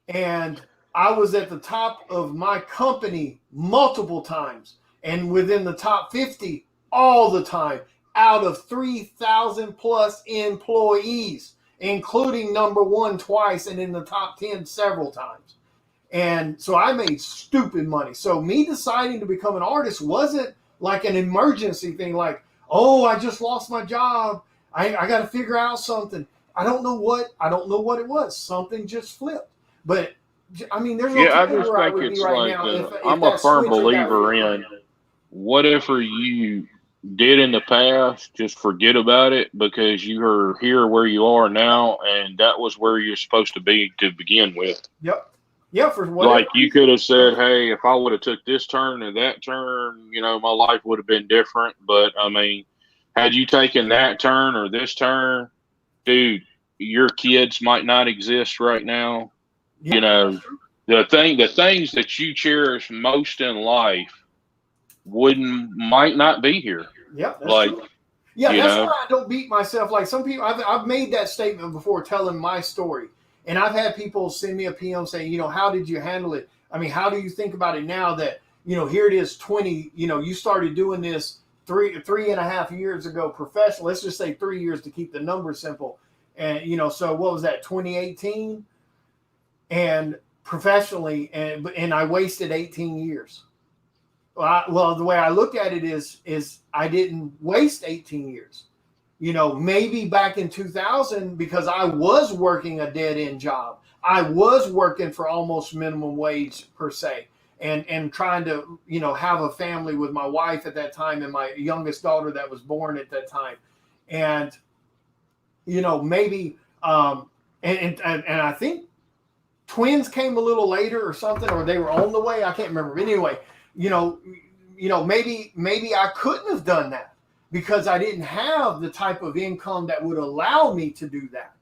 and I was at the top of my company multiple times, and within the top 50 all the time, out of 3,000 plus employees, including number one twice and in the top 10 several times. And so I made stupid money. So me deciding to become an artist wasn't like an emergency thing, like, oh, I just lost my job. I got to figure out something. I don't know what it was. Something just flipped. But I mean, there's no I telling just where I think would it's be right like now if I'm that a firm switch had got believer flipped. in whatever you did in the past, just forget about it, because you are here where you are now, and that was where you're supposed to be to begin with. Yep. Yeah, for whatever. Like you could have said, hey, if I would have took this turn and that turn, my life would have been different. But I mean, had you taken that turn or this turn, dude, your kids might not exist right now. Yeah, The things that you cherish most in life might not be here. Yep, that's Like, true. Yeah, that's why I don't beat myself. Like some people, I've made that statement before telling my story. And I've had people send me a PM saying, how did you handle it? I mean, how do you think about it now that, here it is 20, you started doing this three and a half years ago professional. Let's just say 3 years to keep the numbers simple. And, so what was that, 2018? And professionally, and I wasted 18 years. Well, the way I look at it is I didn't waste 18 years. Maybe back in 2000, because I was working a dead end job. I was working for almost minimum wage per se, and trying to, have a family with my wife at that time and my youngest daughter that was born at that time. And, maybe, and I think twins came a little later or something, or they were on the way. I can't remember. But anyway, maybe I couldn't have done that because I didn't have the type of income that would allow me to do that.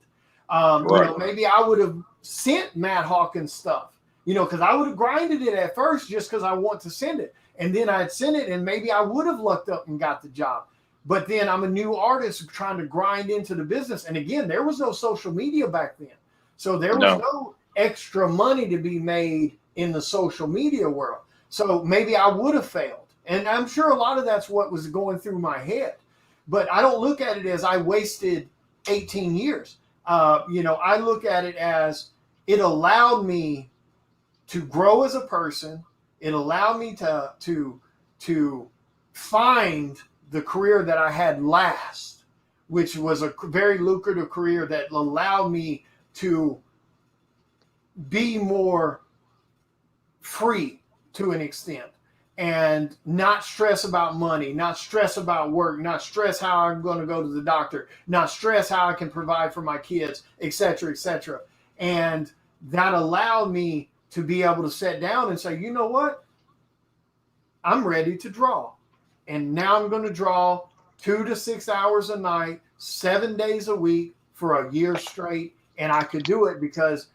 right. Maybe I would have sent Matt Hawkins stuff, because I would have grinded it at first just because I want to send it. And then I'd send it, and maybe I would have lucked up and got the job. But then I'm a new artist trying to grind into the business. And again, there was no social media back then. So there was no extra money to be made in the social media world. So maybe I would have failed. And I'm sure a lot of that's what was going through my head. But I don't look at it as I wasted 18 years. I look at it as it allowed me to grow as a person. It allowed me to find the career that I had last, which was a very lucrative career that allowed me to be more free to an extent, and not stress about money, not stress about work, not stress how I'm going to go to the doctor, not stress how I can provide for my kids, etc., etc. And that allowed me to be able to sit down and say, you know what? I'm ready to draw. And now I'm going to draw 2 to 6 hours a night, 7 days a week for a year straight. And I could do it because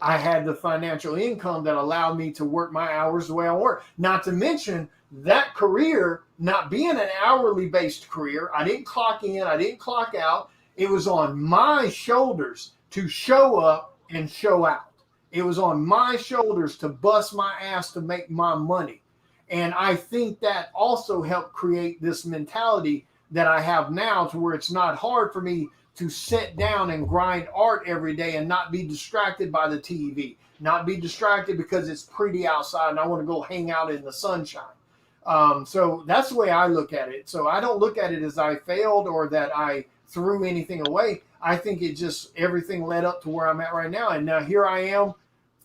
I had the financial income that allowed me to work my hours the way I work. Not to mention that career not being an hourly based career. I didn't clock in, I didn't clock out. It was on my shoulders to show up and show out. It was on my shoulders to bust my ass to make my money. And I think that also helped create this mentality that I have now, to where it's not hard for me to sit down and grind art every day and not be distracted by the TV, not be distracted because it's pretty outside and I want to go hang out in the sunshine. So that's the way I look at it. So I don't look at it as I failed or that I threw anything away. I think it just everything led up to where I'm at right now. And now here I am,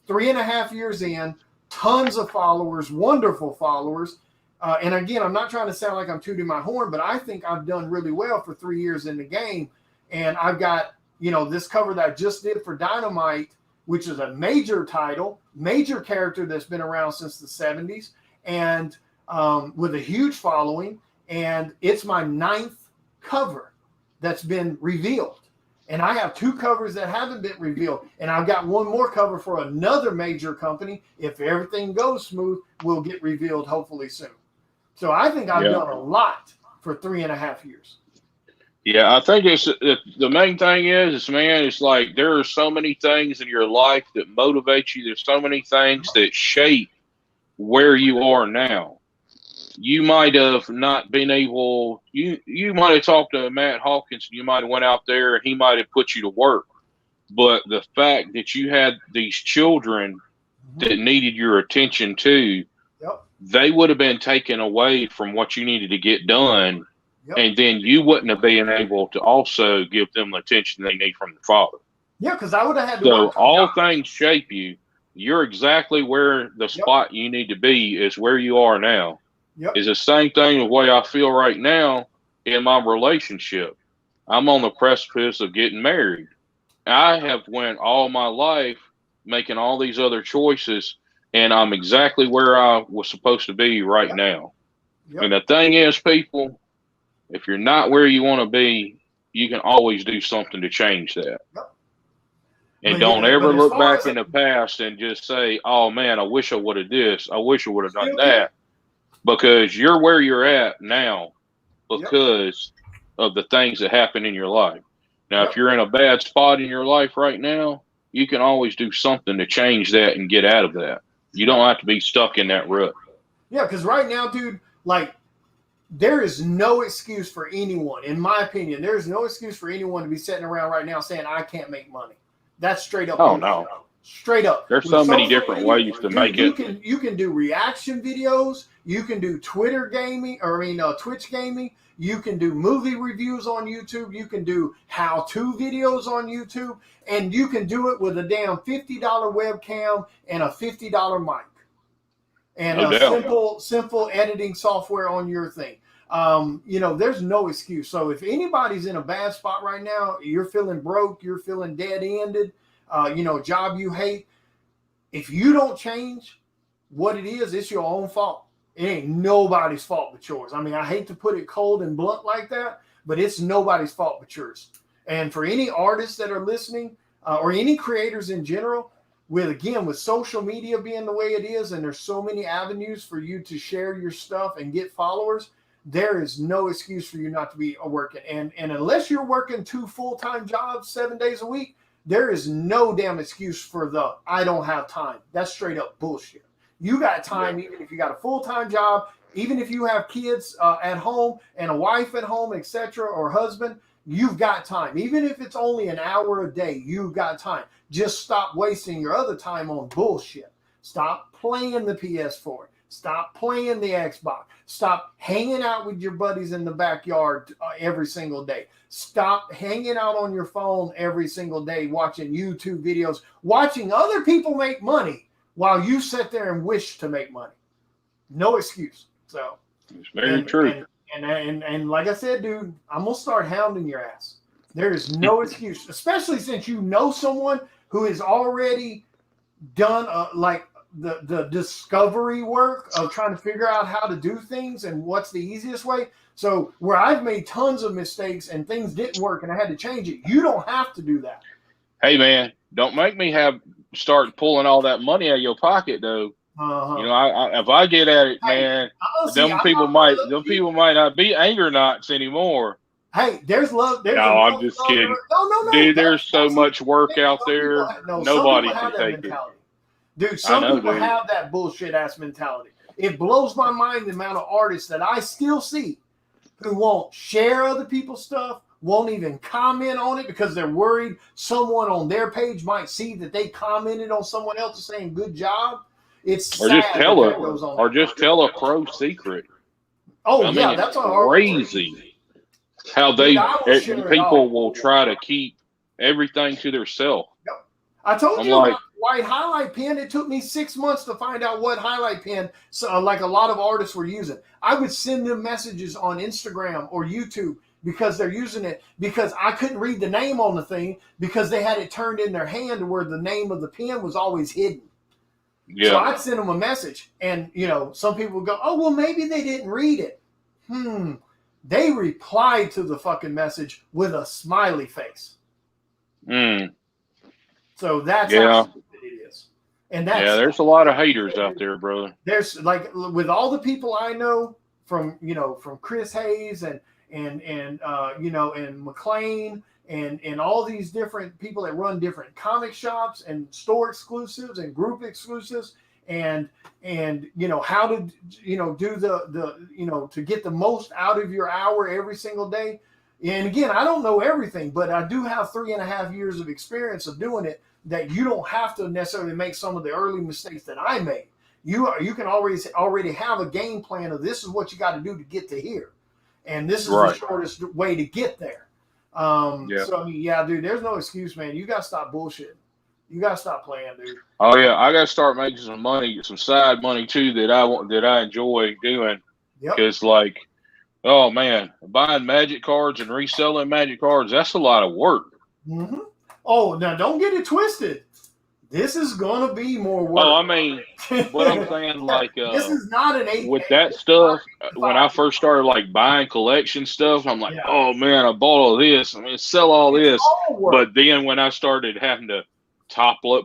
3.5 years in, tons of followers, wonderful followers. And again, I'm not trying to sound like I'm tooting my horn, but I think I've done really well for 3 years in the game. And I've got, this cover that I just did for Dynamite, which is a major title, major character that's been around since the 70s, and with a huge following. And it's my 9th cover that's been revealed. And I have 2 covers that haven't been revealed. And I've got one more cover for another major company. If everything goes smooth, will get revealed hopefully soon. So I think I've done a lot for 3.5 years. Yeah, I think it's the main thing is, man, it's like there are so many things in your life that motivate you. There's so many things that shape where you are now. You might have not been able, you might have talked to Matt Hawkins, and you might have went out there and he might have put you to work. But the fact that you had these children that needed your attention too, they would have been taken away from what you needed to get done. And then you wouldn't have been able to also give them the attention they need from the father. Yeah, because I would have had to. So all things shape you. You're exactly where the spot you need to be is where you are now. Is the same thing the way I feel right now in my relationship. I'm on the precipice of getting married. I have went all my life making all these other choices, and I'm exactly where I was supposed to be right now. And the thing is, people, if you're not where you want to be, you can always do something to change that. And don't ever look back in the past and just say, oh, man, I wish I would have this. I wish I would have done that. Because you're where you're at now because of the things that happen in your life. Now, if you're in a bad spot in your life right now, you can always do something to change that and get out of that. You don't have to be stuck in that rut. Yeah, because right now, dude, like, there is no excuse for anyone, in my opinion, there's no excuse for anyone to be sitting around right now saying, I can't make money. That's straight up. Oh, no. Straight up. There's so many different ways to make it. You can do reaction videos. You can do Twitter gaming, Twitch gaming. You can do movie reviews on YouTube. You can do how-to videos on YouTube. And you can do it with a damn $50 webcam and a $50 mic. And simple editing software on your thing. There's no excuse. So if anybody's in a bad spot right now, you're feeling broke, you're feeling dead-ended, job you hate, if you don't change what it is, it's your own fault. It ain't nobody's fault but yours. I mean, I hate to put it cold and blunt like that, but it's nobody's fault but yours. And for any artists that are listening, or any creators in general, with social media being the way it is, and there's so many avenues for you to share your stuff and get followers, there is no excuse for you not to be working. And unless you're working 2 full-time jobs 7 days a week, there is no damn excuse for the I don't have time. That's straight up bullshit. You got time, even if you got a full-time job, even if you have kids at home and a wife at home, etc., or husband, you've got time. Even if it's only an hour a day, you've got time. Just stop wasting your other time on bullshit. Stop playing the PS4. Stop playing the Xbox. Stop hanging out with your buddies in the backyard every single day. Stop hanging out on your phone every single day, watching YouTube videos, watching other people make money while you sit there and wish to make money. No excuse. So it's very true. And like I said, dude, I'm going to start hounding your ass. There is no excuse, especially since you know someone who has already done the discovery work of trying to figure out how to do things and what's the easiest way. So where I've made tons of mistakes and things didn't work and I had to change it, you don't have to do that. Hey, man, don't make me start pulling all that money out of your pocket, though. If I get at it, man, them people might not be anger knots anymore. Hey, there's love. I'm just kidding. No. Dude, there's so much work out there. Nobody can take it. Dude, some people have that bullshit ass mentality. It blows my mind the amount of artists that I still see who won't share other people's stuff, won't even comment on it because they're worried someone on their page might see that they commented on someone else saying good job. It's Or sad just that tell that a, goes on. or just tell a pro secret. Oh I yeah, mean, that's it's on crazy how Dude, I will share it all. people will try to keep everything to themselves. I told I'm you like, about white highlight pen. It took me 6 months to find out what highlight pen, like a lot of artists were using. I would send them messages on Instagram or YouTube because they're using it, because I couldn't read the name on the thing because they had it turned in their hand to where the name of the pen was always hidden. yeah, So I'd send them a message, and some people would go, "Oh, well, maybe they didn't read it." They replied to the fucking message with a smiley face. So that's how stupid it is. And that's there's a lot of haters out there, brother. There's like, with all the people I know from Chris Hayes and McLean and all these different people that run different comic shops and store exclusives and group exclusives and how to do the to get the most out of your hour every single day. And again, I don't know everything, but I do have 3.5 years of experience of doing it, that you don't have to necessarily make some of the early mistakes that I made. You can already have a game plan of this is what you got to do to get to here. And this is the shortest way to get there. So, I mean, yeah, dude, there's no excuse, man. You got to stop bullshitting. You got to stop playing, dude. Oh, yeah. I got to start making some money, some side money, too, that I enjoy doing. Because, like, oh, man, buying Magic cards and reselling Magic cards, that's a lot of work. Mm-hmm. Oh, now don't get it twisted. This is going to be more work. Oh, I mean, what I'm saying, like, this is not an 8K. With that stuff, when I first started, like, buying collection stuff, I'm like, oh, man, I bought all this. I mean, sell all this. But then when I started having to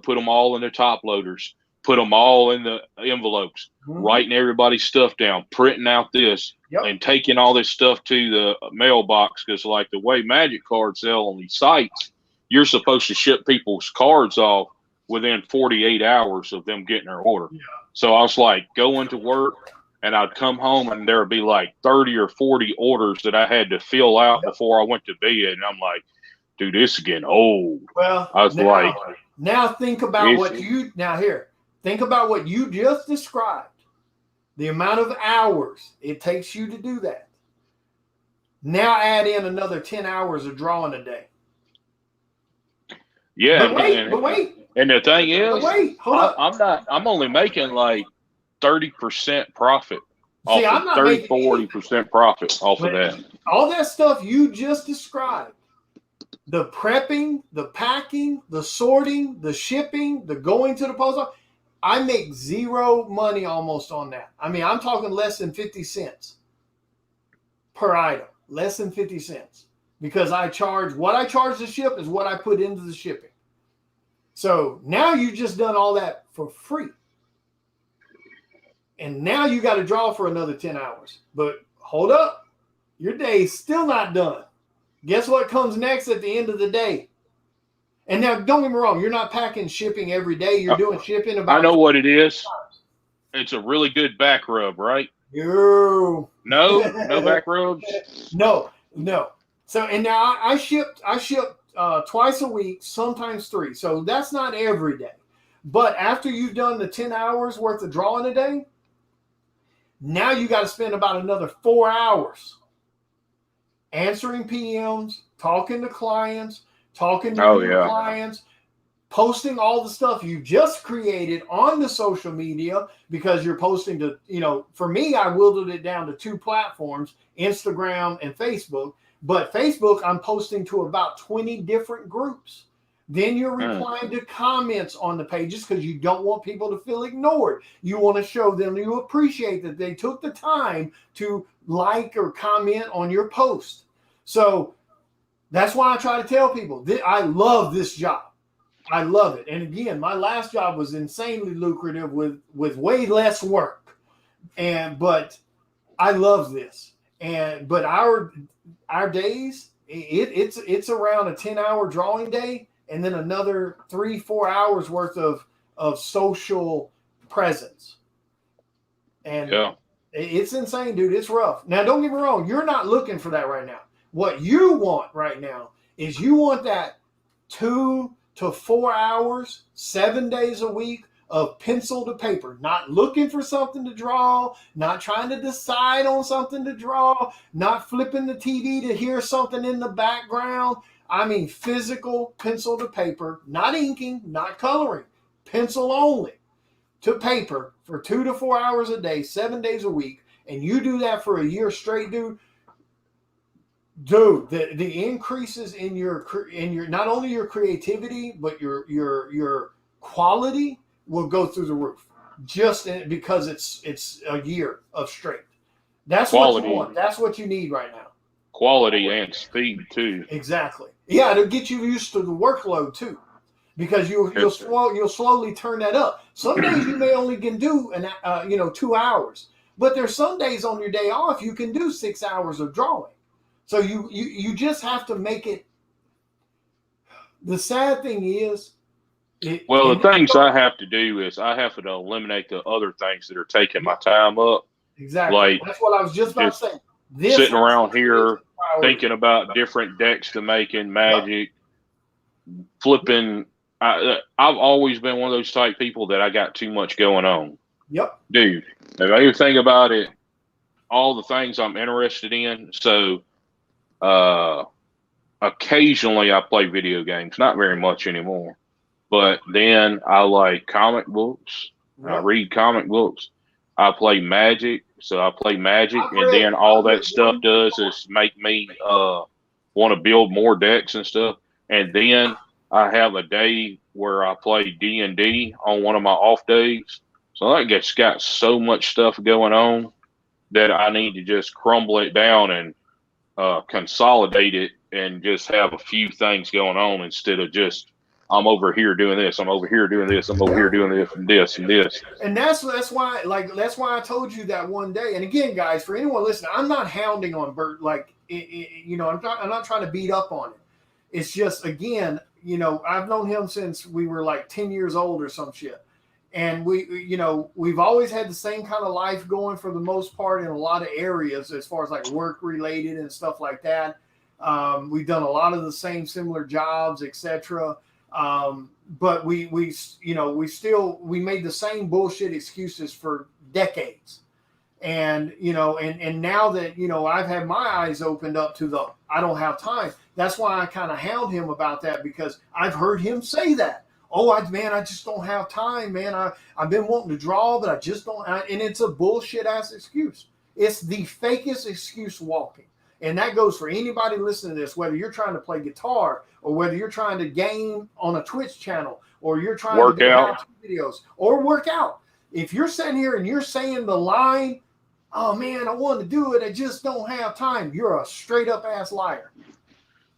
put them all in their top loaders, put them all in the envelopes, writing everybody's stuff down, printing out this, and taking all this stuff to the mailbox, because, like, the way Magic cards sell on these sites, you're supposed to ship people's cards off within 48 hours of them getting their order. Yeah. So I was like going to work, and I'd come home and there would be like 30 or 40 orders that I had to fill out before I went to bed. And I'm like, dude, this is getting old. Well, I was now think about think about what you just described. The amount of hours it takes you to do that. Now add in another 10 hours of drawing a day. Yeah, but wait. And the thing is, hold up. I'm only making like 30% profit. See, I'm not 40% profit off of that. All that stuff you just described, the prepping, the packing, the sorting, the shipping, the going to the post office, I make zero money almost on that. I mean, I'm talking less than 50 cents per item, less than 50 cents. Because what I charge to ship is what I put into the shipping. So now you just done all that for free. And now you got to draw for another 10 hours. But hold up. Your day's still not done. Guess what comes next at the end of the day? And now, don't get me wrong. You're not packing shipping every day. You're doing shipping about. I know what it is. It's a really good back rub, right? No back rubs? No. So, and now I ship twice a week, sometimes 3. So that's not every day. But after you've done the 10 hours worth of drawing a day, now you got to spend about another 4 hours answering PMs, talking to clients, talking to new clients, posting all the stuff you just created on the social media, because you're posting to, for me, I whittled it down to 2 platforms, Instagram and Facebook. But Facebook, I'm posting to about 20 different groups. Then you're replying to comments on the pages because you don't want people to feel ignored. You want to show them you appreciate that they took the time to like or comment on your post. So that's why I try to tell people that I love this job. I love it. And again, my last job was insanely lucrative with way less work. But I love this. But our days, it's around a 10-hour drawing day, and then another 3-4 hours worth of social presence. And it's insane, dude. It's rough. Now, don't get me wrong. You're not looking for that right now. What you want right now is you want that 2 to 4 hours, 7 days a week of pencil to paper, not looking for something to draw, not trying to decide on something to draw, not flipping the TV to hear something in the background. I mean, physical pencil to paper, not inking, not coloring, pencil only to paper for 2 to 4 hours a day, 7 days a week. And you do that for a year straight, dude, the increases in your not only your creativity, but your quality will go through the roof just because it's a year of straight. That's quality. What you want. That's what you need right now. Quality and speed too. Exactly. Yeah, to get you used to the workload too, because you'll slowly turn that up. Some days you may only can do 2 hours, but there's some days on your day off you can do 6 hours of drawing. So you just have to make it. The sad thing is, the things I have to do is I have to eliminate the other things that are taking my time up. Exactly. Like, that's what I was just about to say. Sitting around here thinking about different decks to make in Magic, flipping. I've always been one of those type people that I got too much going on. Yep. Dude, if you think about it, all the things I'm interested in. So occasionally I play video games, not very much anymore. But then I like comic books. Yep. I read comic books. I play Magic. So I play Magic, and then all that stuff does is make me want to build more decks and stuff. And then I have a day where I play D&D on one of my off days. So I just got so much stuff going on that I need to just crumble it down and consolidate it and just have a few things going on instead of just I'm over here doing this, I'm over here doing this, I'm over here doing this and this and this. And that's why I told you that one day. And again, guys, for anyone listening, I'm not hounding on Bert. I'm not trying to beat up on it. It's just, again, I've known him since we were like 10 years old or some shit. And we've always had the same kind of life going for the most part in a lot of areas as far as like work related and stuff like that. We've done a lot of the same similar jobs, etc. But we made the same bullshit excuses for decades. And, and now that, I've had my eyes opened up to I don't have time. That's why I kind of hound him about that, because I've heard him say that. Oh, I just don't have time, man. I've been wanting to draw, but I just don't. And it's a bullshit ass excuse. It's the fakest excuse walking. And that goes for anybody listening to this, whether you're trying to play guitar or whether you're trying to game on a Twitch channel or you're trying to do videos or work out. If you're sitting here and you're saying the line, oh man, I want to do it, I just don't have time, you're a straight up ass liar.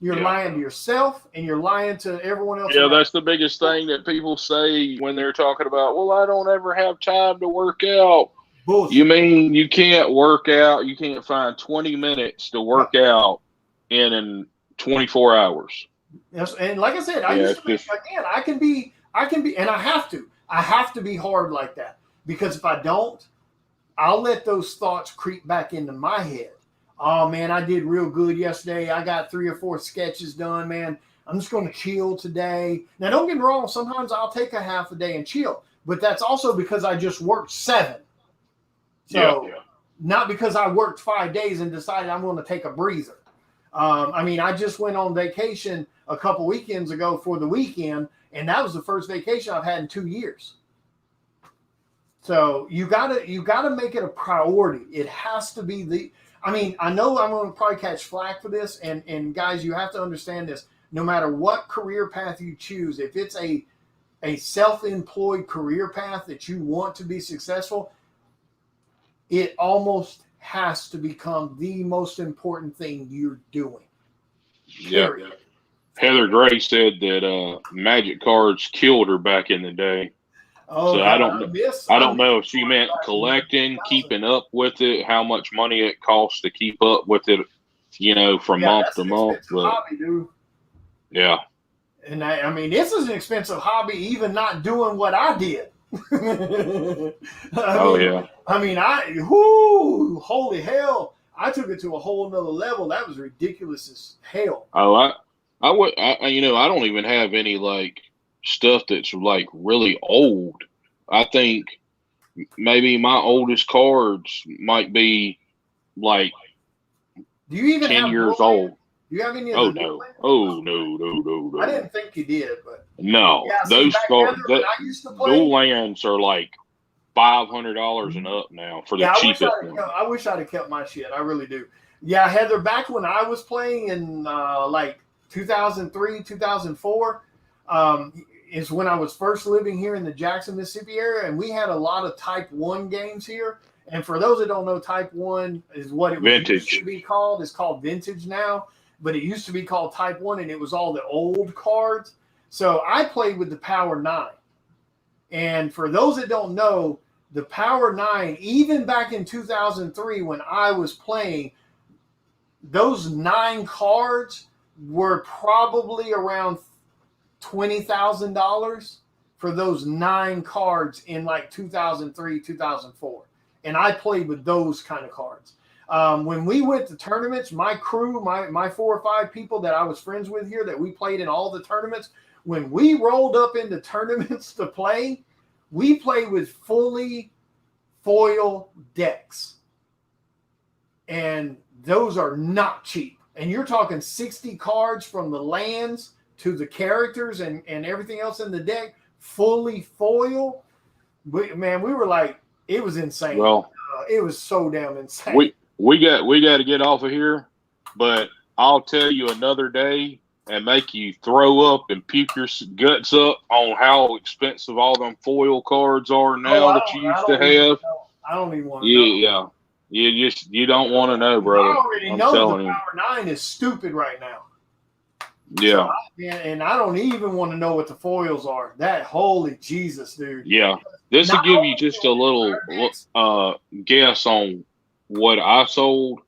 You're lying to yourself and you're lying to everyone else. Yeah, that's the biggest thing that people say when they're talking about, well, I don't ever have time to work out. Bullshit. You mean you can't work out? You can't find 20 minutes to work out in 24 hours. Yes, and like I said, I can be, and I have to be hard like that, because if I don't, I'll let those thoughts creep back into my head. Oh man, I did real good yesterday. I got 3 or 4 sketches done, man. I'm just going to chill today. Now, don't get me wrong. Sometimes I'll take a half a day and chill, but that's also because I just worked 7. So not because I worked 5 days and decided I'm going to take a breather. I just went on vacation a couple weekends ago for the weekend, and that was the first vacation I've had in 2 years. So you gotta make it a priority. It has to be I know I'm going to probably catch flack for this, and guys, you have to understand this. No matter what career path you choose, if it's a self-employed career path that you want to be successful, it almost has to become the most important thing you're doing. Yeah. Heather Gray said that Magic cards killed her back in the day. Oh, so I don't know if she meant collecting, keeping up with it, how much money it costs to keep up with it, from month to month. But, hobby, dude. Yeah. And this is an expensive hobby, even not doing what I did. Holy hell. I took it to a whole nother level. That was ridiculous as hell. Oh, I don't even have any like stuff that's like really old. I think maybe my oldest cards might be like Do you even 10 have years dual land? old. Do you have any of Oh the no! dual land? Oh no! I didn't think you did, but No, yeah. See, those back cards, then when I used to play, dual lands are like $500 and up now for the yeah, cheapest one. I wish I'd have kept my shit. I really do. Yeah, Heather, back when I was playing in like 2003, 2004, is when I was first living here in the Jackson, Mississippi area, and we had a lot of Type 1 games here. And for those that don't know, Type 1 is what it used to be called. It's called Vintage now, but it used to be called Type 1, and it was all the old cards. So I played with the Power 9. And for those that don't know, the Power 9, even back in 2003 when I was playing, those 9 cards were probably around $20,000 for those 9 cards in like 2003, 2004. And I played with those kind of cards. When we went to tournaments, my crew, my 4 or 5 people that I was friends with here that we played in all the tournaments, when we rolled up into tournaments to play, we played with fully foil decks. And those are not cheap. And you're talking 60 cards from the lands to the characters and everything else in the deck, fully foil. Man, we were like, it was insane. Well, it was so damn insane. We got to get off of here, but I'll tell you another day and make you throw up and puke your guts up on how expensive all them foil cards are now that you used to have. I don't even want to know. Yeah. You don't want to know, brother. I already know the Power 9 is stupid right now. Yeah. So and I don't even want to know what the foils are. That holy Jesus, dude. Yeah. This will give you just a little guess on what I sold.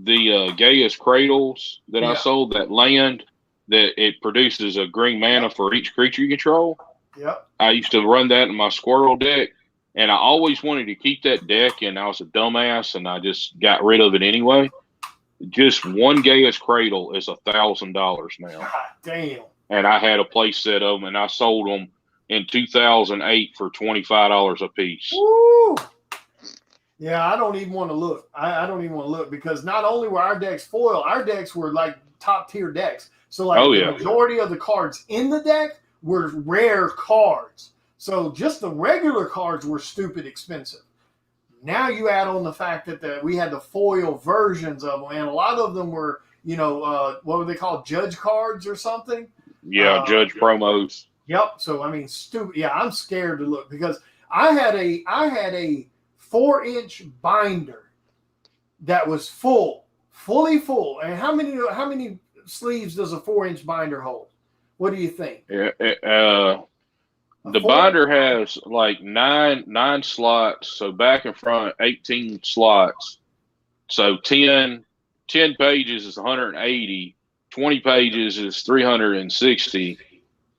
The Gaius Cradles that I sold, that land that it produces a green mana for each creature you control. Yep. I used to run that in my Squirrel deck, and I always wanted to keep that deck, and I was a dumbass, and I just got rid of it anyway. Just one Gaius Cradle is $1,000 now. God damn. And I had a play set of them, and I sold them in 2008 for $25 a piece. Woo! Yeah, I don't even want to look. I don't even want to look because not only were our decks foil, our decks were like top tier decks. So like the majority of the cards in the deck were rare cards. So just the regular cards were stupid expensive. Now you add on the fact that we had the foil versions of them, and a lot of them were, what were they called? Judge cards or something? Yeah, Judge promos. Yep. So I mean, stupid. Yeah, I'm scared to look because I had a 4-inch binder that was fully full. And how many sleeves does a 4-inch binder hold? What do you think? The binder has like nine slots, so back and front 18 slots. So 10 pages is 180, 20 pages is 360.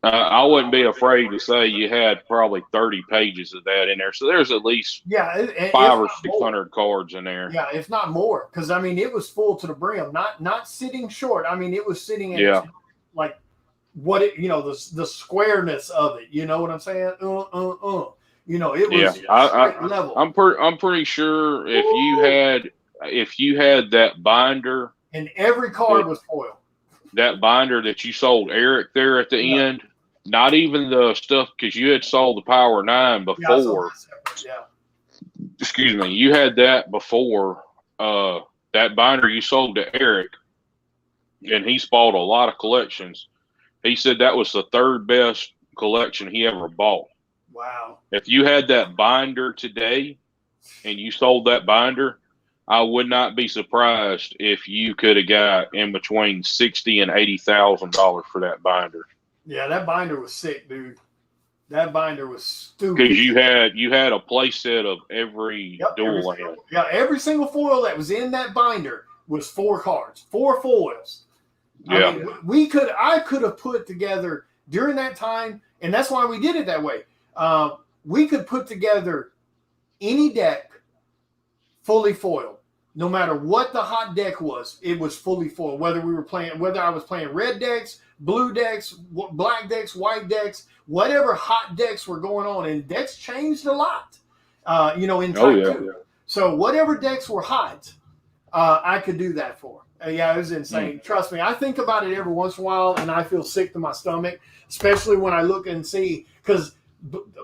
I wouldn't be afraid to say you had probably 30 pages of that in there. So there's at least 500 or 600 cards in there. Yeah, if not more, because I mean it was full to the brim, not sitting short. I mean it was sitting in like what it the squareness of it. You know what I'm saying? It was level. I'm pretty sure if you had that binder and every card was foil. That binder that you sold Eric there at the end. Not even the stuff, because you had sold the Power 9 before. Excuse me. You had that before. That binder you sold to Eric, and he's bought a lot of collections. He said that was the 3rd best collection he ever bought. Wow. If you had that binder today and you sold that binder, I would not be surprised if you could have got in between $60,000 and $80,000 for that binder. Yeah, that binder was sick, dude. That binder was stupid. Because you had a play set of every dual land. Every single foil that was in that binder was 4 cards, 4 foils. Yeah, I mean, I could have put together during that time, and that's why we did it that way. We could put together any deck fully foiled. no matter what the hot deck was, it was fully full. Whether I was playing red decks, blue decks, black decks, white decks, whatever hot decks were going on, and decks changed a lot, in Type 2. So whatever decks were hot, I could do that for. Yeah, it was insane. Trust me, I think about it every once in a while, and I feel sick to my stomach, especially when I look and see, because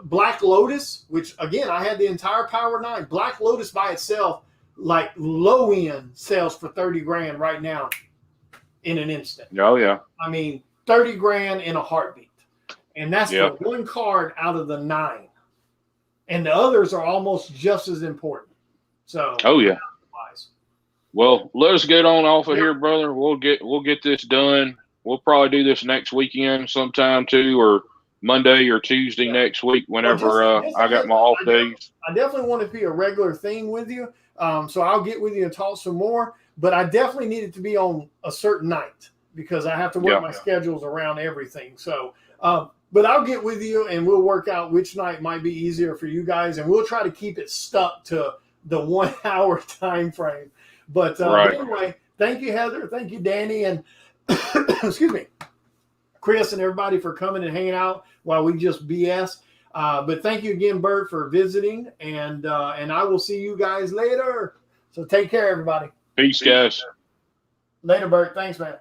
Black Lotus, which, again, I had the entire Power 9. Black Lotus by itself, like low end, sells for 30 grand right now in an instant. Oh, yeah. I mean, 30 grand in a heartbeat. And that's for one card out of the 9. And the others are almost just as important. So, oh, yeah. Well, let us get on off of here, brother. We'll get this done. We'll probably do this next weekend sometime too, or Monday or Tuesday next week, whenever I got my off days. I definitely want to be a regular thing with you. So I'll get with you and talk some more. But I definitely need it to be on a certain night because I have to work my schedules around everything. So, but I'll get with you and we'll work out which night might be easier for you guys, and we'll try to keep it stuck to the 1 hour time frame. But anyway, thank you, Heather. Thank you, Danny, and excuse me, Chris, and everybody for coming and hanging out while we just BS. But thank you again, Bert, for visiting, and I will see you guys later. So take care, everybody. Peace, guys. Later, Bert. Thanks, man.